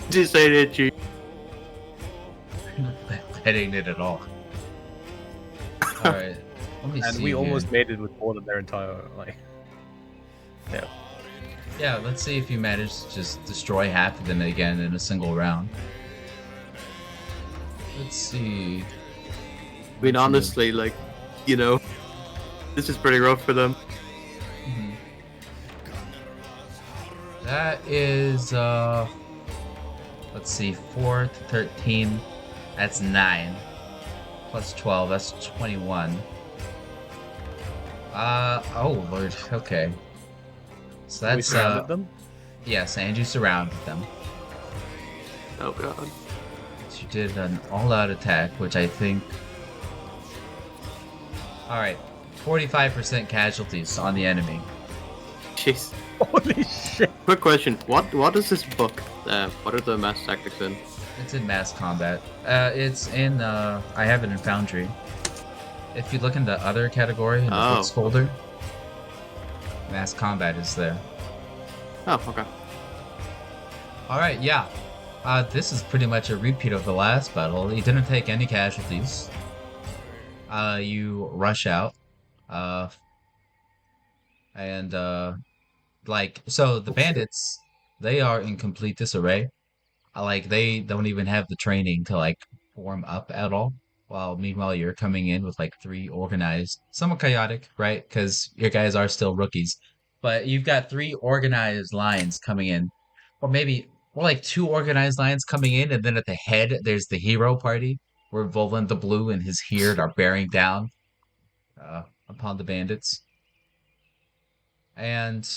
just say that, G. That ain't it at all. Alright. Let me And see we here. almost made it with more than their entire, Yeah, let's see if you manage to just destroy half of them again in a single round. Let's see. I mean, honestly, this is pretty rough for them. Mhm. That is let's see, 4 to 13. That's 9. Plus 12, that's 21. Oh lord, okay. So we that's surrounded them. yes, and you surrounded them. Oh god. So you did an all-out attack, which I think. All right, 45% casualties on the enemy. Jeez. Holy shit. Quick question. What is this book? What are the mass tactics in? It's in mass combat. It's in. I have it in Foundry. If you look in the other category in the Oh. books folder, mass combat is there. Oh, okay. All right, yeah. This is pretty much a repeat of the last battle. You didn't take any casualties. You rush out. And so the bandits, they are in complete disarray. They don't even have the training to form up at all. While meanwhile you're coming in with 3 organized, somewhat chaotic, right? Because your guys are still rookies. but you've got 3 organized lines coming in, or maybe more like 2 organized lines coming in, and then at the head there's the hero party where Volan the Blue and his Heerd are bearing down upon the bandits, and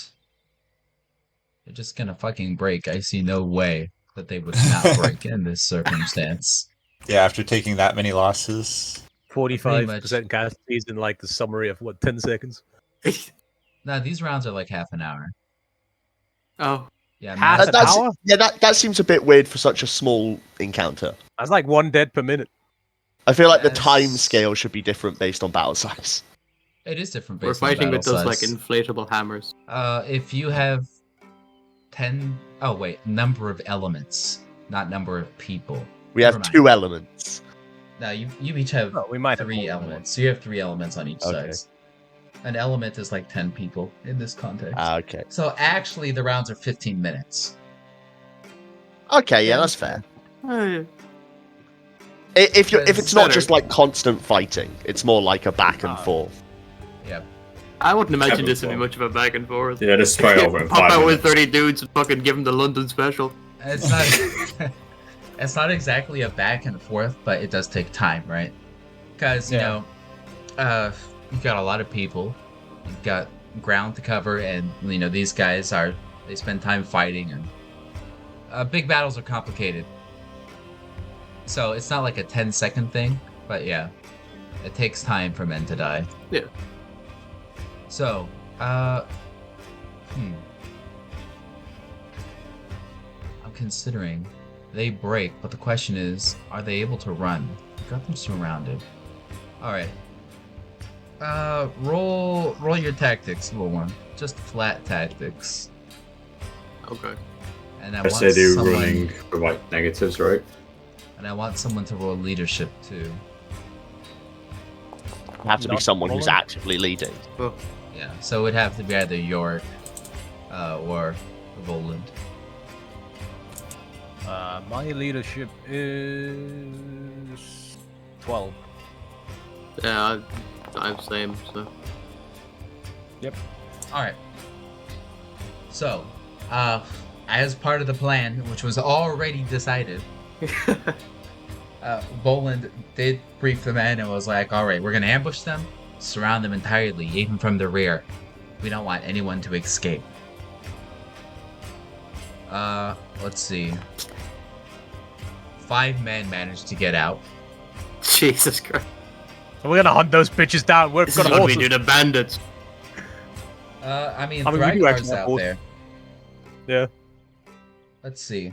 they're just gonna fucking break. I see no way that they would not break in this circumstance. Yeah, after taking that many losses. 45% casualties in like the summary of what 10 seconds. Now these rounds are like half an hour. Oh, Yeah, Half mass- an That's, hour? yeah, that seems a bit weird for such a small encounter. That's like 1 dead per minute. I feel like the That's- time scale should be different based on battle size. It is different. we're Based on fighting with battle those like size. inflatable hammers. If you have 10, oh wait, number of elements, not number of people. We have Never mind. 2 elements. No, you each have Oh, we might have 3 more than elements. So you have 3 elements on each Okay. side. An element is like 10 people in this context. Okay. So actually, the rounds are 15 minutes. Okay, yeah, that's fair. Oh, If It's it's not better. just like constant fighting, it's more like a back and forth. Yeah. I wouldn't imagine Seven this would be four. much of a back and forth. Yeah, just spray over in Pop 5 out with minutes. 30 dudes and fucking give them the London special. It's not. It's not exactly a back and forth, but it does take time, right? Because you know, you've got a lot of people, you've got ground to cover, and you know these guys they spend time fighting, and big battles are complicated. So it's not like a 10-second thing, but yeah, it takes time for men to die. Yeah. So, I'm considering they break, but the question is, are they able to run? We've got them surrounded. Alright. Roll your tactics, little one. Just flat tactics. Okay. And I I want say they're someone, running for like negatives, right? and I want someone to roll leadership too. You have to be Not someone who's rolling. actively leading. Yeah, so it would have to be either York or Voland. My leadership is 12. Yeah, I'm same. So Alright. So, as part of the plan, which was already decided, Voland did brief the men and was like, alright, we're gonna ambush them, surround them entirely, even from the rear. We don't want anyone to escape. Let's see. 5 men managed to get out. Jesus Christ, So we're gonna hunt those bitches down. We've this got is what we horses. do to bandits. I mean, we do Thragar's actually have out horses. there. Yeah. Let's see.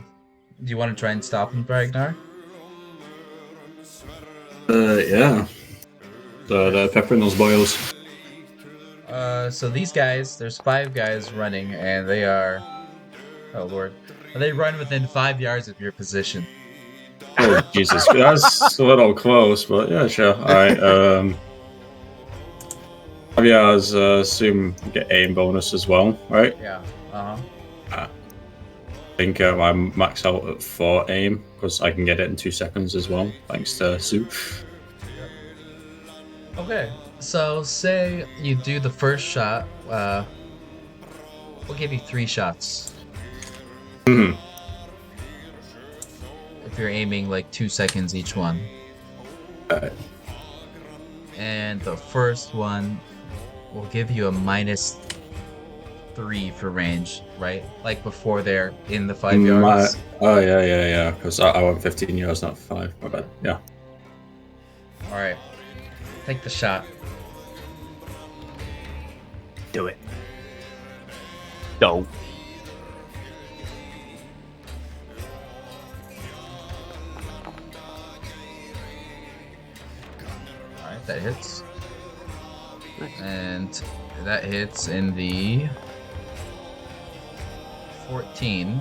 Do you want to try and stop him, Ragnar? Yeah. The peppering those boils. So these guys, there's 5 guys running, and they are... Oh, Lord. They run within 5 yards of your position. Oh Jesus, that's a little close, but yeah, sure. All right. Yeah, I assume you get aim bonus as well, right? Yeah. Uh-huh. I think I'm max out at 4 aim because I can get it in 2 seconds as well, thanks to Sue. Okay. So, say you do the first shot. We'll give you 3 shots. Mhm. If you're aiming like 2 seconds each one. Alright. And the first one will give you a -3 for range, right? Like before they're in the 5 yards. Oh yeah. Because I went 15 yards, not 5. My bad. Yeah. Alright. Take the shot. Do it. Don't. Alright, that hits. Nice. And that hits in the 14.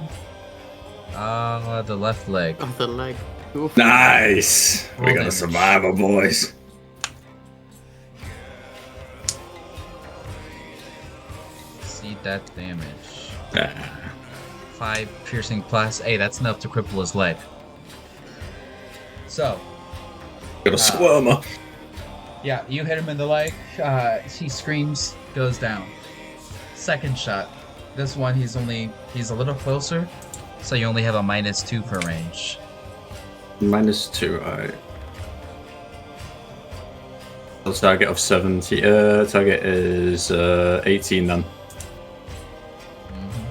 The left leg. Oh, the leg. Oof. Nice. We Roll got a damage. survivor, boys. See that damage. Ah, 5 piercing plus. Hey, that's enough to cripple his leg. So, got a squirmer. yeah, you hit him in the leg. He screams, goes down. second shot. This one, he's a little closer, so you only have a -2 for range. -2. Alright. So target of 70. Target is 18 then. Mhm.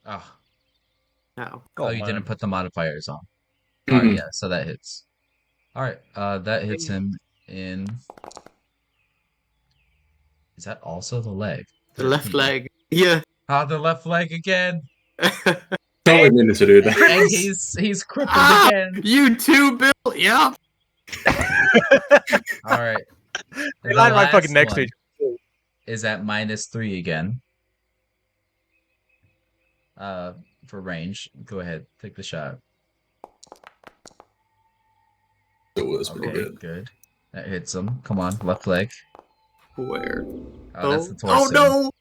Oh, Now. oh, you man. didn't put the modifiers on. Mhm. Alright, yeah, so that hits. Alright, that hits him in. Is that also the leg? The left 13. leg. Yeah. Ah, the left leg again. Totally needed to do that. And he's crippled Ah, again. you too, Bill. Yeah. All right. They The lie right fucking last next to one each other. is at -3 again. For range. Go ahead, take the shot. Oh, that's pretty Okay, good. good. That hits him. Come on, left leg. Where? Oh, that's the Oh torso. no!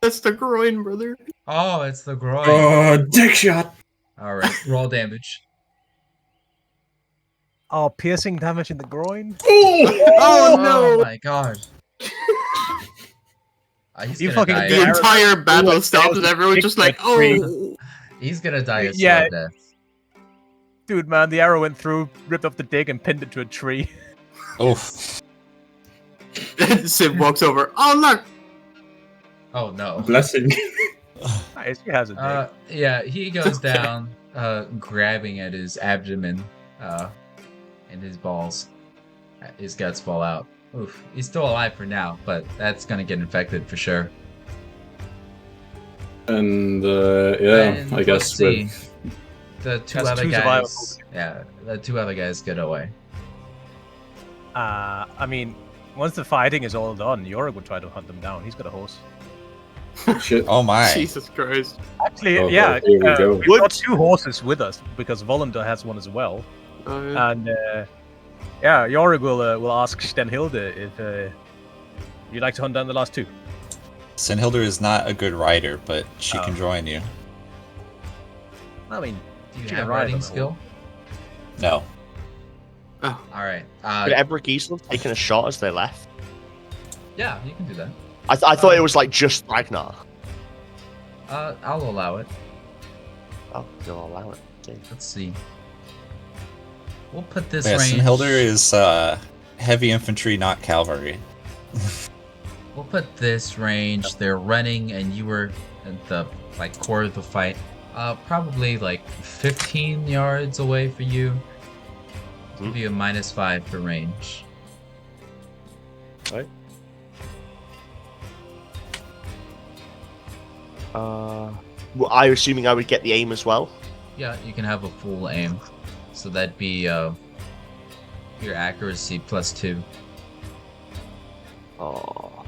That's the groin, brother. Oh, it's the groin. Oh, dick shot! All right, roll damage. Oh, piercing damage in the groin? Oh! Oh Oh no! my god. He's You gonna fucking die. The arrow- entire battle like, stops and everyone's just like, tree. oh! He's gonna die a Yeah. slow death. Dude, man, the arrow went through, ripped off the dick, and pinned it to a tree. Oof. Sim walks over. Oh look! Oh no. Blessing. Nice, he has a dick. Yeah, he goes down, grabbing at his abdomen, and his balls. His guts fall out. Oof. He's still alive for now, but that's gonna get infected for sure. And yeah, And I let's guess see. with The two That's other two guys. survivors. Yeah, the two other guys get away. I mean, once the fighting is all done, Yorick would try to hunt them down. He's got a horse. shit. Oh my. Jesus Christ. Actually, Oh, yeah, here we go. we've got 2 horses with us because Volander has one as well. Oh, yeah. And yeah, Yorick will ask Stenhilde if you'd like to hunt down the last 2. Sinhilder is not a good rider, but she Oh. can join you. I mean, Do you She have can ride riding on the skill? No. Oh, All right. Could Ebric Easel have taken a shot as they left? Yeah, you can do that. I thought it was like just Ragnar. I'll allow it. Oh, you'll allow it. Okay. Let's see. We'll put this Yeah, range. Sinhilder is heavy infantry, not cavalry. We'll put this range. They're running, and you were at the core of the fight. Probably like 15 yards away for you. Give you a -5 for range. Right. Well, I'm assuming I would get the aim as well. Yeah, you can have a full aim. So that'd be your accuracy +2. Oh.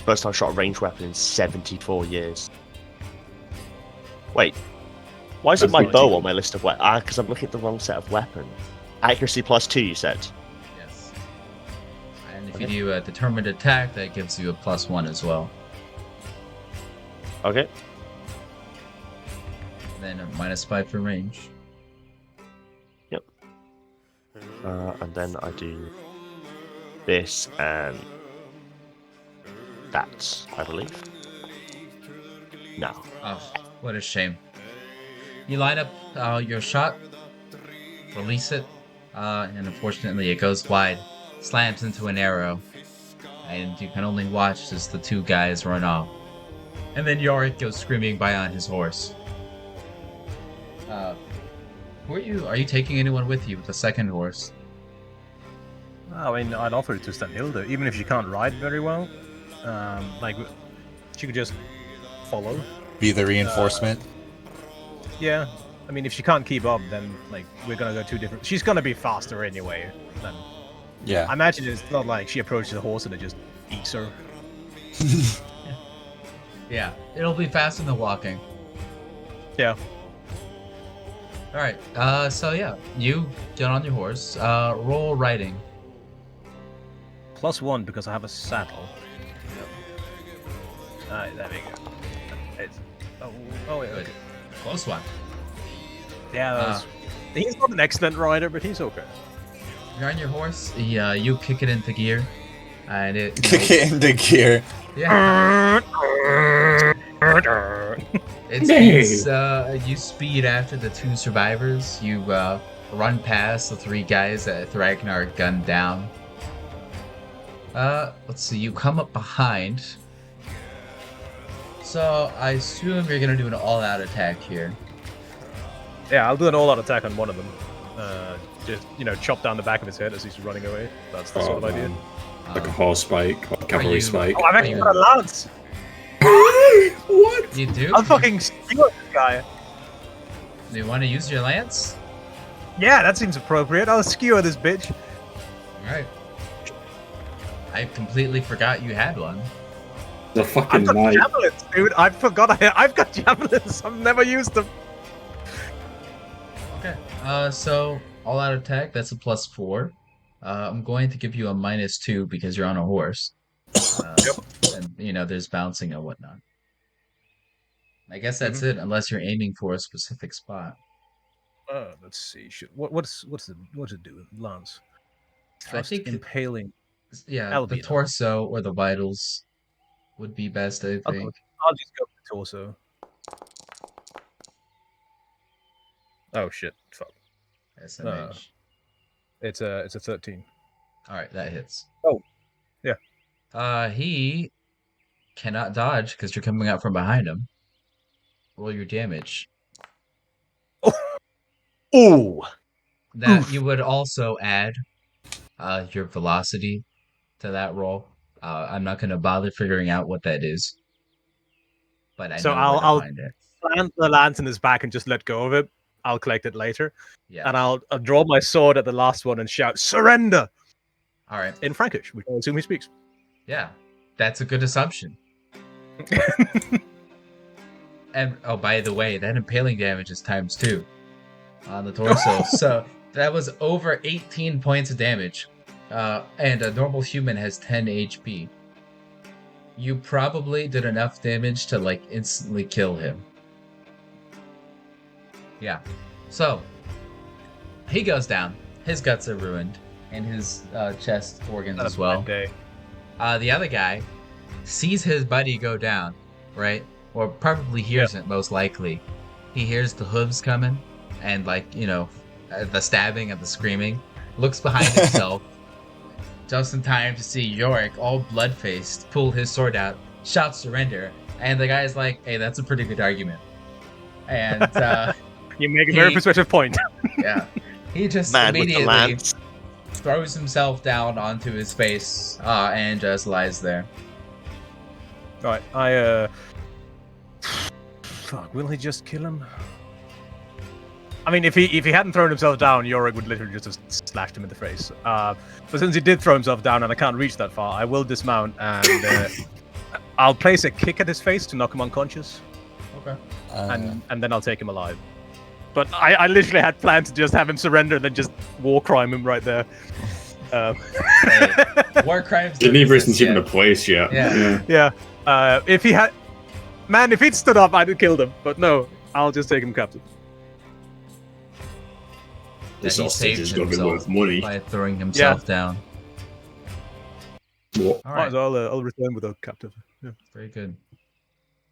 First time I shot a ranged weapon in 74 years. Wait. Why is it That's my not bow too on my list of weapons? Because I'm looking at the wrong set of weapons. Accuracy +2, you said? Yes. And if you do a determined attack, that gives you a +1 as well. Okay. And then a -5 for range. And then I do this and that, I believe. No. Oh, what a shame. You line up your shot, release it, and unfortunately it goes wide, slams into an arrow, and you can only watch as the 2 guys run off. And then Yorick goes screaming by on his horse. Who are you taking anyone with you with the second horse? I mean, I'd offer it to Stenhilde, even if she can't ride very well. Like, she could just follow. Be the reinforcement. Yeah, I mean, if she can't keep up, then like we're gonna go 2 different. She's gonna be faster anyway. Then Yeah. I imagine it's not like she approaches the horse and it just eats her. Yeah, it'll be faster than walking. Yeah. Alright, so yeah, you get on your horse, roll riding. +1 because I have a saddle. Alright, there we go. It's, oh, wait, Good. okay. Close one. Yeah, that was, he's not an excellent rider, but he's okay. You're on your horse. You kick it into gear, and it Kick it into gear. yeah. You speed after the two survivors. You run past the three guys that Thragnar are gunned down. Let's see. You come up behind. So I assume you're gonna do an all-out attack here. Yeah, I'll do an all-out attack on one of them. Just chop down the back of his head as he's running away. That's the sort of idea. Man. Like a horse spike or a cavalry you- spike. Oh, I've actually got a lance. What? You do? I'll fucking skewer this guy. Do you want to use your lance? Yeah, that seems appropriate. I'll skewer this bitch. All right. I completely forgot you had one. The fucking I've got knight. javelins, dude. I forgot I've got javelins. I've never used them. Okay. So all-out attack. That's a +4. I'm going to give you a -2 because you're on a horse. And there's bouncing and whatnot. I guess that's it, unless you're aiming for a specific spot. Let's see. What's it do? Lance. I Thrust think impaling. Yeah, That'll the be enough. torso or the vitals would be best, I I'll think. just go with the torso. Oh shit! Fuck. SMH. It's a 13. All right, that hits. Oh, yeah. He cannot dodge because you're coming out from behind him. Roll your damage. Ooh. That you would also add your velocity to that roll. I'm not gonna bother figuring out what that is, but I So know where to I'll find it. plant the lance in his back and just let go of it. I'll collect it later, Yeah. and I'll draw my sword at the last one and shout "Surrender" All right. in Frankish, which I assume he speaks. Yeah, that's a good assumption. And oh, by the way, that impaling damage is ×2 on the torso. So that was over 18 points of damage. And a normal human has 10 HP. You probably did enough damage to like instantly kill him. Yeah. So he goes down. His guts are ruined, and his chest organs as well. Day. The other guy sees his buddy go down, right? Or probably hears it, most likely. He hears the hooves coming, and the stabbing and the screaming. Looks behind himself, just in time to see Yorick, all blood-faced, pull his sword out, shout surrender, and the guy's like, "Hey, that's a pretty good argument." And You make a very persuasive point. yeah, he just Man with the immediately lance. throws himself down onto his face and just lies there. Right, fuck, will he just kill him? I mean, if he hadn't thrown himself down, Yorick would literally just have slashed him in the face. But since he did throw himself down and I can't reach that far, I will dismount and I'll place a kick at his face to knock him unconscious, Okay. and then I'll take him alive. But I literally had planned to just have him surrender and then just war crime him right there. War crimes. Geneva isn't exist even a yet. place yet. Yeah. Yeah. If he'd stood up, I'd have killed him. But no, I'll just take him captive. This He hostage saved is going to be himself worth money. by throwing himself down. What? All right, I'll return with a captive. Yeah. very good.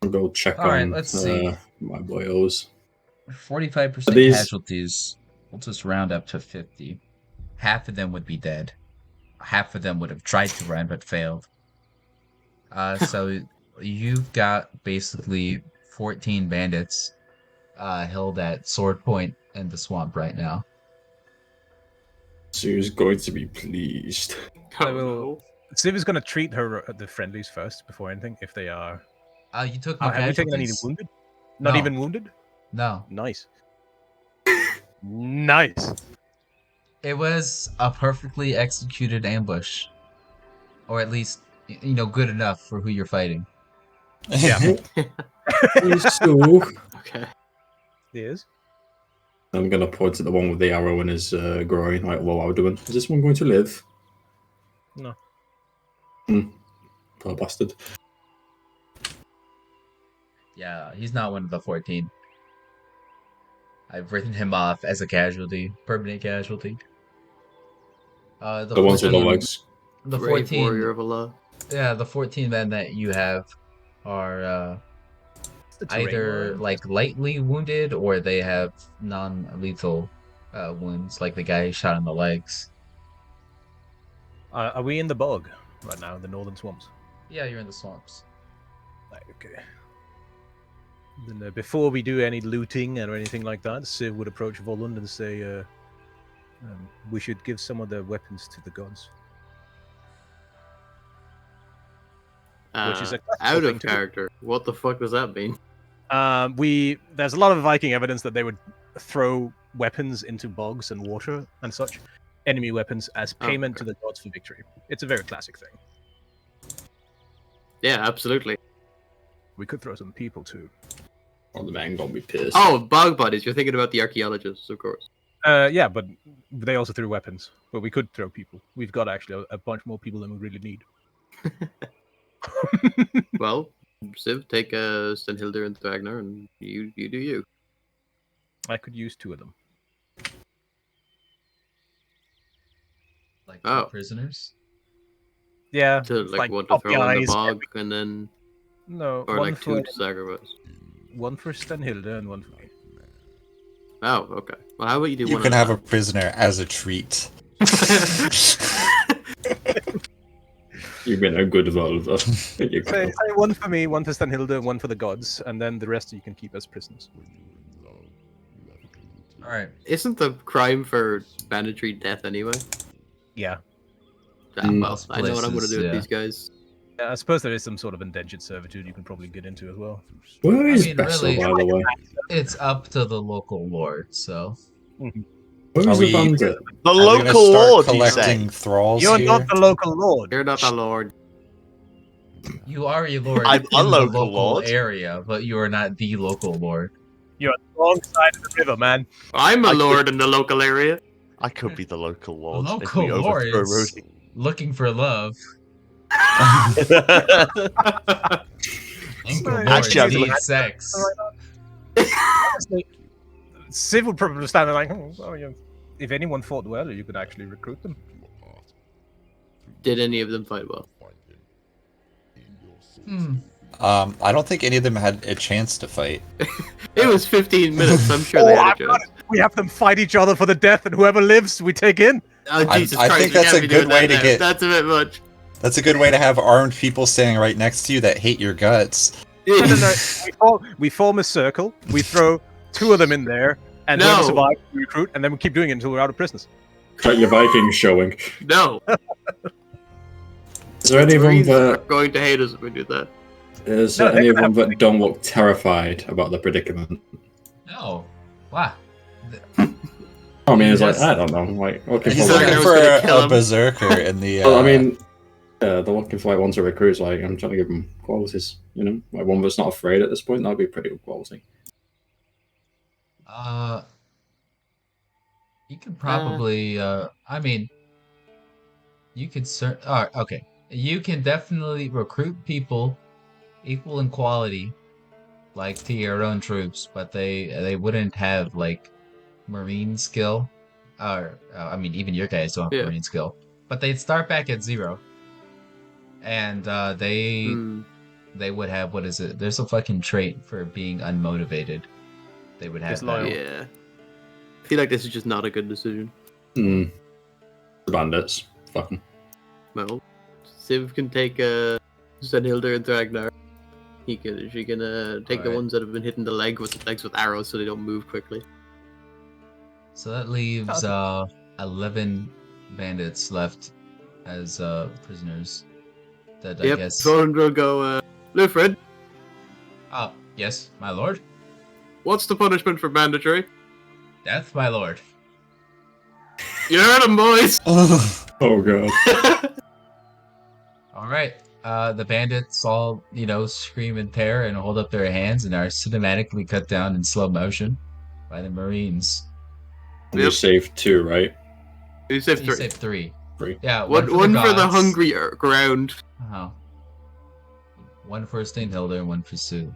I'll go check All right, on let's see. my boyos. 45% These- casualties. We'll just round up to 50. Half of them would be dead. Half of them would have tried to run but failed. So you've got basically 14 bandits held at sword point in the swamp right now. So he's going to be pleased. I will. Civ is going to treat the friendlies first before anything, if they are. You took no Have you taken any casualties. wounded? Not No. even wounded? No. Nice. Nice. It was a perfectly executed ambush. Or at least, good enough for who you're fighting. Yeah. So Okay. Yes. I'm going to point to the one with the arrow in his groin. Like, what are we doing? Is this one going to live? No. Poor bastard. Yeah, he's not one of the 14. I've written him off as a casualty, permanent casualty. The ones with the 14 legs. the Brave 14 warrior of Allah. yeah, the 14 men that you have are The terrain either line. like lightly wounded or they have non-lethal wounds, like the guy who shot in the legs. Are we in the bog right now, in the northern swamps? Yeah, you're in the swamps. Right, okay. Then before we do any looting or anything like that, Civ would approach Voland and say, we should give some of the weapons to the gods. Which is a classical Out thing of to do. character. What the fuck does that mean? There's a lot of Viking evidence that they would throw weapons into bogs and water and such, enemy weapons, as payment to the gods for victory. It's a very classic thing. Yeah, absolutely. We could throw some people too. Oh, the man gonna be pissed. Oh, bog bodies. You're thinking about the archaeologists, of course. Yeah, but they also threw weapons. But we could throw people. We've got actually a bunch more people than we really need. Well, Civ, take Stenhilder and Ragnar, and you do you. I could use 2 of them. Like Oh. prisoners. Yeah, To like what to top throw in the guys, bog, and then No, or one like for 2 to sacrifice. one for Stenhilde and one for me. Oh, okay. Well, how about you do You one? can at have a prisoner as a treat. You've been a good Volvo. There you go. Say one for me, one for Stenhilde, one for the gods, and then the rest you can keep as prisoners. All right. Isn't the crime for banditry death anyway? Yeah. Well, I know what I'm gonna places, do with yeah. these guys. I suppose there is some sort of indentured servitude you can probably get into as well. Where is mean, Bessel, really- by the way? It's up to the local lord, so Where Are is the we- bandit? The Are we gonna local start lord, you say? collecting thralls You're here? not the local lord. You're not a lord. you are a lord I'm in a the local local lord. area, but you are not the local lord. You're on the wrong side of the river, man. I'm a I lord in the local area. I could be the local The lord if local we lord overthrow is Rhodey. looking for love. Local Right. lords Actually, I was need looking- sex. Honestly, Civ would probably stand there like, oh, yeah. If anyone fought well, you could actually recruit them. Did any of them fight well? Hmm. I don't think any of them had a chance to fight. It was 15 minutes. I'm sure they had a chance. We have them fight each other for the death, and whoever lives, we take in. Oh, Jesus I Christ, think we that's can't a be doing good way that to now. get- That's a bit much. That's a good way to have armed people standing right next to you that hate your guts. No. We form a circle. We throw 2 of them in there, and whoever No. survives, we recruit, and then we keep doing it until we're out of prisoners. Got your Vikings showing. No. Is there any of them Marines are that going to hate us if we do that. is No, there any they're of them gonna that don't look terrified about the predicament? No. Wow. I mean, it's like Yes. I don't know, like looking He's for like, I looking was for gonna kill a him. berserker in the. Well, I mean, they're looking for like one to recruit. Like I'm trying to give them qualities, you know, like one that's not afraid at this point. That'd be pretty good quality. You could probably. I mean, you could okay. You can definitely recruit people equal in quality, like to your own troops, but they wouldn't have like marine skill, or I mean, even your guys don't have Yeah. marine skill, but they'd start back at 0, and they would have, what is it? There's a fucking trait for being unmotivated. They would have Disloyal. that. Yeah. I feel like this is just not a good decision. Hmm. The bandits, fuck 'em. Well, Civ can take Zenhilder and Ragnar. She can take the Alright. ones that have been hitting the legs with arrows so they don't move quickly. So that leaves 11 bandits left as prisoners. That I Yep. guess. Roland will go. Lufred, Oh yes, my lord. what's the punishment for banditry? Death, my lord. You heard him, boys. Oh god. All right. The bandits all, scream in terror and hold up their hands and are cinematically cut down in slow motion by the Marines. You Yep. saved 2, right? You saved You 3. saved 3. 3. Yeah, One for for the gods. hungry ground. Oh. One for Stainhilder and one for Sue.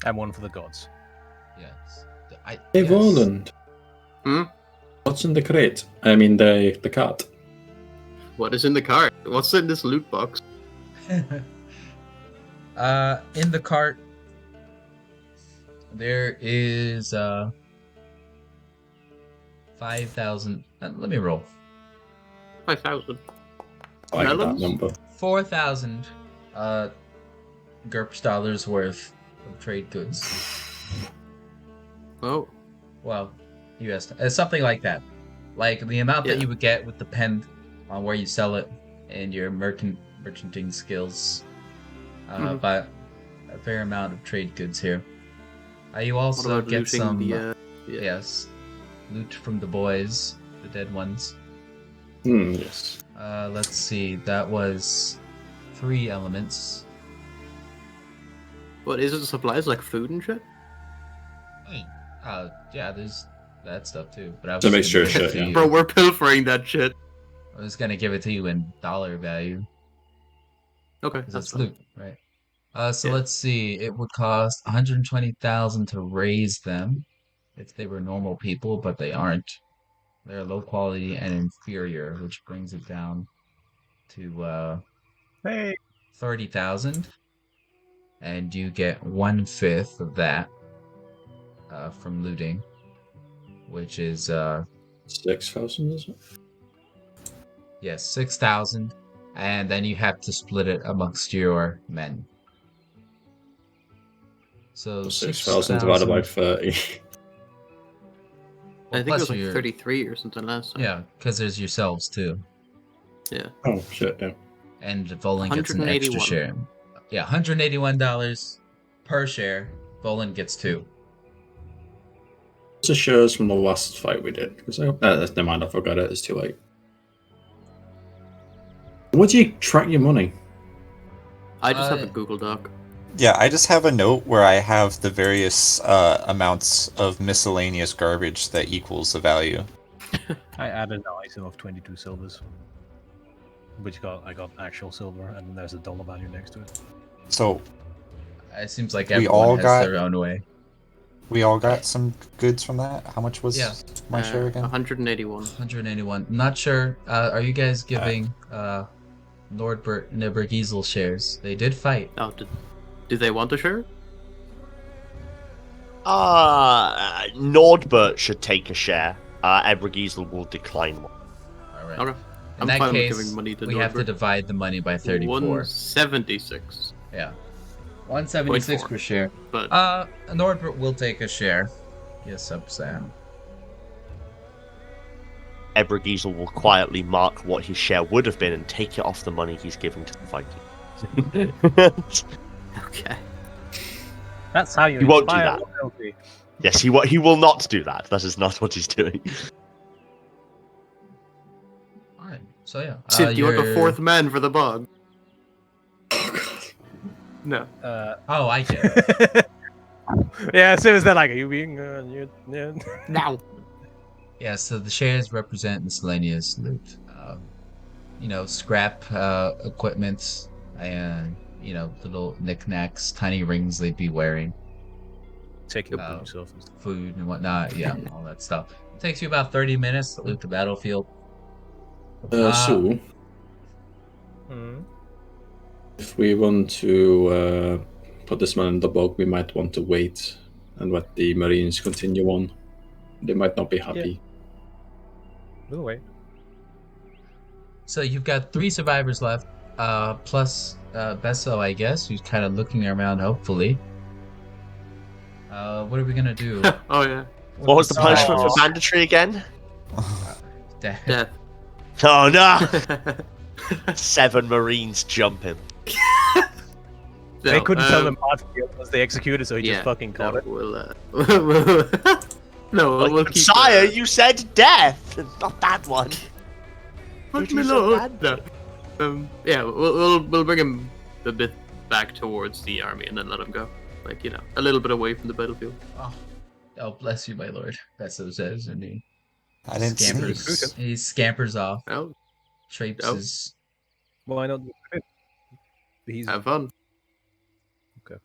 And one for the gods. Yes. Hey, yes. Roland. Hmm? What's in the crate? I mean, the cart. What is in the cart? What's in this loot box? In the cart, there is 5,000. Let me roll. 5,000. I like that Melons? number. 4,000 GURPS dollars worth of trade goods. Oh, Well, US, something like that. Like the amount that Yeah. you would get would depend on where you sell it and your merchanting skills. Mhm. But a fair amount of trade goods here. You what also about get looting some, the? yes, loot from the boys, the dead ones. Yes. Let's see, that was 3 elements. What is it? Supplies like food and shit? Yeah, there's that stuff too. But I was It's a just gonna mixture of give it shit, to yeah. you. Bro, we're pilfering that shit. I was gonna give it to you in dollar value Okay, because that's it's fine. loot, right? So Yeah. let's see. It would cost 120,000 to raise them if they were normal people, but they aren't. They're low quality and inferior, which brings it down to Hey. 30,000, and you get 1/5 of that from looting, which is 6,000, is it? yes, 6,000, and then you have to split it amongst your men. So 6,000 divided by 6,000. 30. Well, I think it was plus like your 33 or something last time. yeah, because there's yourselves too, Yeah. Oh, shit, yeah. and Volan gets an extra 181. share. Yeah, $181 per share. Volan gets 2. What's the shares from the last fight we did? Because never mind, I forgot it. It's too late. Where do you track your money? I just have a Uh, Google Doc. Yeah, I just have a note where I have the various amounts of miscellaneous garbage that equals the value. I added an item of 22 silvers, I got actual silver, and then there's a dollar value next to it. So It seems like We everyone all has got- their own way. we all got some goods from that. How much was Yeah. my share again? 181. 181. Not sure. Are you guys giving Nordbert Nebergiesel shares? They did fight. Oh, do they want to share? Nordbert should take a share. Ebrigiesel will decline one. All right. Okay. In I'm that fine with case, giving money to we have to Norbert. divide the money by 34. 176. Yeah. 176 0.4. per share. But Nordbert will take a share. Yes, up Sam. Ebrigiesel will quietly mark what his share would have been and take it off the money he's giving to the Vikings. okay. That's how you You won't do inspire that. loyalty. Yes, he will not do that. That is not what he's doing. All right. So yeah. Sid, do you want the you're- 4th man for the bog? No. Oh, I get it. Yeah, as soon as they're like, are you being yeah. Now. Yeah, so the shares represent miscellaneous loot. Scrap equipment and, little knickknacks, tiny rings they'd be wearing, Taking Uh, boots off and stuff. food and whatnot. Yeah, all that stuff. It takes you about 30 minutes to loot the battlefield. So, Mhm. if we want to put this man in the bog, we might want to wait and let the Marines continue on. They might not be happy. We'll wait. So you've got 3 survivors left, plus Besso, I guess, who's kind of looking around, hopefully. What are we gonna do? Oh yeah. What was the punishment for Oh. banditry again? Death. Death. Oh no! 7 Marines jump him. They couldn't tell um, him Hartfield was the executor, so he just fucking called it. We'll, no, Like, we'll keep. Sire, you said death, not that one. Put you me said lord. bad. No. Yeah, we'll bring him a bit back towards the army and then let him go. Like, a little bit away from the battlefield. Oh, bless you, my lord. Besso says, and he I didn't scampers. sneeze. He scampers off, Oh, traipses. Why not? He's, have fun. All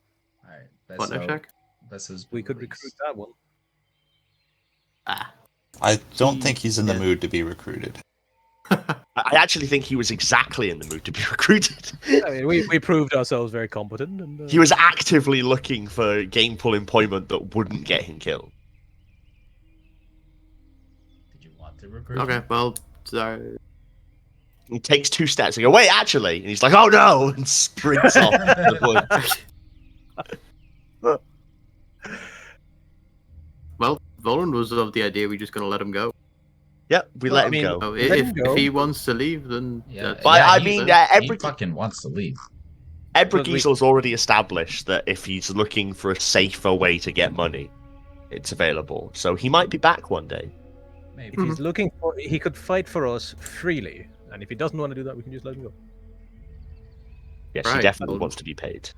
right, Partner check. Besso's we could released. recruit that one. Ah. I don't think he's in the mood to be recruited. I actually think he was exactly in the mood to be recruited. I mean, we proved ourselves very competent. And, He was actively looking for gainful employment that wouldn't get him killed. Did you want to recruit? Okay, him? well, sorry. He takes 2 steps and go, wait, actually, and he's like, oh no, and sprints off the woods. Well, Volan was of the idea we're just gonna let him go. Yep, we Well, let I him mean, go. So Let him if go. he wants to leave, then Yeah, that's But yeah, I he- mean, he every fucking wants to leave. Ebrigiesel's already established that if he's looking for a safer way to get money, it's available. So he might be back one day. Maybe. if he's looking for, he could fight for us freely. And if he doesn't want to do that, we can just let him go. Yes, he Right, definitely well- wants to be paid.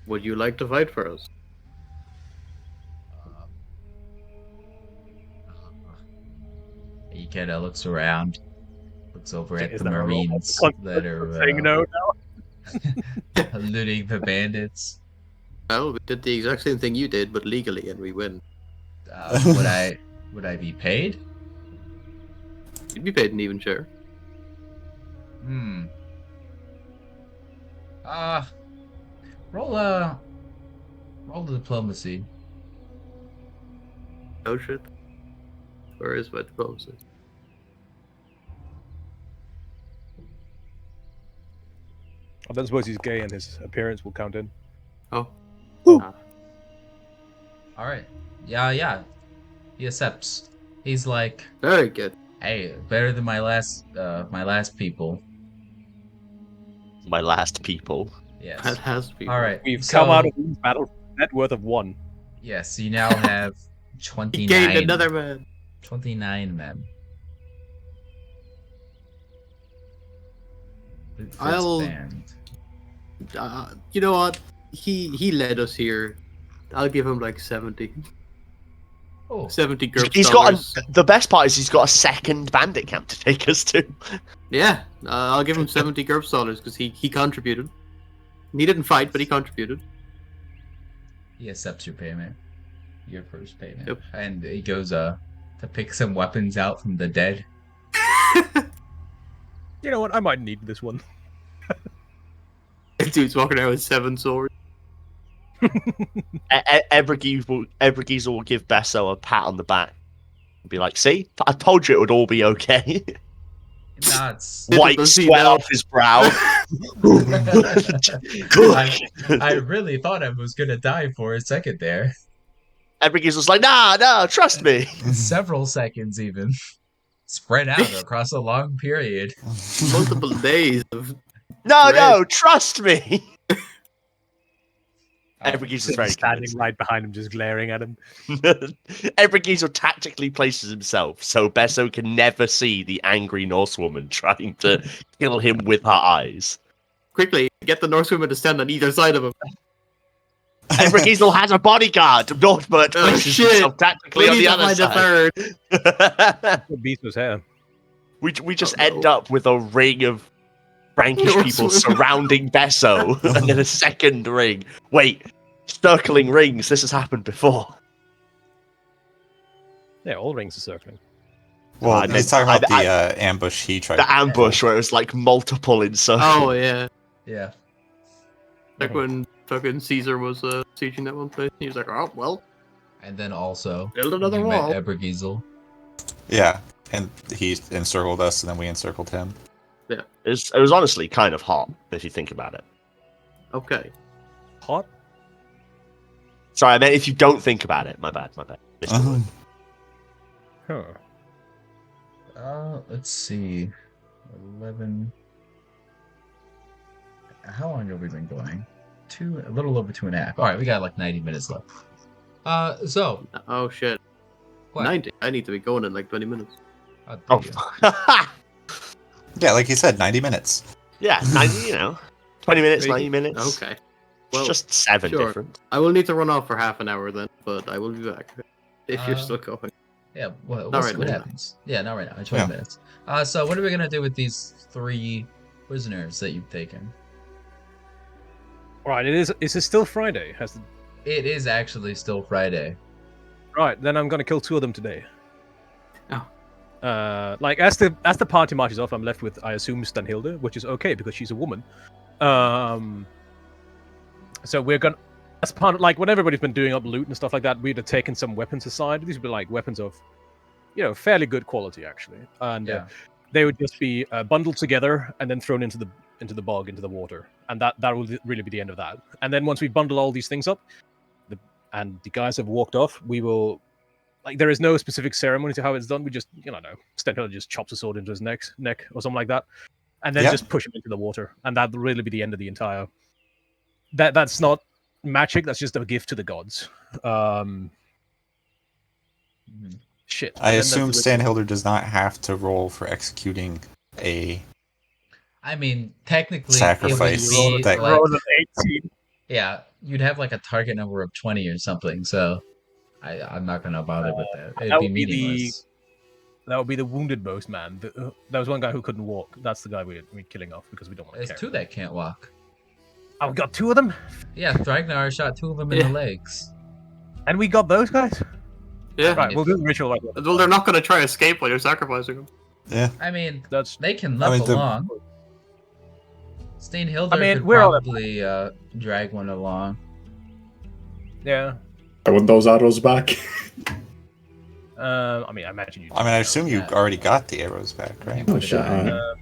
would you like to fight for us? He kind of looks around, looks over at Is the that a roll? Marines That's that are saying no now. looting the bandits. Well, we did the exact same thing you did, but legally, and we win. Would I be paid? You'd be paid an even share. Hmm. Roll diplomacy. Oh shit. Where is my diplomacy? I don't suppose he's gay and his appearance will count in. Oh. All right. Yeah. He accepts. He's like, Very good. hey, better than my last people. My last people. Yes. That has to be. All right. We've so, come out of these battles with a net worth of 1. Yes, you now have He 29. gained another man. 29 men. With this I'll- band. You know what? He led us here. I'll give him like 70. Oh, 70 GURPS He's got dollars. the best part is he's got a second bandit camp to take us to. Yeah, I'll give him 70 GURPS dollars because he contributed. He didn't fight, but he contributed. he accepts your payment. Your first payment. Yep. And he goes to pick some weapons out from the dead. You know what? I might need this one. Dude's walking around with 7 swords. Ebrigiezel will give Besso a pat on the back and be like, see? I told you it would all be okay. Nah, it's White Does he sweat know? off his brow. I really thought I was gonna die for a second there. Ebrigiesel's like, nah, trust me. Several seconds even. Spread out across a long period. Multiple days of. No, trust me. Oh, Ebrigiesel's very standing convincing. right behind him, just glaring at him. Ebrigiezel tactically places himself so Besso can never see the angry Norsewoman trying to kill him with her eyes. Quickly, get the Norsewoman to stand on either side of him. Ebrigiezel has a bodyguard. Northbert Oh, places shit. himself tactically We on need the to other find a side. third. What beast was hair? We just Oh, no. end up with a ring of Frankish people Norsewomen. surrounding Besso, and then a second ring. Wait, circling rings. This has happened before. Yeah, all rings are circling. Well, I he's meant- talking about I- the ambush he tried The to ambush where it was like multiple in circle. Oh, yeah. Yeah. Like when fucking Caesar was sieging that one place. He was like, oh, well, And then also build another you met wall. Ebrigiezel. Yeah, and he encircled us, and then we encircled him. It was honestly kind of hot if you think about it. Okay. Hot? Sorry, I meant if you don't think about it. My bad. Missed the word. Huh. Let's see. 11. How long have we been going? A little over 2.5. All right, we got like 90 minutes left. So Oh, shit. what? 90. I need to be going in like 20 minutes. Oh, there you go. Oh, Yeah, like he said, 90 minutes. yeah, 90, 20 minutes, Maybe. 90 minutes. Okay. It's Well, just 7 sure. different. I will need to run off for half an hour then, but I will be back. If you're still going. Yeah, we'll Not see right what now. happens. Yeah, not right now. 20 Yeah. minutes. So what are we gonna do with these 3 prisoners that you've taken? Right, is it still Friday? It is actually still Friday. Right, then I'm gonna kill 2 of them today. like as the party marches off, I'm left with, I assume, Stanhilde, which is okay because she's a woman. So we're gonna, as part of, like, when everybody's been doing up loot and stuff like that, we'd have taken some weapons aside. These would be like weapons of, fairly good quality actually, and they would just be bundled together and then thrown into the bog, into the water, and that will really be the end of that. And then once we bundle all these things up, and the guys have walked off, we will. Like, there is no specific ceremony to how it's done. We just, Stenhill just chops a sword into his neck or something like that, and then just push him into the water, and that'll really be the end of the entire. That's not magic. That's just a gift to the gods. Shit. I assume Stanhilder does not have to roll for executing a. I mean, technically, sacrifice. It would be That- like, roll an 18. yeah, you'd have like a target number of 20 or something. So I'm not gonna bother with that. It'd that be would be meaningless. That would be the wounded boast man. There was one guy who couldn't walk. That's the guy we're killing off because we don't want to. There's two that can't walk. Oh, we got two of them, Yeah, Thragnar shot two of them in the legs. and we got those guys. Yeah. Right, we'll do the ritual like that. Well, they're not going to try to escape while you're sacrificing them. Yeah. I mean, That's. they can I limp mean, the- along. Stanhilder I mean, could we're all- probably drag one along. Yeah. I want those arrows back. I mean, I imagine you. I mean, I assume you Yeah. already got the arrows back, right? Oh shit! Alright.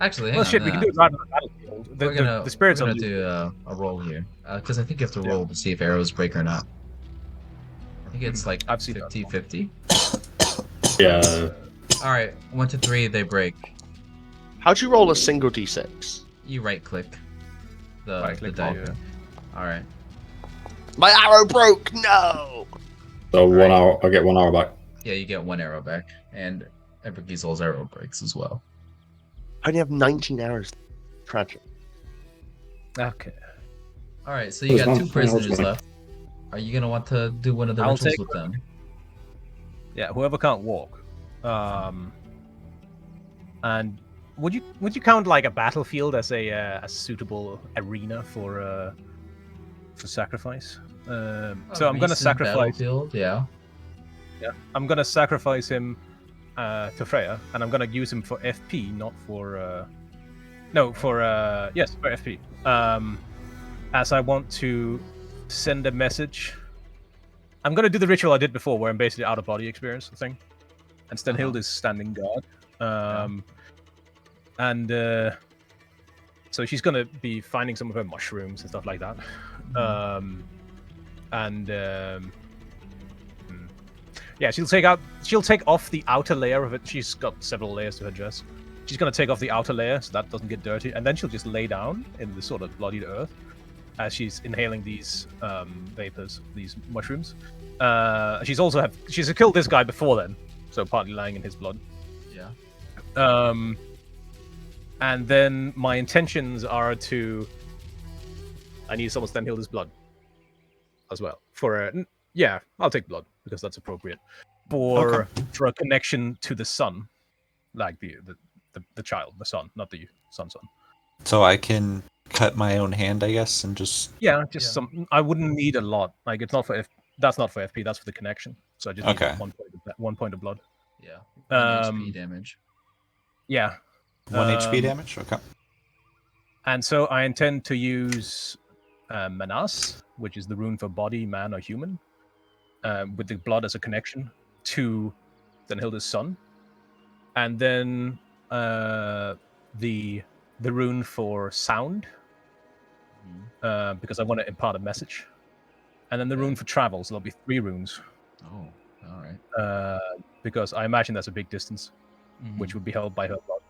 Actually, hang Well, on, shit, we can do it right on the battlefield. The spirits we're are gonna do a roll here because I think you have to roll to see if arrows break or not. I think it's like I've seen that 50-50. Yeah. All right, 1 to 3, they break. How'd you roll a single d6? You right click the Right-click die. the- All right. My arrow broke. No. So 1 hour. I get 1 hour back. Yeah, you get one arrow back, and Ebergiesel's arrow breaks as well. I only have 19 arrows. Tragic. Okay. All right, so you There's got one 2 thing I was prisoners gonna- left. Are you gonna want to do one of the I'll rituals take with them? Yeah, whoever can't walk. And would you count like a battlefield as a suitable arena for sacrifice? So I'm gonna Recent sacrifice. battlefield, yeah. Yeah, I'm gonna sacrifice him to Freya, and I'm gonna use him for FP, not for for FP. As I want to send a message. I'm gonna do the ritual I did before, where I'm basically out of body experience thing, and Stenhild is standing guard. And so she's gonna be finding some of her mushrooms and stuff like that. Yeah, she'll take off the outer layer of it. She's got several layers to her dress. She's gonna take off the outer layer so that doesn't get dirty, and then she'll just lay down in the sort of bloodied earth as she's inhaling these vapors, these mushrooms. She's killed this guy before then, so partly lying in his blood. Yeah. And then my intentions are to. I need someone Stenhilde's blood as well I'll take blood because that's appropriate for a connection to the sun, like the child, the son, not the son's son. So I can cut my own hand, I guess, and just. Some. I wouldn't need a lot. Like, it's not for that's not for FP. That's for the connection. So I just need Okay. 1 point of blood. Yeah. 1 HP damage. Yeah. 1 HP damage? Okay. And so I intend to use Manas, which is the rune for body, man, or human, with the blood as a connection to Stenhilde's son. And then the rune for sound, because I want to impart a message. And then the rune for travel, so there'll be 3 runes. Oh, all right. Because I imagine that's a big distance, which would be held by her blood.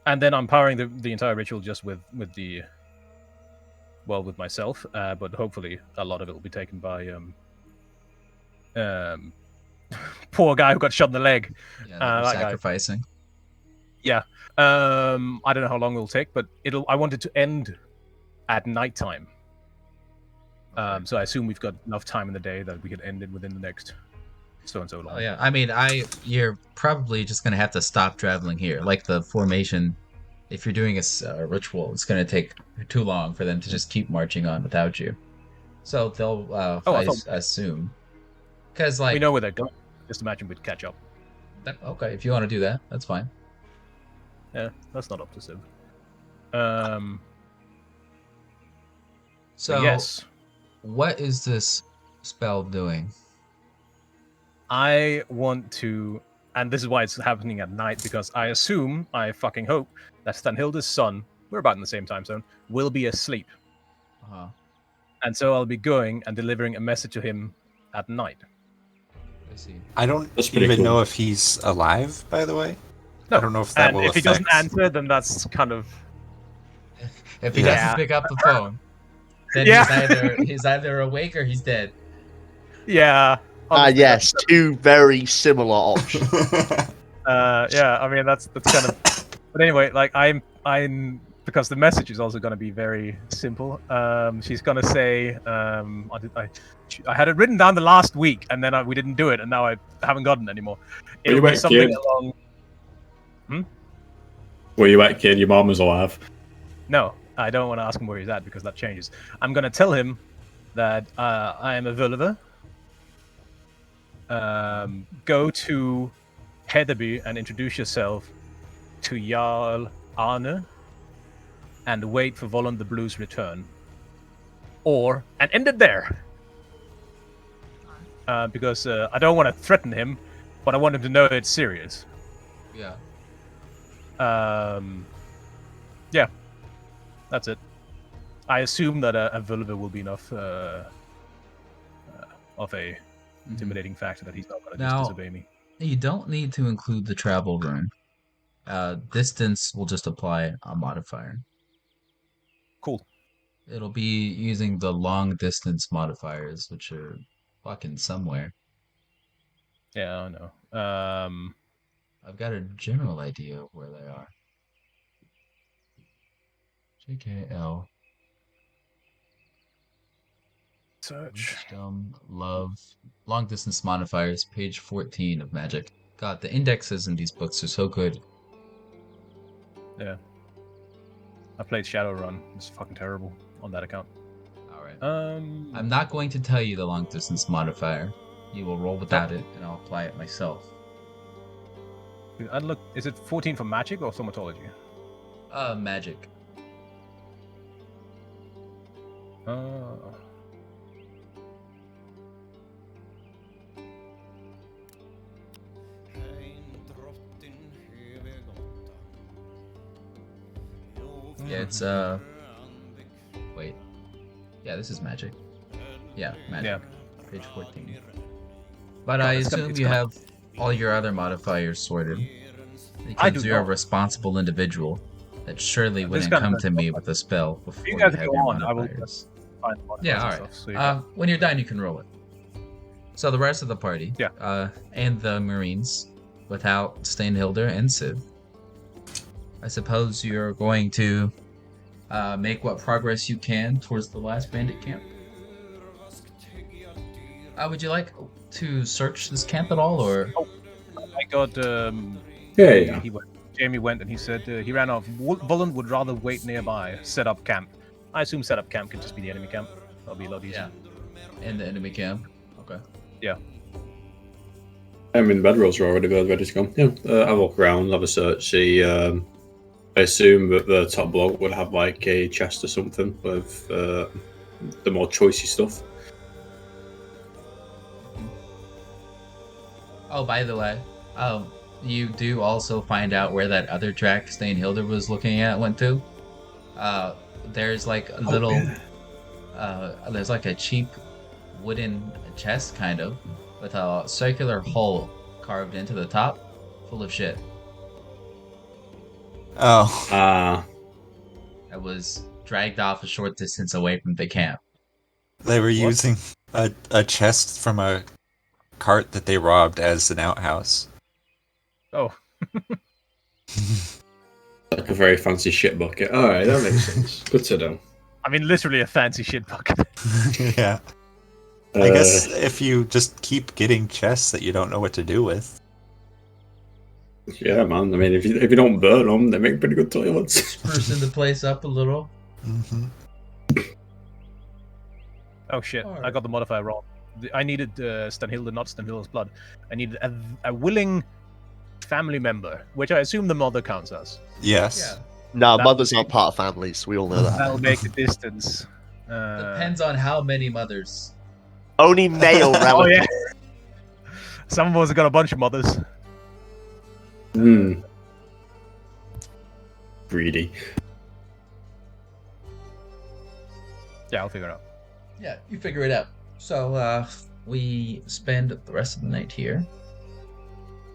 And then I'm powering the entire ritual just with myself, but hopefully a lot of it will be taken by poor guy who got shot in the leg. Yeah, that guy. sacrificing. Yeah. I don't know how long it'll take, but I want it to end at nighttime. So I assume we've got enough time in the day that we could end it within the next so and so long. Oh yeah, I mean, you're probably just gonna have to stop traveling here. Like the formation, if you're doing a ritual, it's gonna take too long for them to just keep marching on without you. So they'll, I assume, because like we know where they're going. Just imagine we'd catch up. Okay, if you want to do that, that's fine. Yeah, that's not up to Civ. So So, yes, what is this spell doing? I want to, and this is why it's happening at night, because I fucking hope that Stanhilda's son, we're about in the same time zone, will be asleep. Uh-huh. And so I'll be going and delivering a message to him at night. I see. I don't That's pretty even cool. know if he's alive, by the way. No, I don't know if that and will if he doesn't affect. answer, then that's kind of If he Yeah. doesn't pick up the phone, then he's either awake or he's dead. yeah. Honestly, Yes, two very similar options. yeah. I mean, that's kind of. But anyway, like I'm because the message is also going to be very simple. She's going to say, I had it written down the last week, and then we didn't do it, and now I haven't gotten it anymore. Were you It'll be at, something kid? along. Were you at, kid? Your mom was alive. No, I don't want to ask him where he's at because that changes. I'm going to tell him that I am a Völver. Go to Heatherby and introduce yourself to Jarl Arne and wait for Volan the Blue's return. And end it there. Because I don't want to threaten him, but I want him to know it's serious. Yeah. Yeah, that's it. I assume that a Völver will be enough of a intimidating factor that he's not going to just Now, disobey me. you don't need to include the travel rune. Distance will just apply a modifier. Cool. It'll be using the long distance modifiers, which are fucking somewhere. Yeah, I know. I've got a general idea of where they are. JKL. Search. Wisdom, love, long distance modifiers, page 14 of Magic. God, the indexes in these books are so good. Yeah. I played Shadowrun. It's fucking terrible on that account. Alright. I'm not going to tell you the long distance modifier. You will roll without it, and I'll apply it myself. I'd look. Is it 14 for magic or thaumatology? Magic. Yeah, it's wait. Yeah, this is magic. Yeah, magic. Yeah. Page 14. But I assume you have all your other modifiers sorted. I Because do you're a not. responsible individual that surely This wouldn't kind of come to messed me up. with a spell before You you guys have go your on. I will modifiers. find the modifiers Yeah, and alright. stuff, so you When you're done, you can roll it. So the rest of the party, Yeah. and the Marines, without Stainhilder and Civ, I suppose you're going to make what progress you can towards the last bandit camp. Would you like to search this camp at all, or? I got. Yeah. Jamie went and he said he ran off. Volan would rather wait nearby, set up camp. I assume set up camp could just be the enemy camp. That'll be a lot easier. Yeah. In the enemy camp. Okay. Yeah. I mean, the bedrolls are already ready to go. Yeah, I'll walk around, have a search, see. I assume that the top block would have like a chest or something with the more choicey stuff. Oh, by the way, you do also find out where that other track Stainhilder was looking at went to. There's like a little, there's like a cheap wooden chest, kind of, with a circular hole carved into the top, full of shit. Oh, That was dragged off a short distance away from the camp. they were using a chest from a cart that they robbed as an outhouse. Oh. Like a very fancy shit bucket. Alright, that makes sense. Good to know. I mean, literally a fancy shit bucket. Yeah. I guess if you just keep getting chests that you don't know what to do with. Yeah, man. I mean, if you don't burn them, they make pretty good toilets. Sprucing the place up a little. Mm-hmm. Oh shit! I got the modifier wrong. I needed Stanhilda, not Stanhilda's blood. I needed a willing family member, which I assume the mother counts as. Yes. No, That- mothers aren't part of families. We all know that. That'll make the distance. Depends on how many mothers. Only male Oh relatives. yeah. Some of us have got a bunch of mothers. Greedy. Yeah, I'll figure it out. Yeah, you figure it out. So, we spend the rest of the night here.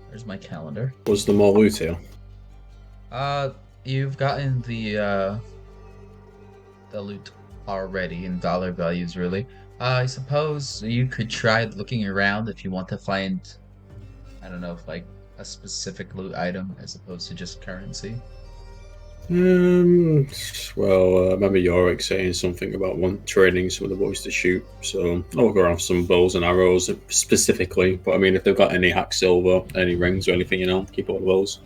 There's my calendar. Was the more loot here? You've gotten the loot already in dollar values, really. I suppose you could try looking around if you want to find, I don't know, like a specific loot item as opposed to just currency. Well, I remember Yorick saying something about training some of the boys to shoot, so I'll go around some bows and arrows specifically. But I mean, if they've got any hack silver, any rings or anything, keep all those.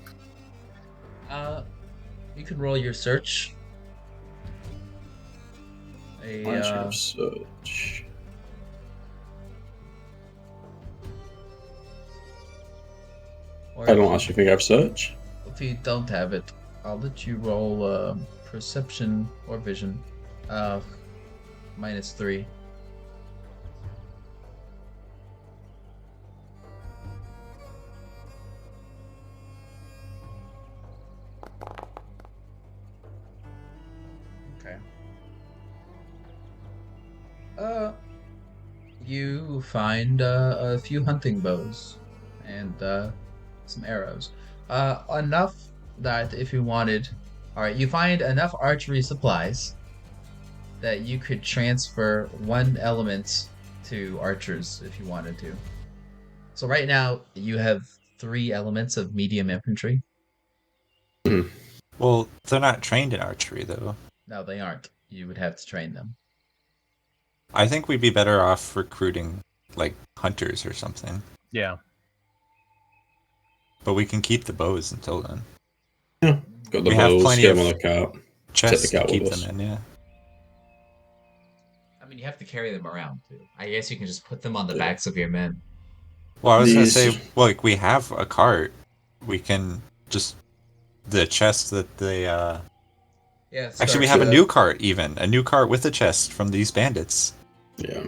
You can roll your search. I should have search. Or I don't actually think I have search. if you don't have it, I'll let you roll perception or vision. -3. Okay. You find a few hunting bows and some arrows. Enough that if you wanted, alright, you find enough archery supplies that you could transfer one element to archers if you wanted to. So right now you have 3 elements of medium infantry. Well, they're not trained in archery, though. No, they aren't. You would have to train them. I think we'd be better off recruiting, like, hunters or something. Yeah. But we can keep the bows until then. Got the We have bows, plenty get them of on the cart. Chests the to cat keep with them us. in, yeah. I mean, you have to carry them around too. I guess you can just put them on the backs of your men. Well, I was gonna These- say, like, we have a cart. We can just... The chest that they, Yeah. Actually, we have a new cart, even. A new cart with a chest from these bandits. Yeah.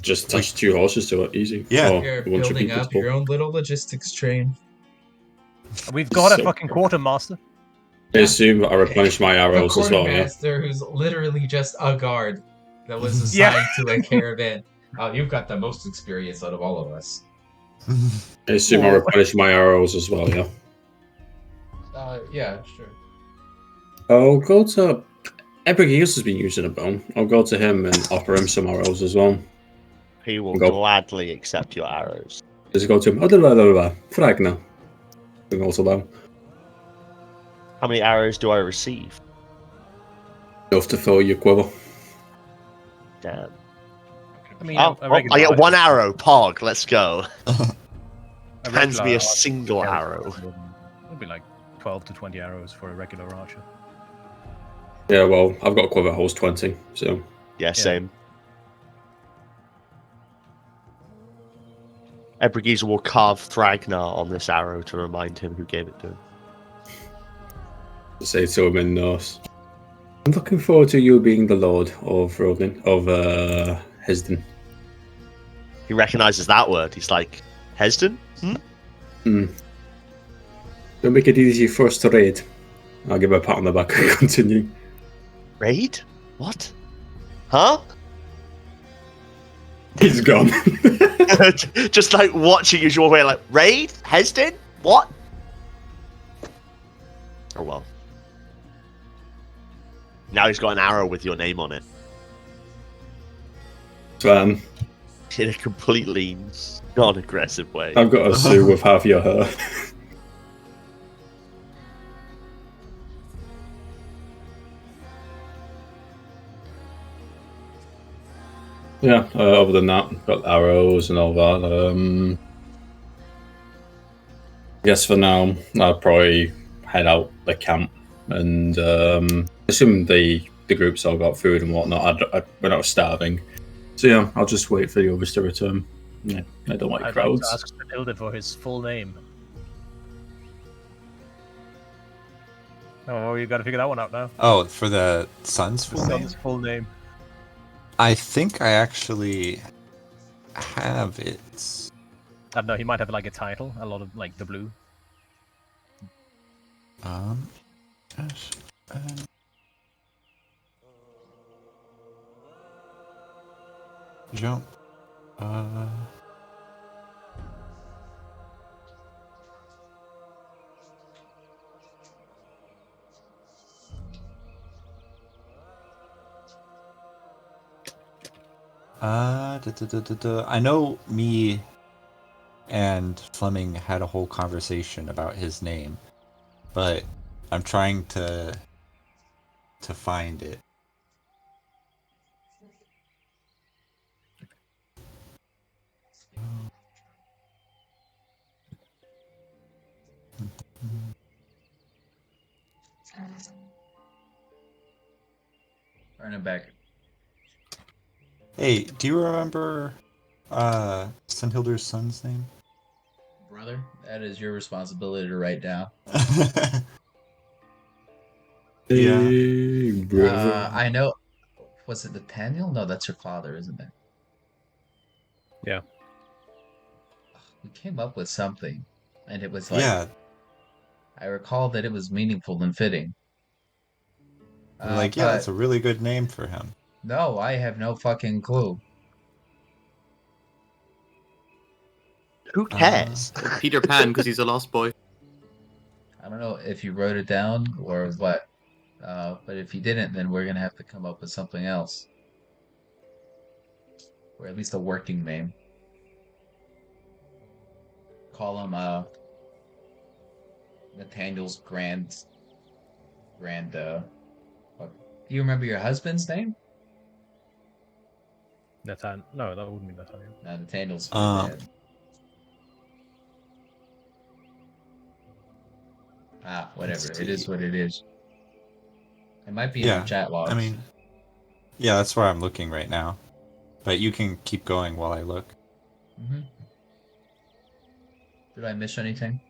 Just attach 2 horses to it, easy. Yeah. Or You're a bunch of building people up to pull. your own little logistics train. We've got a So- fucking quartermaster. I assume that I replenish my A arrows as well, yeah. quartermaster who's literally just a guard that was Yeah. assigned to a caravan. Oh, you've got the most experience out of all of us. I assume I replenish my arrows as well, yeah. Yeah, sure. I'll go to... Ebrigius has been using a bow. I'll go to him and offer him some arrows as well. He will Go. gladly accept your arrows. Just go to him. Fragna. And also bow. How many arrows do I receive? Enough to fill your quiver. Damn. I mean, Oh, a well, regular I get archer- 1 arrow. Pog, let's go. a Hands regular me a archer single carries arrow. It'd be like 12 to 20 arrows for a regular archer. Yeah, well, I've got a quiver that holds 20, so... Yeah, same. Ebrigiza will carve Thragnar on this arrow to remind him who gave it to him. To say to him in Norse. I'm looking forward to you being the Lord of Hesden. He recognizes that word. He's like, Hesden? Don't make it easy for us to raid. I'll give her a pat on the back and continue. Raid? What? Huh? He's gone. Just like watching as you walk away, like, Raid? Hesden? What? Oh well. Now he's got an arrow with your name on it. Svan, In a completely non-aggressive way. I've got a sue with half your hair. Yeah, other than that, got arrows and all that. I guess for now, I'll probably head out the camp and assume the group's all got food and whatnot. We're not starving. So yeah, I'll just wait for the others to return. Yeah, I don't like I'd like crowds. to ask Matilda for his full name. Oh, you got to figure that one out now. Oh, for the son's full name? Son's full name. I think I actually have it. I don't know. He might have like a title. A lot of like the blue. Gosh, jump. I know me and Fleming had a whole conversation about his name, but I'm trying to find it. Turn it back. Hey, do you remember Sunhilder's son's name? Brother, that is your responsibility to write down. Yeah. Hey, brother. I know. Was it Nathaniel? No, that's your father, isn't it? Yeah. We came up with something, and it was like, Yeah, I recall that it was meaningful and fitting. we're like, yeah, that's But a really good name for him. no, I have no fucking clue. Who cares? Peter Pan, because he's a lost boy. I don't know if you wrote it down or what. But if you didn't, then we're gonna have to come up with something else, or at least a working name. Call him Nathaniel's grand. Fuck. Do you remember your husband's name? Nathan. No, that wouldn't be Nathaniel. No, Nathaniel's your Um, dad. Whatever. let's It is see. what it is. It might be in our Yeah, chat I logs. mean, yeah, that's where I'm looking right now. But you can keep going while I look. Mm-hmm. Did I miss anything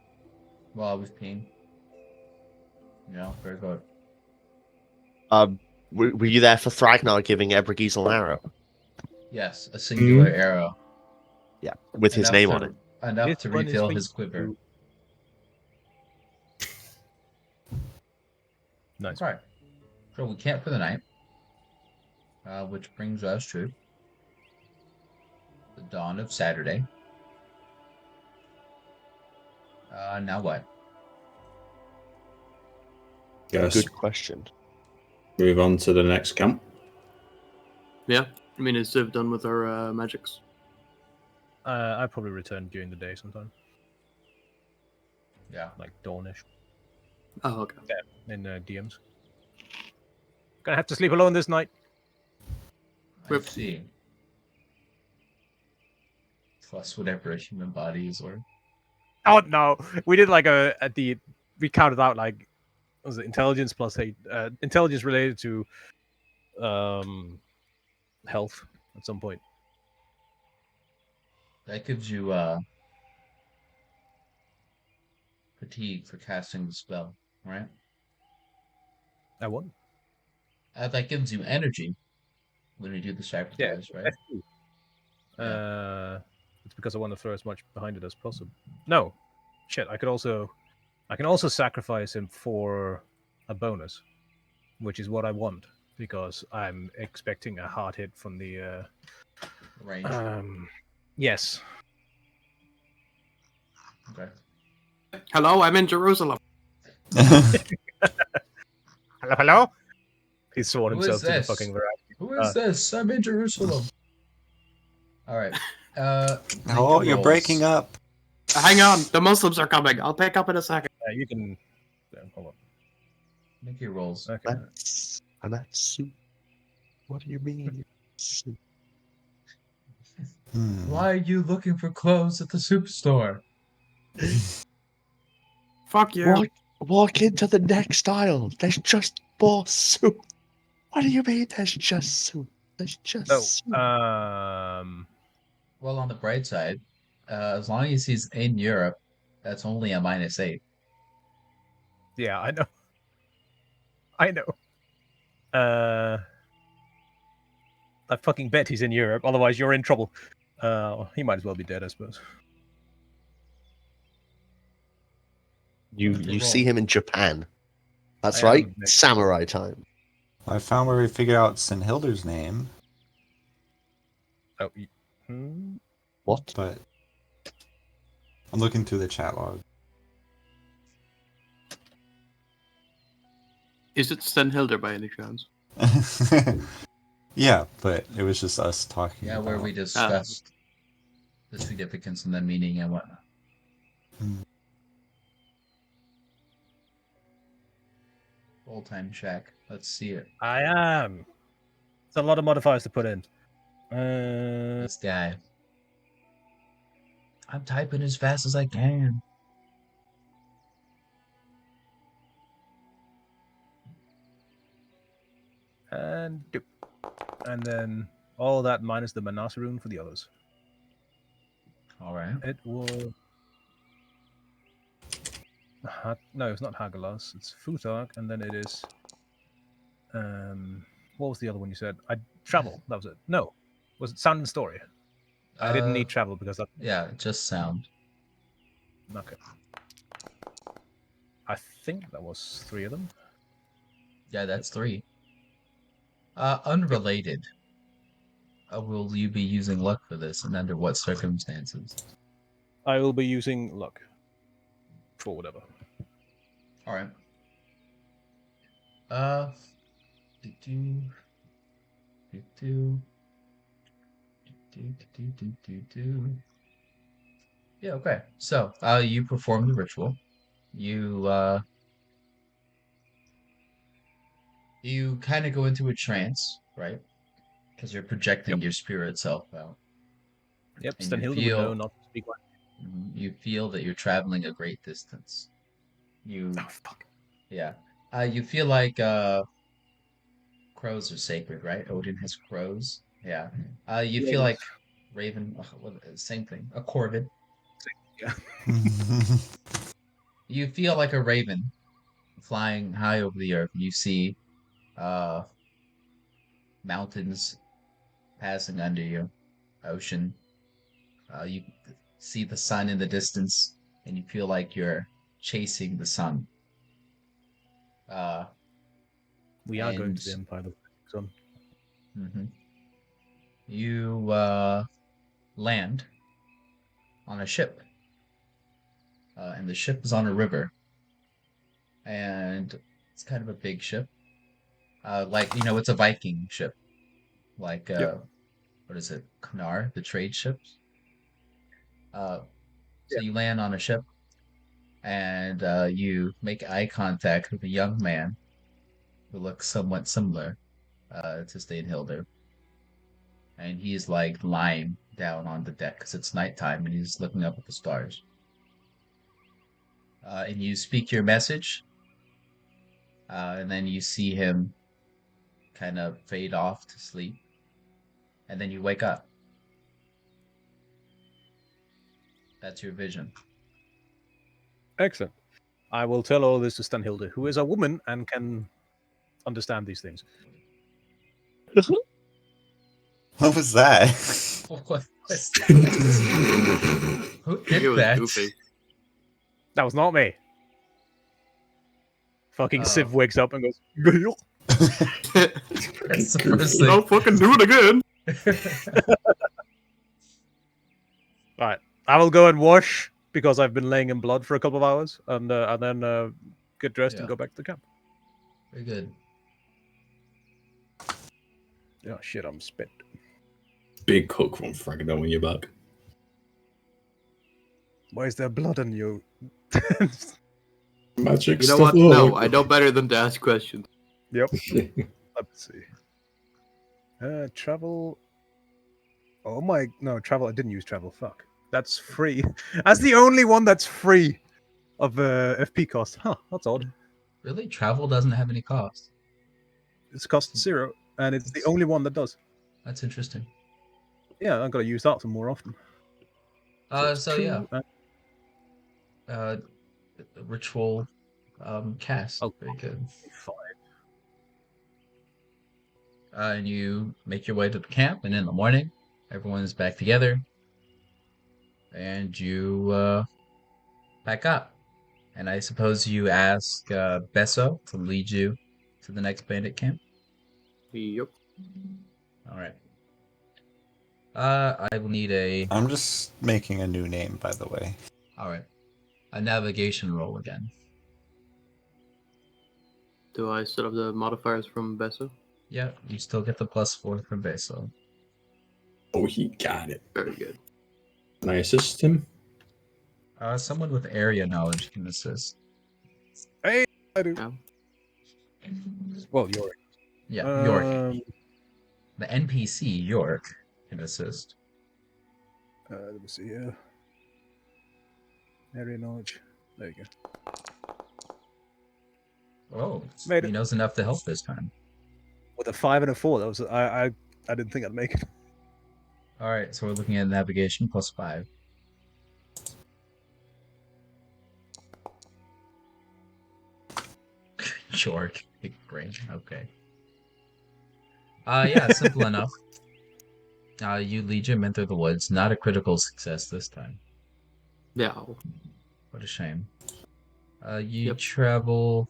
while I was peeing? No, very good. Were you there for Thragnar giving Ebrigiesel an arrow? Yes, a singular arrow. Yeah, with his Enough name to, on it. enough This to one is refill for his quiver. you. Nice. Right. So we camp for the night, which brings us to the dawn of Saturday. Now what? Guess Good question. move on to the next camp. Yeah, I mean, is Ziv done with our magics? I probably return during the day sometime, Yeah. like dawnish. Oh, okay. In DMs. Gonna have to sleep alone this night. I Rip. see. Plus whatever a human body is worth. Oh no, we did like we counted out like what was it intelligence plus 8 intelligence related to health at some point. That gives you fatigue for casting the spell, right? I won. That gives you energy when you do the Yeah. sacrifice, right? It's because I want to throw as much behind it as possible. No, shit. I can also sacrifice him for a bonus, which is what I want because I'm expecting a hard hit from the Range. yes. Okay. Hello, I'm in Jerusalem. Hello. He's sworn Who is himself to the this? fucking variety. Who is this? I'm in Jerusalem. All right. Make Oh, your you're rolls. breaking up. Hang on, the Muslims are coming. I'll pick up in a second. You can. Hold on. Make your rolls. Okay. I'm at soup. What do you mean? Soup? Why are you looking for clothes at the superstore? Fuck you. Walk into the next aisle. There's just more soup. What do you mean there's just soup? There's just soup. Well, on the bright side, as long as he's in Europe, that's only a -8. Yeah, I know. I know. I fucking bet he's in Europe. Otherwise, you're in trouble. He might as well be dead, I suppose. You Roll. see him in Japan. That's I right, am- samurai time. I found where we figured out Sinhilder's name, Oh, hmm? What? but I'm looking through the chat log. Is it Stenhilder by any chance? Yeah, but it was just us talking. Yeah, where about... we discussed the significance and the meaning and whatnot. Old time check. Let's see it. I am. It's a lot of modifiers to put in. This guy. I'm typing as fast as I can. And doop. And then all that minus the Manasa rune for the others. All right. It was. No, it's not Hagalas. It's Futag, and then it is. What was the other one you said? Travel. That was it. No, was it Sound and Story? I didn't need travel because that. Yeah, just sound. Okay. I think that was 3 of them. Yeah, that's 3. Unrelated. Will you be using luck for this, and under what circumstances? I will be using luck for whatever. All right. Do do do do do. Yeah. Okay. So, you perform the ritual. You kind of go into a trance, right? Because you're projecting your spirit self out, Yep, and you Stenhilde would know feel not to speak like. that you're traveling a great distance. Oh, fuck. Yeah. You feel like crows are sacred, right? Odin has crows. Yeah. You feel like raven, same thing. A corvid. Yeah. You feel like a raven flying high over the earth. You see uh mountains passing under you, ocean. You see the sun in the distance, and you feel like you're chasing the sun. Uh, We are going and to the Empire. So mhm. You land on a ship, and the ship is on a river, and it's kind of a big ship. Like it's a Viking ship, like Yep. what is it, Knar, the trade ships. So Yeah. you land on a ship, and you make eye contact with a young man who looks somewhat similar to Stainhilder, and he's like lying down on the deck because it's nighttime, and he's looking up at the stars. And you speak your message, and then you see him kind of fade off to sleep, and then you wake up. That's your vision. excellent. I will tell all this to Stenhilde, who is a woman and can understand these things. What was that? What was that? Who I think it did was that? Goofy. That was not me. Fucking Oh. Civ wakes up and goes. That's the first thing. Don't fucking do it again. Right, I will go and wash because I've been laying in blood for a couple of hours, and then get dressed and Yeah. go back to the camp. Very good. Oh shit, I'm spent. Big cook won't frag down when you're back. Why is there blood on you? Magic You know stuff. what? No, I know better than to ask questions. Yep. Let's see. Travel. Oh my, no, travel. I didn't use travel. Fuck. That's free. That's the only one that's free of FP cost. Huh, that's odd. Really? Travel doesn't have any cost. It's cost 0, and it's the only one that does. That's interesting. Yeah, I've got to use that some more often. it's So 2 yeah, and ritual cast. Oh. Very good. 5. And you make your way to the camp, and in the morning, everyone's back together, and you pack up. And I suppose you ask Besso to lead you to the next bandit camp. Yep. All right. I will need a. I'm just making a new name, by the way. All right. A navigation roll again. Do I still have the modifiers from Besso? Yeah, you still get the +4 from Besso. Oh, he got it. Very good. Can I assist him? Someone with area knowledge can assist. I do. Yeah. Well, Yorick. Yeah, York. The NPC York can assist. Let me see here. Area knowledge. There you go. Oh, Made he it. knows enough to help this time. With a 5 and a 4, that was I didn't think I'd make it. All right, so we're looking at navigation +5. York, big brain. Okay. Yeah, simple enough. You lead your men through the woods. Not a critical success this time. Yeah. What a shame. You Yep. travel.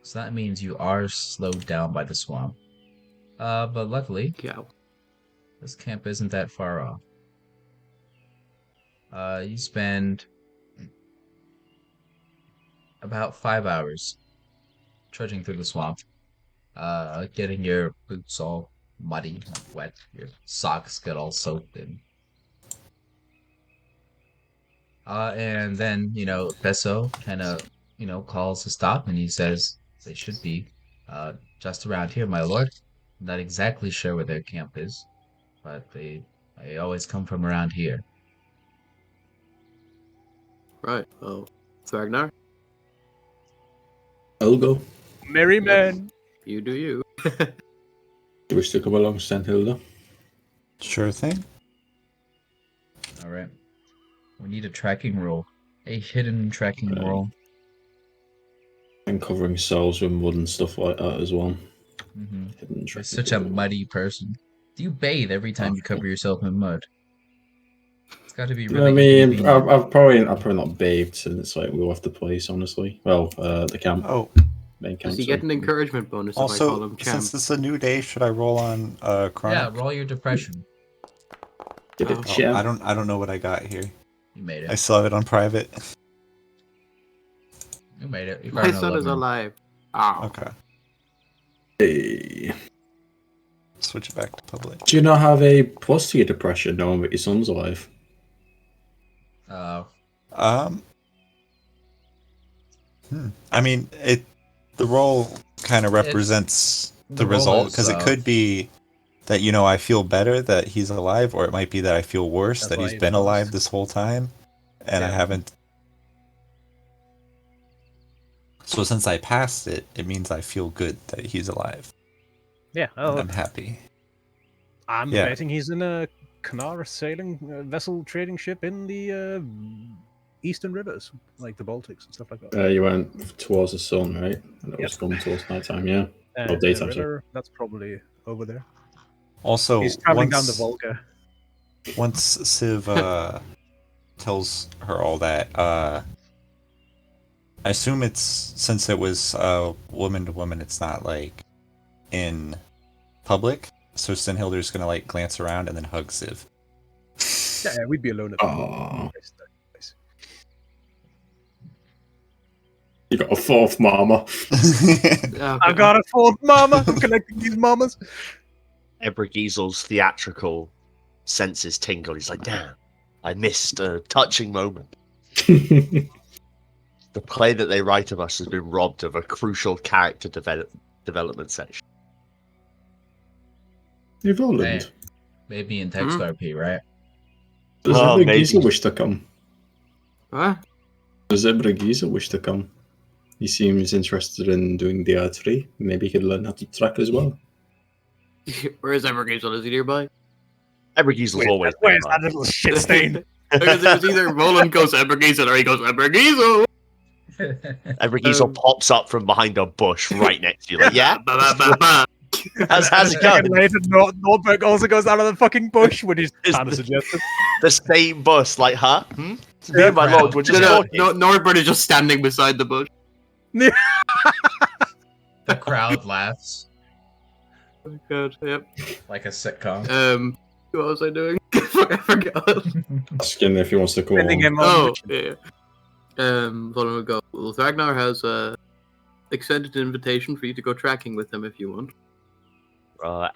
So that means you are slowed down by the swamp. But luckily, Yeah. this camp isn't that far off. You spend about 5 hours trudging through the swamp, getting your boots all muddy and wet. Your socks get all soaked in. And then, Besso kind of, calls a stop and he says they should be just around here, my lord. Not exactly sure where their camp is, but they always come from around here. Right. Well, Ragnar, I'll go. Merry man. you do you. Do you wish to come along, St. Hilda? Sure thing. All right. We need a tracking roll. A hidden tracking roll. And covering cells with mud and stuff like that as well. Mm-hmm. Hidden You're tracking such a roll. muddy person. Do you bathe every time you cover yourself in mud? It's got to be I really mean, inconvenient. I've probably not bathed since like we left the place, honestly. Well, the camp, Oh, main camp. Does he sorry. get an encouragement bonus if I call also, him champ? since this is a new day, should I roll on Yeah, Chronic? roll your depression. Get it, Oh, Oh, champ. I don't know what I got here. You made I it. still have it on private. You made it. You My got an son is 11. alive. Oh. Okay, Hey. switch it back to public. Do you not have a plus to your depression knowing that your son's alive? Uh, Um, I mean, the roll kind of represents the the roll result is, because it could be that I feel better that he's alive, or it might be that I feel worse That's that why he's he been knows. alive this whole time, and I Yeah. haven't. So since I passed it, it means I feel good that he's alive. Yeah. And Oh, I'm happy. I'm yeah. betting he's in a Canara sailing vessel trading ship in the eastern rivers, like the Baltics and stuff like that. You went towards the sun, right? And it was Yep. going towards nighttime, yeah. And daytime, the sorry. river, that's probably over there. Also, He's traveling down once, the Volga. once Civ tells her all that, I assume it's since it was woman to woman, it's not like in public. So Stenhilder's gonna like glance around and then hug Civ. Yeah, we'd be alone at the Aw. moment. You got a fourth mama. I got a fourth mama. I'm collecting these mamas. Ebrigiesel's theatrical senses tingle. He's like, damn, I missed a touching moment. The play that they write of us has been robbed of a crucial character development section. You've all Hey, learned. maybe in text RP, right? Does Oh, Ebrigiezel maybe. wish to come? What? Does Ebrigiezel wish to come? He seems interested in doing the R3. Maybe he could learn how to track as well. Where is Evergazel? Is he nearby? Ebrigiesel's always Where's nearby. that little shit stain? Because it was either Roland goes Evergazel or he goes Evergazel. Ebrigiesel pops up from behind a bush right next to you. Like, yeah? Ba, ba, ba, ba. How's it Second going? later, Nordberg also goes out of the fucking bush, which is Is kind of the- suggestive. The same bus, like, huh? Me Yeah. and my lord, we're No, just no, walking. no, Norbert is just standing beside the bush. The crowd laughs Oh god, yep. like a sitcom. What was I doing? I forgot. Asking if he wants to go Sending on. him on Oh, mission. yeah. Following we go. Well, Ragnar has extended an invitation for you to go tracking with him if you want.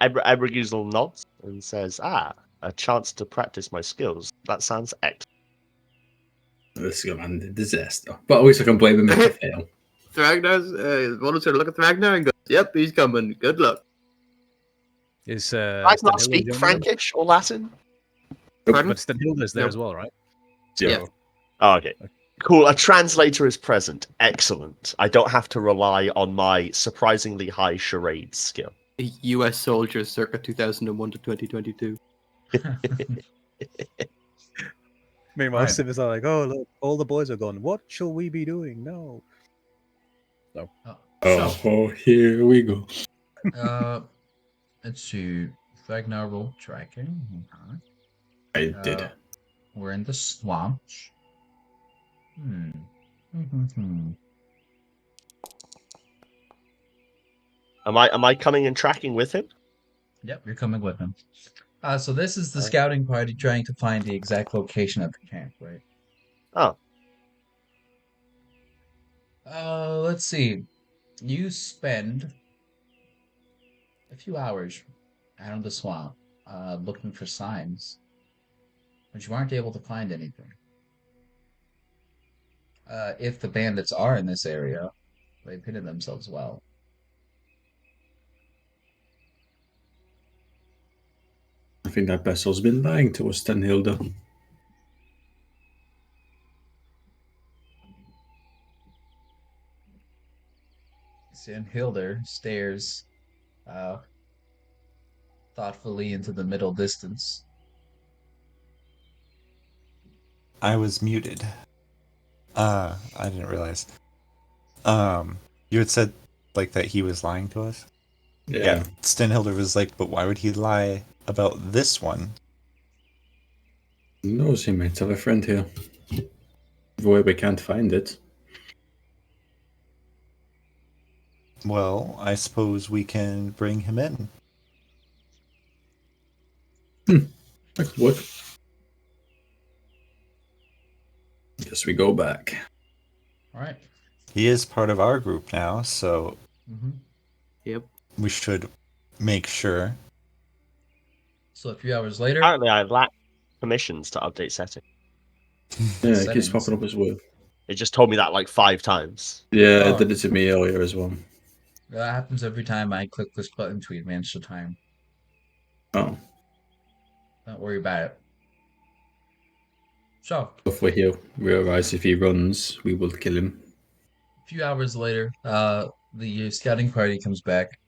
Abraguzel nods and says, a chance to practice my skills. That sounds excellent. This is gonna end in disaster. But at least I can blame him if I fail. Ragnar's Volunteer look at Ragnar and goes, "Yep, he's coming. Good luck." Is I Stenhilda not speak joining them? Frankish or Latin. Pardon? But Stenhilda's there Nope. as well, right? Yeah. Oh, okay. Cool. A translator is present. Excellent. I don't have to rely on my surprisingly high charade skill. U.S. soldiers circa 2001 to 2022. Meanwhile, Right. Sim is like, "Oh look, all the boys are gone. What shall we be doing now?" Oh, here we go. Uh, let's see. Ragnar roll tracking. Okay. I did. We're in the swamps. Hmm. Hmm. Am I coming and tracking with him? Yep, you're coming with him. So this is the Alright. scouting party trying to find the exact location of the camp, right? Oh, Let's see. You spend a few hours out in the swamp, looking for signs, but you aren't able to find anything. If the bandits are in this area, they've hidden themselves well. I think that vessel's been lying to us, Stenhilda. Hilder stares uh, thoughtfully into the middle distance. I was muted. I didn't realize. You had said like that he was lying to us. Yeah. Stenhilder was like, but why would he lie about this one? Who knows, he might have a friend here. Where we can't find it. Well, I suppose we can bring him in. That could work. Guess we go back. All right. He is part of our group now, so Mm-hmm. Yep. we should make sure. So a few hours later, apparently I lack permissions to update setting. Yeah, it keeps Settings. popping up as well. It just told me that like 5 times. Yeah, Oh. it did it to me earlier as well. that happens every time I click this button to advance the time. Oh, Don't worry about it. So, if we're here, realize if he runs, we will kill him. a few hours later, the scouting party comes back.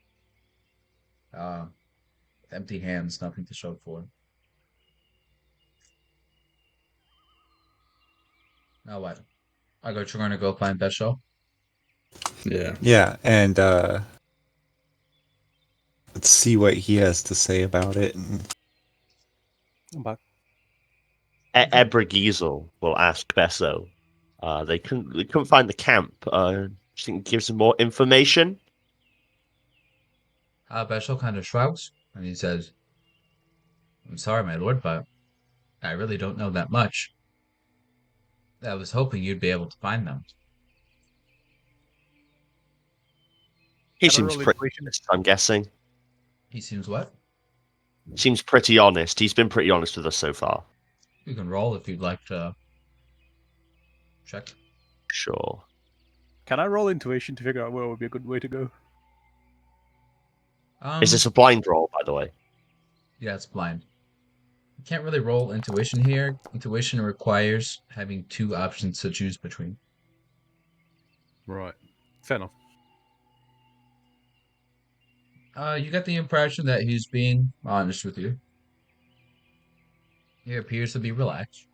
With empty hands, nothing to show for. Now what? I go. You're gonna go find Betchel. Yeah. Yeah, and let's see what he has to say about it. I'm back. Ebragizel will ask Besso. They couldn't find the camp. Do you think it gives them more information? Betchel kind of shrugs and he says, "I'm sorry, my lord, but I really don't know that much. I was hoping you'd be able to find them." He Can I seems roll pretty intuition? honest, I'm guessing. He seems what? Seems pretty honest. He's been pretty honest with us so far. You can roll if you'd like to check. Sure. Can I roll intuition to figure out where would be a good way to go? Is this a blind roll, by the way? Yeah, it's blind. You can't really roll intuition here. Intuition requires having 2 options to choose between. Right. Fair enough. You get the impression that he's being honest with you. He appears to be relaxed.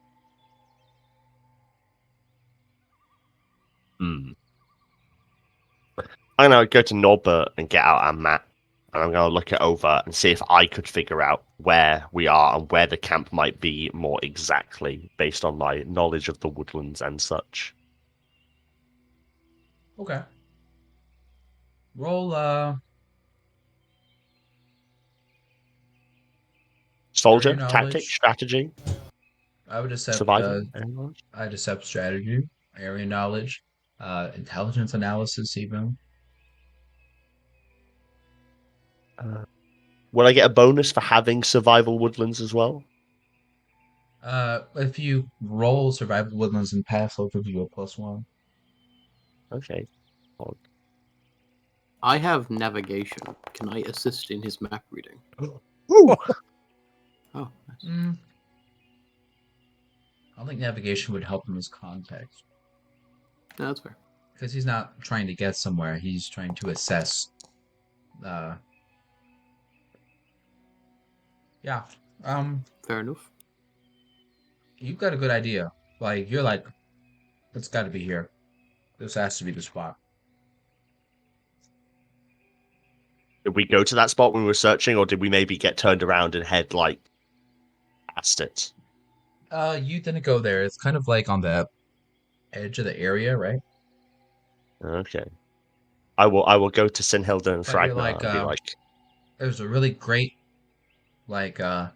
I'm gonna go to Norbert and get out our map and I'm going to look it over and see if I could figure out where we are and where the camp might be more exactly, based on my knowledge of the woodlands and such. Okay. Roll Soldier, area tactic, knowledge. strategy, I would accept survival. Anyone? I'd accept strategy, area knowledge, intelligence analysis even. Will I get a bonus for having survival woodlands as well? If you roll survival woodlands and pass, they'll give you a +1. Okay. I have navigation. Can I assist in his map reading? Ooh. Oh, nice. I don't think navigation would help him as context. No, that's fair. Because he's not trying to get somewhere, he's trying to assess. Yeah. Fair enough. You've got a good idea. Like, you're like, it's got to be here. This has to be the spot. Did we go to that spot when we were searching, or did we maybe get turned around and head like past it? You didn't go there. It's kind of like on the edge of the area, right? Okay. I will go to Sinhilda and But you're Fragnar like, and be like, there's a really great, like, kind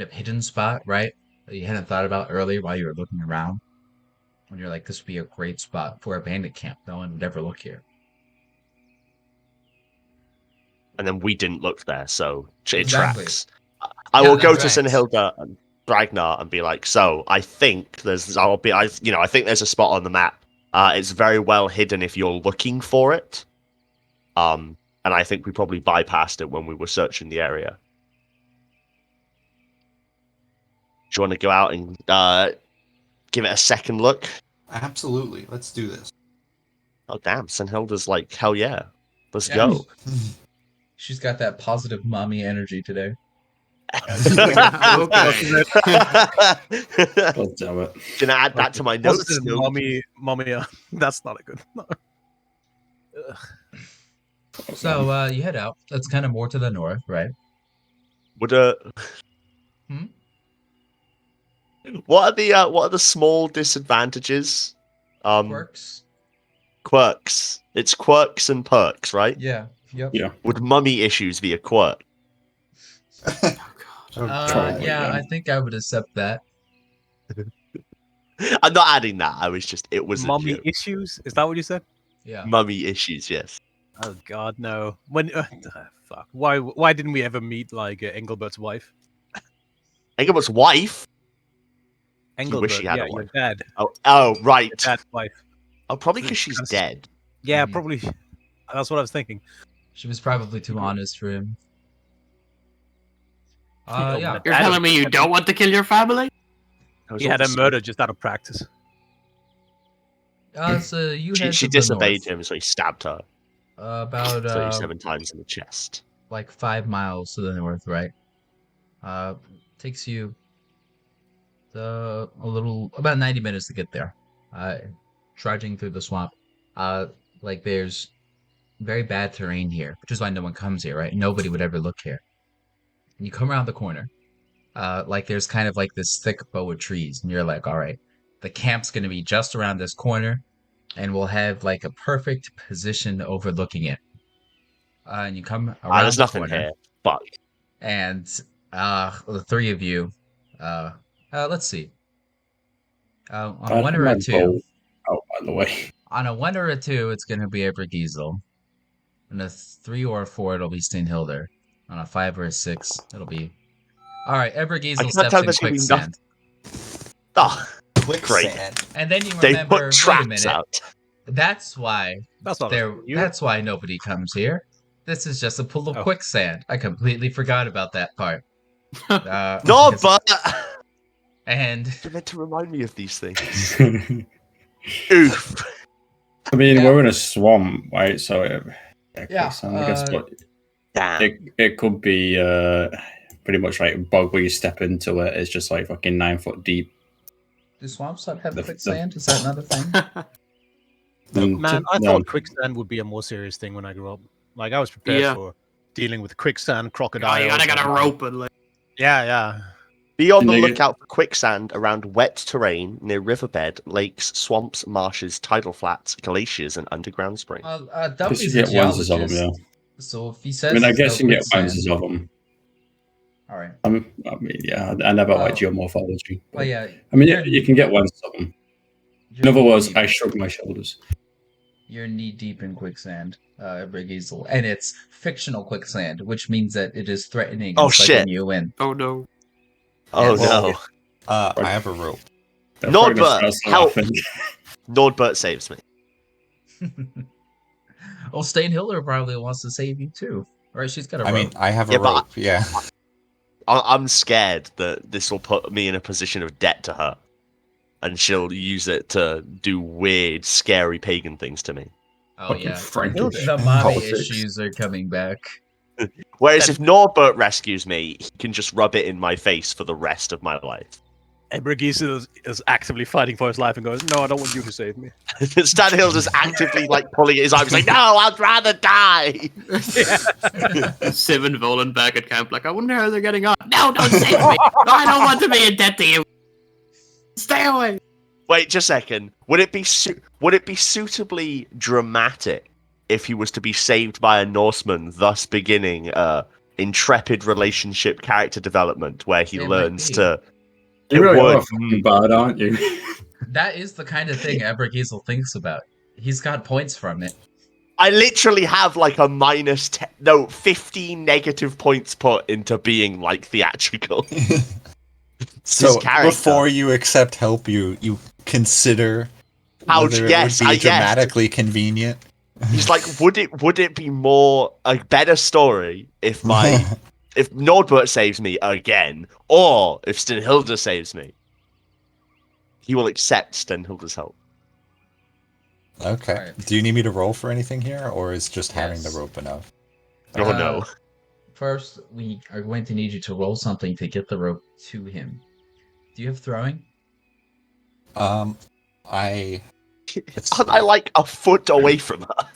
of hidden spot, right? That you hadn't thought about earlier while you were looking around. When you're like, this would be a great spot for a bandit camp. No one would ever look here. and then we didn't look there, so it Exactly. tracks. I Yeah, will go that to tracks. Sinhilda and Ragnar and be like, so I think I think there's a spot on the map. It's very well hidden if you're looking for it. And I think we probably bypassed it when we were searching the area. Do you want to go out and give it a second look? Absolutely. Let's do this. Oh damn, Sinhilda's like, hell yeah. Let's Yeah. go. She's got that positive mommy energy today. Okay. God damn it. Can I add that to my notes? Positive No. mommy. That's not a good. No. So you head out. That's kind of more to the north, right? Would Hmm? what are the small disadvantages? Quirks. Quirks. It's quirks and perks, right? Yeah. Yep. Yeah. Would mummy issues be a quirk? Oh god. Probably, Yeah, yeah. I think I would accept that. I'm not adding that. It was a Mommy joke. issues? Is that what you said? Yeah. Mummy issues, yes. Oh God, no. When fuck. Why didn't we ever meet like Engelbert's wife? Engelbert's wife? Engelbert, wish he had a your wife. dad, Oh, right. your dad's wife. Oh, probably because she's That's- dead. Yeah, Mhm. probably. That's what I was thinking. She was probably too honest for him. Oh, Yeah. my You're dad- telling me you don't want to kill your family? That was He had a awesome. murder just out of practice. So you She head to the disobeyed north. him, so he stabbed her About 37 times in the chest. like 5 miles to the north, right? Takes you about 90 minutes to get there. Trudging through the swamp. Like there's very bad terrain here, which is why no one comes here, right? Nobody would ever look here. And you come around the corner. Like there's kind of like this thick bow of trees, and you're like, all right, the camp's gonna be just around this corner, and we'll have like a perfect position overlooking it. And you come around There's the nothing corner, here. Fuck. and the three of you, let's see, on a I'd one have or my a two, bow out, by the way. on a 1 or a 2, it's gonna be Evergeezel. On a 3 or a 4, it'll be Steinhilder. On a 5 or a 6, it'll be. All right, Evergeezel can't steps tell in there's gonna be quicksand. Oh, Quicksand. And then you they remember, put wait a traps minute, out. that's why That's not that's why nobody comes here. This is just a pool of Oh. quicksand. I completely forgot about that part. No, because- but and you're meant to remind me of these things. I Oof. mean, Yeah. we're in a swamp, right? So, Yeah, quicksand, I guess, but Damn. it could be pretty much like bog where you step into it. It's just like fucking 9 foot deep. do swamps not have The- quicksand? Is that not a thing? And Man, I no, thought quicksand would be a more serious thing when I grew up. Like I was prepared Yeah. for dealing with quicksand, crocodile. Oh, you gotta get a rope and like. Yeah. Be on Can the they get- lookout for quicksand around wet terrain near riverbed, lakes, swamps, marshes, tidal flats, glaciers, and underground springs. Well, I guess Duffy's you a get ones of them, geologist, yeah. so if he I says mean, I there's guess no you can get quicksand, ones of them. all right. I mean, yeah, I never liked Oh. geomorphology. Well, but- yeah. I mean, yeah, you can get ones of them. you're In other words, knee-deep. I shrug my shoulders. You're knee deep in quicksand, Brig Easel, and it's fictional quicksand, which means that it is threatening Oh, and sucking shit. you in. Oh no. Oh Yes. no. I have a rope. They're probably gonna Nordbert, start help! laughing. Nordbert saves me. Well, Stainhilder probably wants to save you too. Right? She's got a I rope. mean, I have a Yeah, but rope. Yeah. I'm scared that this will put me in a position of debt to her, and she'll use it to do weird, scary pagan things to me. Oh Fucking yeah, Frankish the mommy politics. issues are coming back. Whereas if Norbert rescues me, he can just rub it in my face for the rest of my life. And Brigitte is actively fighting for his life and goes, "No, I don't want you to save me." Stanhill's actively like pulling at his arm. He's like, "No, I'd rather die." Siv and Volan back at camp, like, I wonder how they're getting on. No, don't save me. I don't want to be in debt to you. Stay away. Wait, just a second. Would it be suitably dramatic if he was to be saved by a Norseman, thus beginning intrepid relationship character development where he It might learns be. to? You It really would. are fucking bad, aren't you? That is the kind of thing Brig Easel thinks about. He's got points from it. I literally have like a minus 10, no, 15 negative points put into being like theatrical. So character. before you accept help, you consider How? whether Yes, it would I be guess. dramatically convenient. He's like, would it be more a better story if if Nordbert saves me again, or if Stenhilda saves me? He will accept Stenhilda's help. Okay. Alright. Do you need me to roll for anything here, or is just having the Yes. rope enough? Oh no. First, we are going to need you to roll something to get the rope to him. Do you have throwing? I. Aren't I like a foot away from her?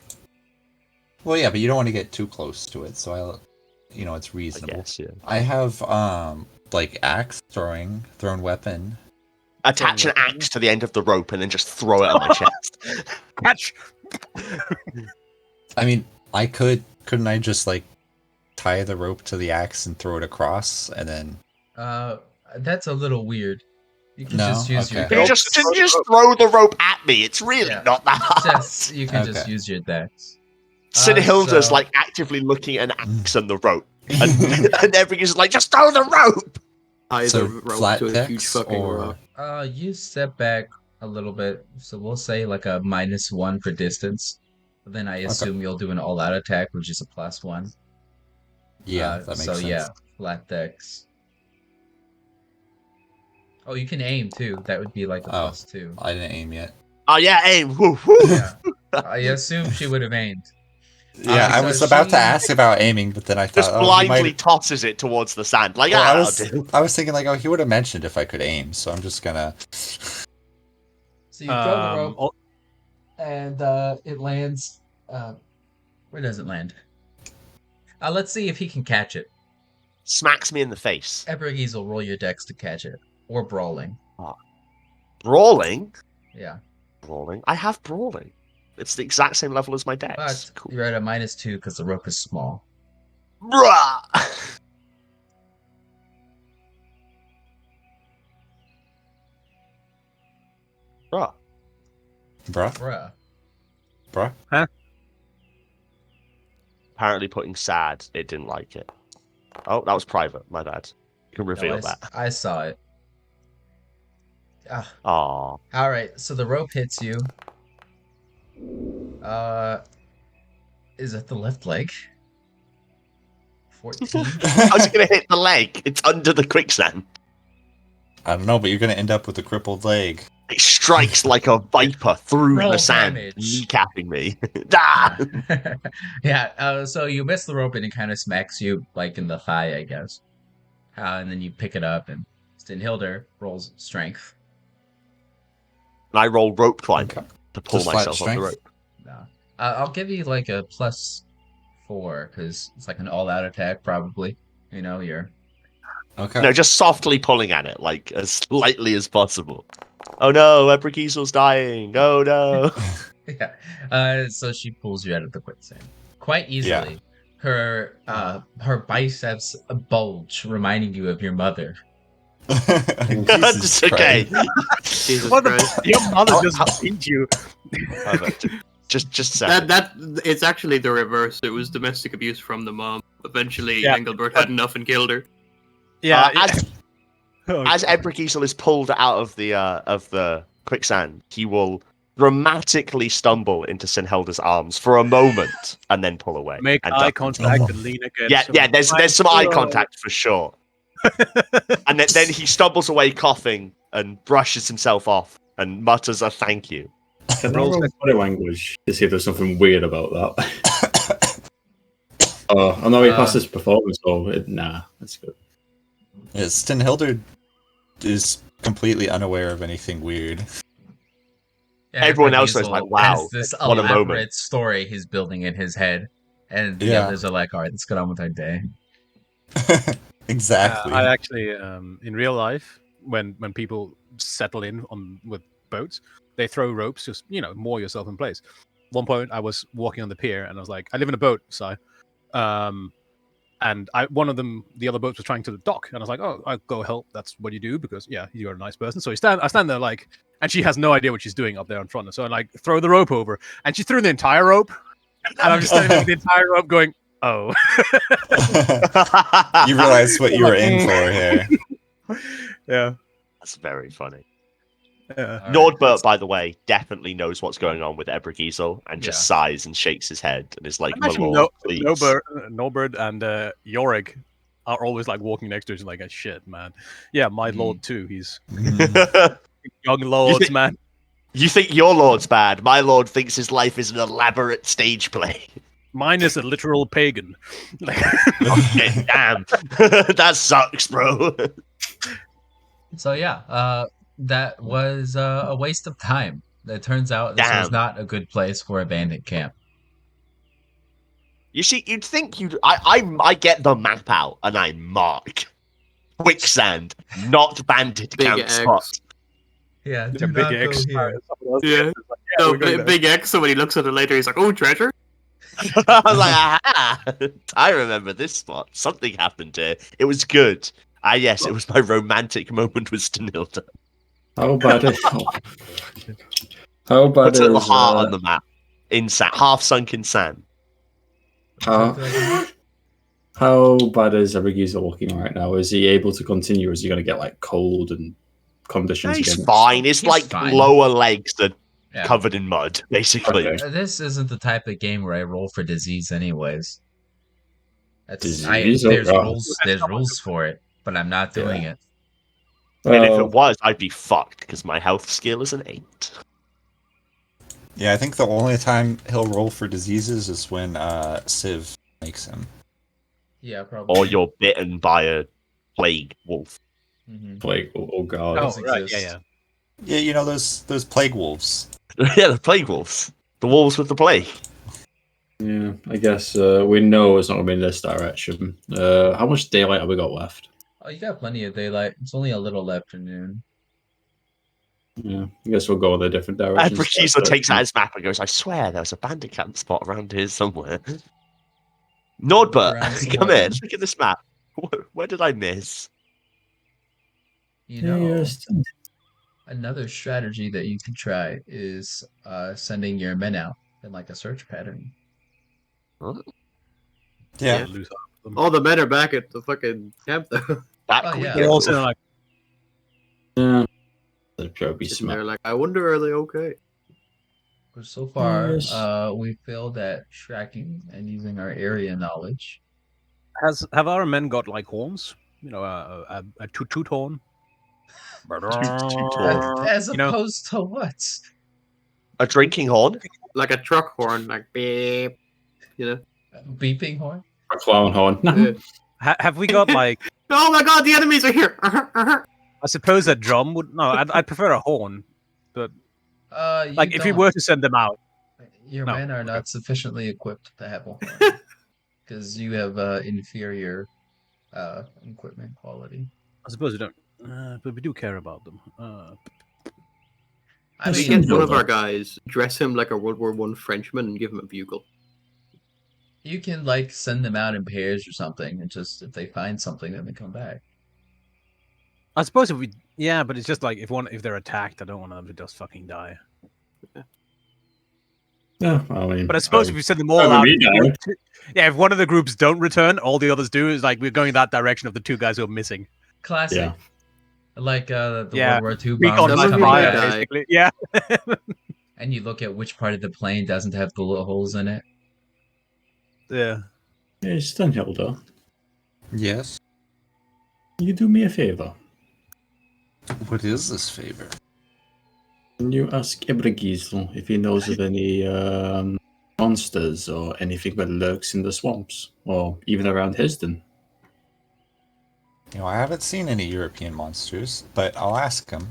Well, yeah, but you don't want to get too close to it, so it's I reasonable. guess, yeah. I have like axe thrown weapon. Attach an axe to the end of the rope and then just throw it at my chest. Catch. I mean, couldn't I just like tie the rope to the axe and throw it across, and then That's a little weird. You can No? just use your Okay. You dex. just throw the rope at me. It's really Yeah. not that hard. You can just Okay. use your dex. Sinhilda's so- like actively looking at an axe and the rope, and everybody's like, just throw the rope. Tie So, the rope flat to a huge dex fucking or- rock. You step back a little bit, so we'll say like a -1 for distance. But then I assume you'll do an all-out attack, which is a +1. yeah, that makes so sense. yeah, flat dex. Oh, you can aim too. That would be like a Oh. +2. I didn't aim yet. Oh yeah, aim. Woo, woo. Yeah, I assume she would have aimed. Yeah, I so was about she- to ask about aiming, but then I thought, Just oh, he blindly might. tosses it towards the sand. Like, Well, ah, I'll do. I was thinking like, oh, he would have mentioned if I could aim, so I'm just gonna. So you throw the rope, and it lands. Where does it land? Let's see if he can catch it. Smacks me in the face. Ebergies will roll your dex to catch it, or brawling. Brawling? Yeah, Brawling? I have brawling. It's the exact same level as my dex. but Cool. you're at a -2 because the rope is small. Bruh! Bruh. Bruh. Bruh. Apparently putting sad, it didn't like it. Oh, that was private. My bad. You can No, reveal that. I saw it. Aww. All right, so the rope hits you. Is it the left leg? 14. How's it going to hit the leg? It's under the quicksand. I don't know, but you're gonna end up with a crippled leg. It strikes like a viper through Roll the sand, damage. kneecapping me. Ah! Yeah, so you miss the rope and it kind of smacks you like in the thigh, I guess. And then you pick it up and Stinhilder rolls strength. And I roll rope climb Okay. to pull Just flat myself off the strength? rope. No. I'll give you like a +4 4 because it's like an all-out attack, probably. You know, you're Okay. No, just softly pulling at it, like as lightly as possible. Oh no, Ebrikiesel's dying. Oh no. yeah. So she pulls you out of the quicksand quite Yeah. easily. Her biceps bulge, reminding you of your mother. Jesus It's okay. Christ. Jesus What Christ. Your mother How- just beat you. Perfect. Just a second. That it's actually the reverse. It was domestic abuse from the mom. Eventually, Yeah, Engelbert had enough and killed her. Yeah. As Ebrikisel is pulled out of the quicksand, he will dramatically stumble into Sinhelda's arms for a moment and then pull away. Make and eye duck. contact and lean against. Yeah, him. yeah. There's some eye contact for sure. And then he stumbles away coughing and brushes himself off and mutters a thank you. Can I roll body language to see if there's something weird about that? Oh, I know he passed his performance, so nah, that's good. Stinhilder is completely unaware of anything weird. Yeah, Everyone else Diesel is like, wow, has this what a moment. elaborate story he's building in his head, and the Yeah. others are like, "All right, let's get on with our day." Exactly. I actually, in real life, when people settle in on with boats, they throw ropes, just moor yourself in place. One point, I was walking on the pier, and I was like, I live in a boat, so, and one of them, the other boat was trying to dock, and I was like, oh, I'll go help. That's what you do because you're a nice person. So I stand there like, and she has no idea what she's doing up there in front of her. So I like throw the rope over, and she threw the entire rope, and I'm just standing there with the entire rope going, oh. You realize what you were in for here. Yeah. That's very funny. Yeah. All right, Nordbert, by the way, definitely knows what's going on with Ebrikisel and just Yeah. sighs and shakes his head and is like, my Imagine lord, please. Norbert and Yorick are always like walking next to each other like, shit, man. Yeah, my lord too. He's young lords, man. You think your lord's bad. My lord thinks his life is an elaborate stage play. Mine is a literal pagan. Like, Okay, damn. That sucks, bro. So yeah, that was a waste of time. It turns out this was Damn. not a good place for a bandit camp. You see, you'd think I get the map out and I mark quicksand, not bandit Big camp X. spot. Yeah, a big X. Yeah. No, No, Big X. So when he looks at it later, he's like, "Oh, treasure." I was like, aha! I remember this spot. Something happened here. It was good. Ah, yes, it was my romantic moment with Stanilda. How bad is how bad Puts a little is heart on the map. In sand, half sunk in sand. how bad is Ebrikisel walking right now? Is he able to continue, or is he going to get like cold and conditions He's again? fine. It's He's like fine. lower legs that Yeah. covered in mud, basically. Okay. This isn't the type of game where I roll for disease, anyways. Disease? Oh, There's God. rules for it, but I'm not doing it. And if Well, it was, I'd be fucked because my health skill is an 8. Yeah, I think the only time he'll roll for diseases is when Civ makes him. Yeah, probably. Or you're bitten by a plague wolf. Mhm. like, oh god. Oh, Those right, exist. yeah. Yeah, you know those plague wolves. Yeah, the plague wolves. The wolves with the plague. Yeah, I guess we know it's not going to be in this direction. How much daylight have we got left? Oh, you got plenty of daylight. It's only a little after noon. Yeah, I guess we'll go in a different direction. Ebrikisel takes out his map and goes, I swear there's a bandit camp spot around here somewhere. Nordbert, Around some come more. here, look at this map. Where did I miss? You know, another strategy that you could try is sending your men out in like a search pattern. Yeah. Lose All the men are back at the fucking camp though. That Oh, could yeah. be They're all good. sitting like, Yeah. That'd probably be Sitting smart. there like, I wonder, are they okay? But so far, Yes. we failed at tracking and using our area knowledge. have our men got like horns? You know, a toot horn. Horn. As You know- opposed to what? A drinking horn? Like a truck horn, like beep. You know? A beeping horn? A clown horn. Yeah. Have we got like? Oh my god, the enemies are here! I suppose a drum would. No, I'd prefer a horn. You Like if we don't. were to send them out. Your No, men are okay. not sufficiently equipped to have a horn. because you have inferior equipment quality. I suppose we don't, but we do care about them. I We Yes, mean, get one of Hilda. our guys, dress him like a World War One Frenchman, and give him a bugle. you can like send them out in pairs or something, and just if they find something, then they come back. I suppose if we, yeah, but it's just like if they're attacked, I don't want them to just fucking die. Yeah, I mean, But I suppose if we send them all rather out, we in die. yeah, if one of the groups don't return, all the others do is like we're going that direction of the two guys who are missing. Classic. Yeah. Like the Yeah, World War II recon bombers Some of by you coming might fire, back, die. basically. Yeah. and you look at which part of the plane doesn't have bullet holes in it. Yeah. Hey, Stenhilda, Yes. you do me a favor. What is this favor? Can you ask Ebragizel if he knows of any monsters or anything that lurks in the swamps, or even around Hesden? You know, I haven't seen any European monsters, but I'll ask him.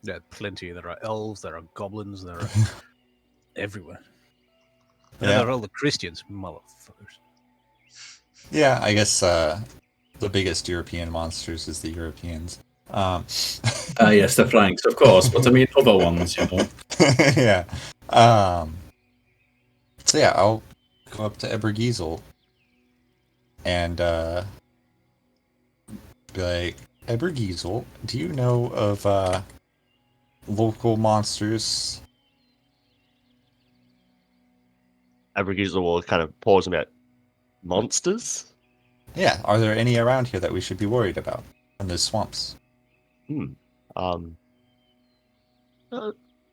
Yeah, plenty. There are elves, there are goblins, there are everywhere. And Yeah. there are all the Christians, motherfuckers. Yeah, I guess the biggest European monsters is the Europeans. Yes, the Franks, of course, but I mean other ones, you know. Yeah. So yeah, I'll go up to Ebergiesel and be like, Ebergiesel, do you know of local monsters? Abragizel will kind of pause a bit. Monsters? Yeah, are there any around here that we should be worried about in the swamps? Um,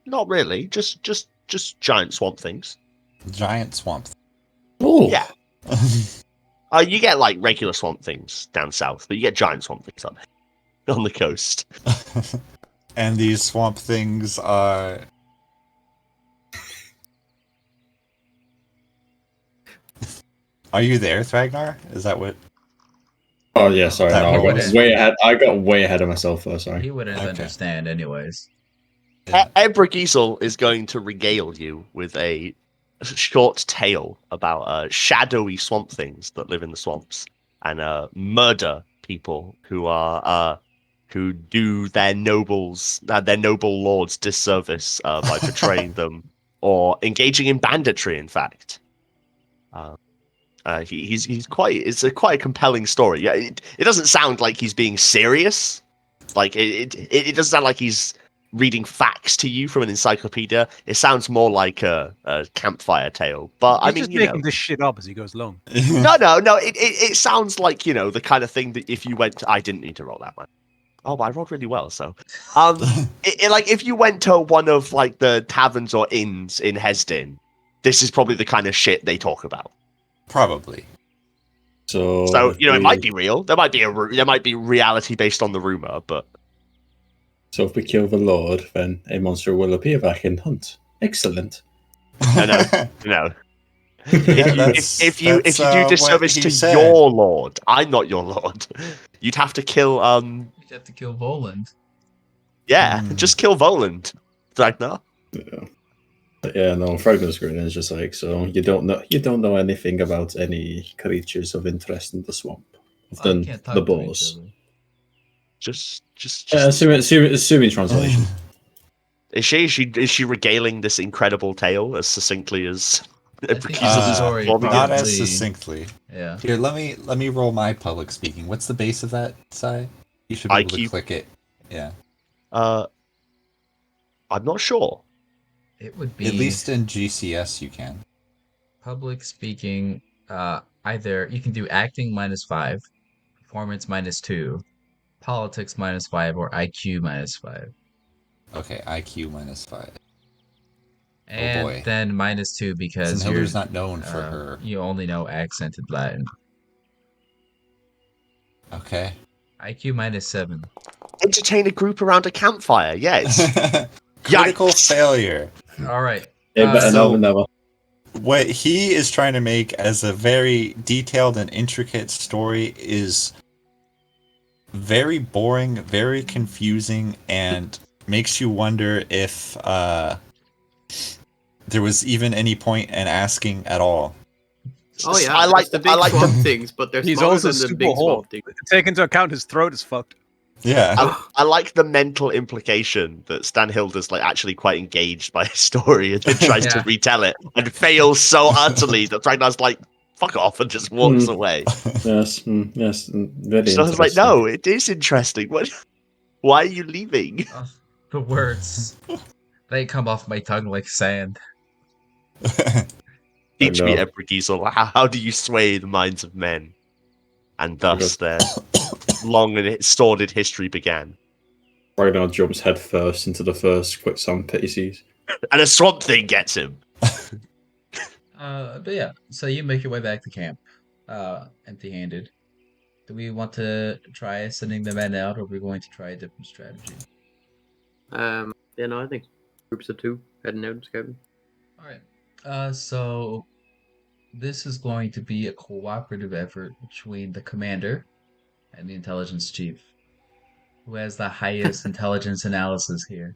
not really. Just giant swamp things. Giant swamp. Oh, Yeah. You get like regular swamp things down south, but you get giant swamp things up on the coast. And these swamp things are. Are you there, Thragnar? Is that what? Oh yeah, sorry. That No, I got wouldn't- way ahead. I got way ahead of myself there. Sorry. He wouldn't Okay. understand, anyways. Ebragizel is going to regale you with a short tale about shadowy swamp things that live in the swamps and murder people who are who do their noble lords disservice by betraying them or engaging in banditry. In fact, he's quite quite a compelling story. Yeah, it doesn't sound like he's being serious. Like it doesn't sound like he's reading facts to you from an encyclopedia. It sounds more like a campfire tale. But He's I mean, just you making know, this shit up as he goes along. no. It sounds like, you know, the kind of thing that if you went, I didn't need to roll that one. Oh, but I rolled really well. So, like if you went to one of like the taverns or inns in Hesden, this is probably the kind of shit they talk about. Probably. So you know, it might be real. There might be reality based on the rumor, but. So if we kill the Lord, then a monster will appear that can hunt. Excellent. No. If you do what disservice he to said. your lord, I'm not your lord. You'd have to kill You'd have to kill Voland. just kill Voland. Ragnar. Yeah. But yeah, no, Fragnar's grin is just like, so you don't know anything about any creatures of interest in the swamp. Other Oh, than you can't talk the to each boars. other. Just Assuming translation. is she regaling this incredible tale as succinctly as I think Ebragizel the is story performing it? Not as probably- succinctly. Yeah. Here, let me roll my public speaking. What's the base of that, Si? You should be able to IQ? click it. Yeah. I'm not sure. It would be At least in GCS you can. public speaking. Either you can do acting -5, performance -2, politics -5, or IQ -5. Okay, IQ -5. And boy. then -2 because Sinhilder's you're not known for her. you only know accented Latin. Okay. IQ -7. Entertain a group around a campfire. Yeah, it's Critical Yikes. failure. All right. Yeah, better so- now than never. What he is trying to make as a very detailed and intricate story is very boring, very confusing, and makes you wonder if there was even any point in asking at all. Oh yeah, I like it's the big the swamp things, but they're He's smaller also than the super big horde. swamp things. Take into account his throat is fucked. Yeah. I like the mental implication that Stanhilda's like actually quite engaged by his story and then tries to Yeah. retell it and fails so utterly that Ragnar's like, fuck off, and just walks away. Yes, yes, very So I was like, interesting. no, it is interesting. Why are you leaving? The words, they come off my tongue like sand. Teach me, know. Ebrigiesel, how do you sway the minds of men? And thus their long and sordid history began. Ragnar jumps headfirst into the first quicksand pit he sees. And a swamp thing gets him. But yeah, so you make your way back to camp, empty-handed. Do we want to try sending the men out, or are we going to try a different strategy? Yeah, no, I think groups of 2 heading out and scouting. All right. So this is going to be a cooperative effort between the commander and the intelligence chief. Who has the highest intelligence analysis here?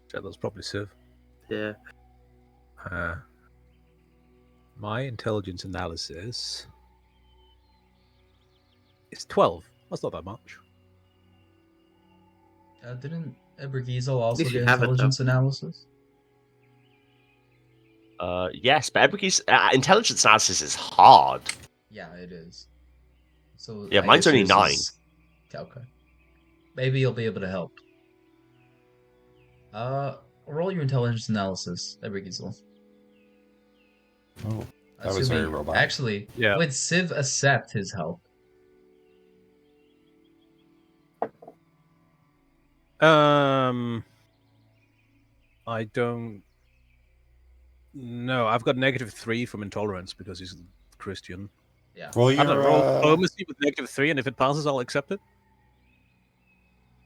So that's probably Civ. Yeah. My intelligence analysis is 12. That's not that much. Didn't Ebergiesel also least you get have it, though. intelligence analysis? Yes, but Ebrigie's intelligence analysis is hard. Yeah, it is. So Yeah, I mine's guess only yours 9. is- Okay. Maybe you'll be able to help. Roll your intelligence analysis, Ebergiesel. Oh, that was very robotic. Actually, Yeah. would Civ accept his help? I don't. No, I've got -3 from intolerance because he's Christian. Yeah. Roll I'm gonna your roll diplomacy with -3, and if it passes, I'll accept it.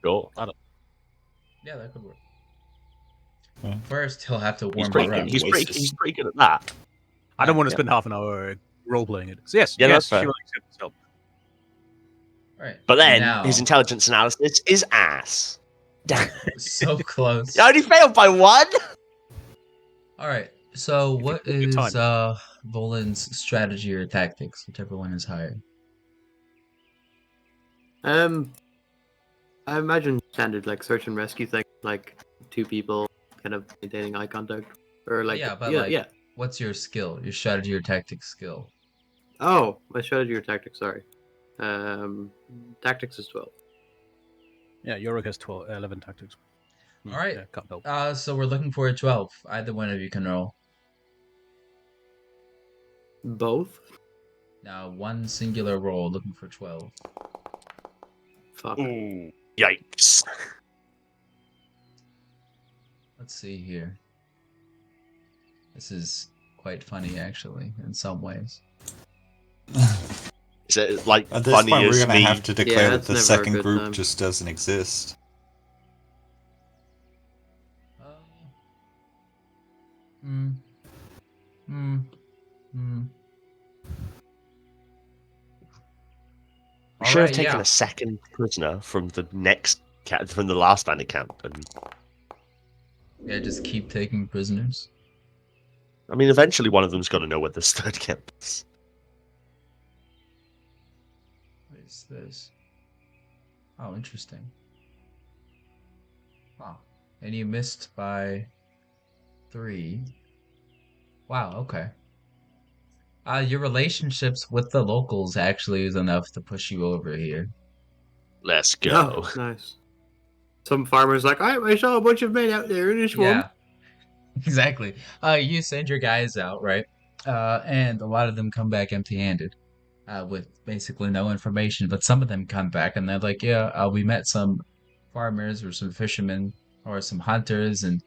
Sure. Yeah, that could work. Yeah. First, he'll have to He's warm pretty her good. up. He's pretty good at that. I don't want to Yeah. spend half an hour role playing it. So yes, Yeah, yes, that's she fair. will accept his help. Right. But then now, his intelligence analysis is ass. Damn. so close. I only failed by 1. All right. So, what Good is time. Volan's strategy or tactics, whichever one is higher? I imagine standard like search and rescue thing, like 2 people kind of maintaining eye contact, or like Yeah, but yeah. what's your skill? Your strategy or tactics skill? Oh, my strategy or tactics. Sorry. Tactics is 12. Yeah, Yorick has 11 tactics. All right. Yeah, can't help. So we're looking for a 12. Either one of you can roll. Both. Now, one singular roll, looking for 12. Fuck. Ooh, yikes. Let's see here. This is quite funny, actually, in some ways. Is it like At this funny point, we're as gonna me? have to declare Yeah, that it's the never a second good group time. just doesn't exist. Hmm. Hmm. Hmm. We should have Alright, taken yeah. a second prisoner from the from the last bandit camp. And Yeah, just keep taking prisoners. I mean, eventually one of them's got to know where this third camp is. What is this? Oh, interesting. Wow. And you missed by 3. Wow, okay. Your relationships with the locals actually is enough to push you over here. Let's go. Oh, nice. Some farmer's like, I saw a bunch of men out there in this swamp. Yeah, exactly. You send your guys out, right? And a lot of them come back empty-handed, with basically no information. But some of them come back and they're like, "Yeah, we met some farmers or some fishermen or some hunters, and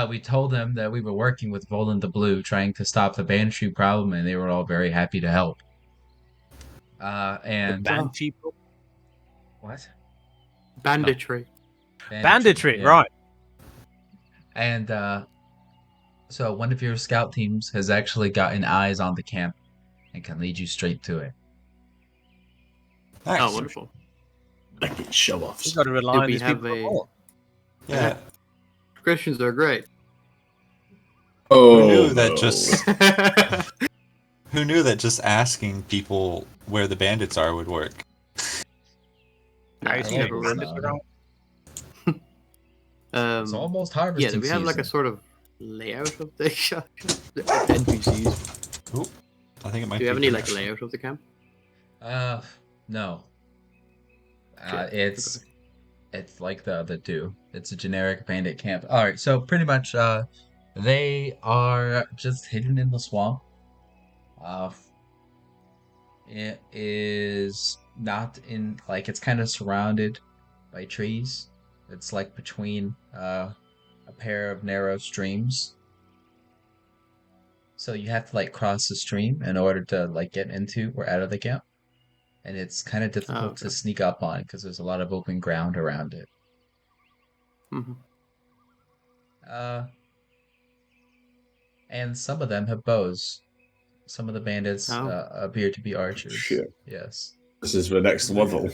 we told them that we were working with Volan the Blue, trying to stop the Banshee problem, and they were all very happy to help." And Banshee people? what? Banditry. Banditry, yeah. right. And so one of your scout teams has actually gotten eyes on the camp and can lead you straight to it. Nice. Oh, wonderful. Like the show offs. We've got to rely Do on we these have people. a- more. Yeah. Christians are great. Who Oh, knew that no. just Who knew that just asking people where the bandits are would work? I Nah, see never no worked. bandits know. around. It's almost Yeah, harvesting do we have like a season. sort of layout of the NPCs? Ooh, I think it might Do you have be any like good. layout of the camp? No. Okay. It's like the other two. It's a generic bandit camp. All right, so pretty much, they are just hidden in the swamp. Uh, it is not in like it's kind of surrounded by trees. It's like between a pair of narrow streams. So you have to like cross the stream in order to like get into or out of the camp. And it's kind of Oh, difficult to okay. sneak up on because there's a lot of open ground around it. hmm Uh, and some of them have bows. Some of the bandits Oh. appear to be archers. Shit. Yes. This is the next level.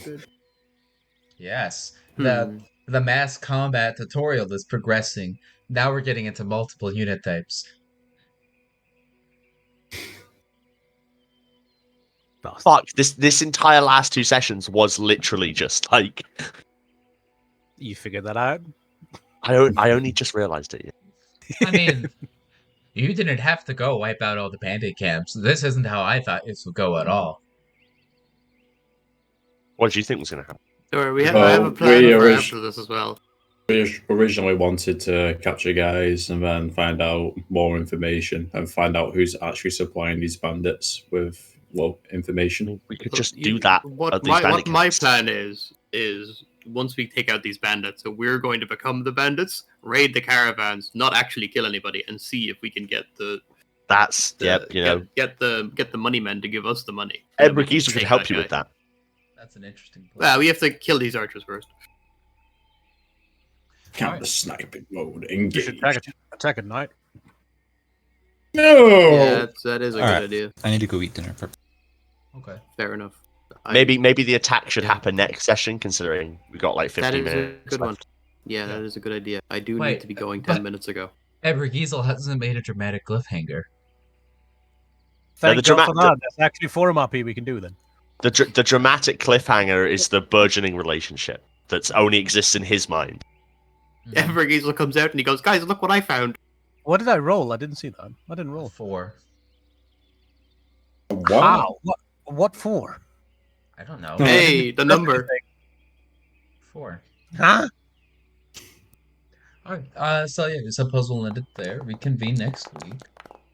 Yes. Hmm. The mass combat tutorial is progressing. Now we're getting into multiple unit types. Fuck, this entire last 2 sessions was literally just like You figured that out. I only just realized it. I mean, you didn't have to go wipe out all the bandit camps. This isn't how I thought this would go at all. What do you think was going to happen? I have a plan we for orig- after this as well. We originally wanted to capture guys and then find out more information and find out who's actually supplying these bandits with information. We could So just you- do that. What at these my bandit what my camps. plan is once we take out these bandits, so we're going to become the bandits, raid the caravans, not actually kill anybody, and see if we can get That's yep. You know, get the money men to give us the money. Ed Then we can Register could take help that you guy. with that. That's an interesting plan. Well, we have to kill these archers first. Counter sniping mode. You should Engage. attack at night. No. Yeah, that is a Alright. good idea. I need to go eat dinner. Okay. Fair enough. Maybe the attack should yeah. happen next session, considering we got like 15 That is a minutes good one. left. Yeah, that is a good idea. I do Wait, need to be going but- 10 minutes ago. Edward Giesel hasn't made a dramatic cliffhanger. No, Thank the God for drama- that. That's actually 4 MRP we can do then. The dramatic cliffhanger is the burgeoning relationship that's only exists in his mind. Mhm. Evergiesel comes out and he goes, "Guys, look what I found." What did I roll? I didn't see that. I didn't roll. 4. How? What for? I don't know. Hey, the number. 4. Huh? Alright, so yeah, I suppose we'll end it there. We convene next week.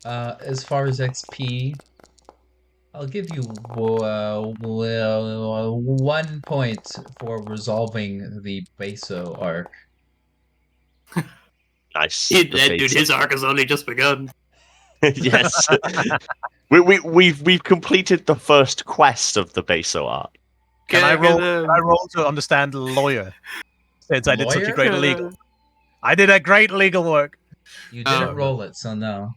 As far as XP, I'll give you 1 point for resolving the Beso arc. Nice. Dude, The dude, base- his arc has only just begun. yes. We've completed the first quest of the Beso arc. Can I roll? Can Can I roll to understand lawyer? Since I did such a Lawyer? great legal. I did a great legal work. You didn't Oh. roll it, so no.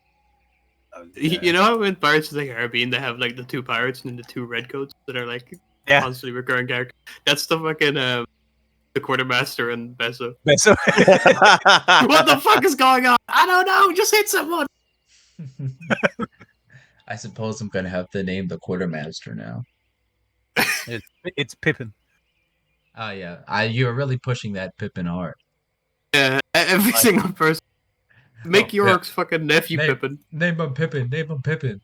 You know how in Pirates of the Caribbean they have like the 2 pirates and the 2 redcoats that are like Yeah. constantly recurring characters? That's the fucking the quartermaster and Beso. So, What the fuck is going on? I don't know. Just hit someone. I suppose I'm gonna have to name the quartermaster now. it's Pippin. Oh yeah, you're really pushing that Pippin hard. Yeah, every single person. Make Oh, York's fucking nephew Name- Pippin. Name him Pippin. Name him Pippin.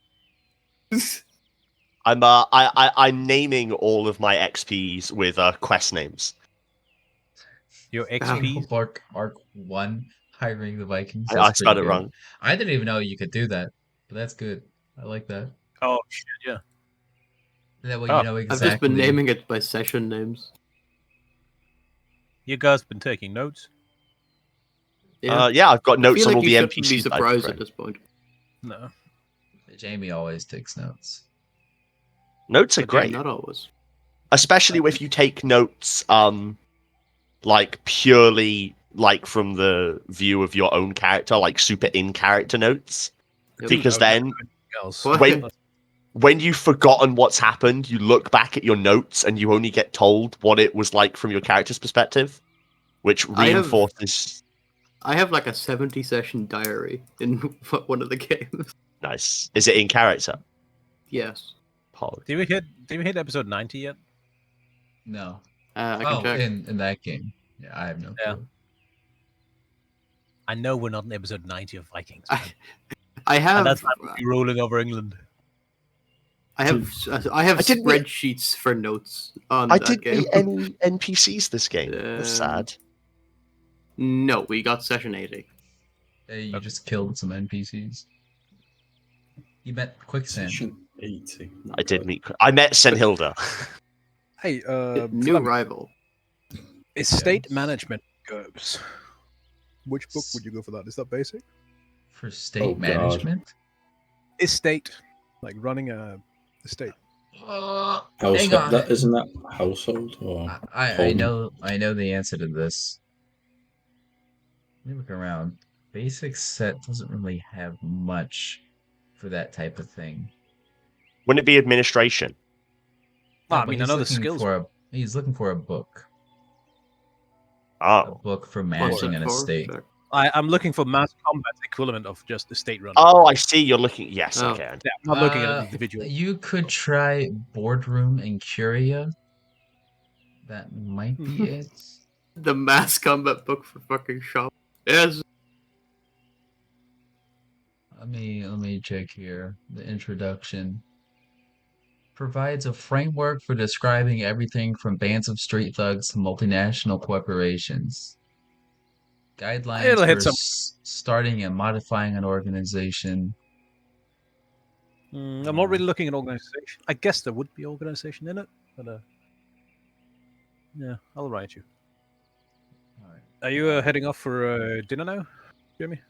I'm naming all of my XPs with quest names. Your XP. Arc 1, hiring the Vikings. I That's spelled pretty it good. wrong. I didn't even know you could do that, but that's good. I like that. Oh shit! Yeah. That way Oh, you know I've exactly. just been naming it by session names. You guys been taking notes? Yeah, I've got I notes feel on like all the you shouldn't be NPCs. that I've surprised at created. this point. No. Jamie always takes notes. Notes are Okay, great, Not always. especially if you take notes, like purely like from the view of your own character, like super in character notes. Yep. Because then, Else. What? when you've forgotten what's happened, you look back at your notes and you only get told what it was like from your character's perspective, which I have- reinforces. I have like a 70 session diary in one of the games. Nice. Is it in character? Yes. Pog. Did we hit episode 90 yet? No. I can Oh, check. in that game. Yeah, I have no Yeah. clue. I know we're not in episode 90 of Vikings. I, man. I And have that's why we're rolling over England. I have I didn't meet- spreadsheets for notes on I that didn't game. meet any NPCs this game. That's Um, sad. No, we got session 80. Hey, you just killed some NPCs. You met Quicksand. Session 80. I did meet. I met St. Hilda. Hey, New Fleming, rival. estate Yes. management GURPS. Which book would you go for that? Is that basic? For state Oh, God. management? Estate, like running a estate. Household, Hang on. isn't that household or I home? I know the answer to this. Let me look around. Basic set doesn't really have much for that type of thing. Wouldn't it be administration? Ah, No, I but mean, I he's know the looking skills. he's looking for a book. A Oh. book for What's managing it an for? estate. Check. I'm looking for mass combat equivalent of just estate running. Oh, I see. You're looking. Yes. Oh. Okay. Yeah, I'm not looking at an individual. You could try Boardroom and Curia. That might be it. The mass combat book for fucking shop. Yes. Let me check here. The introduction provides a framework for describing everything from bands of street thugs to multinational corporations. Guidelines It'll hit for some. starting and modifying an organization. I'm not really looking at organization. I guess there would be organization in it, but yeah, I'll write you. All right. Are you heading off for dinner now, Jeremy?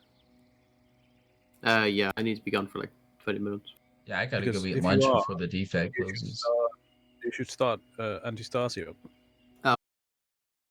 Yeah, I need to be gone for like 20 minutes. Yeah, I gotta Because go eat if you lunch are, before the defect You should closes. start, you should start Antistasio.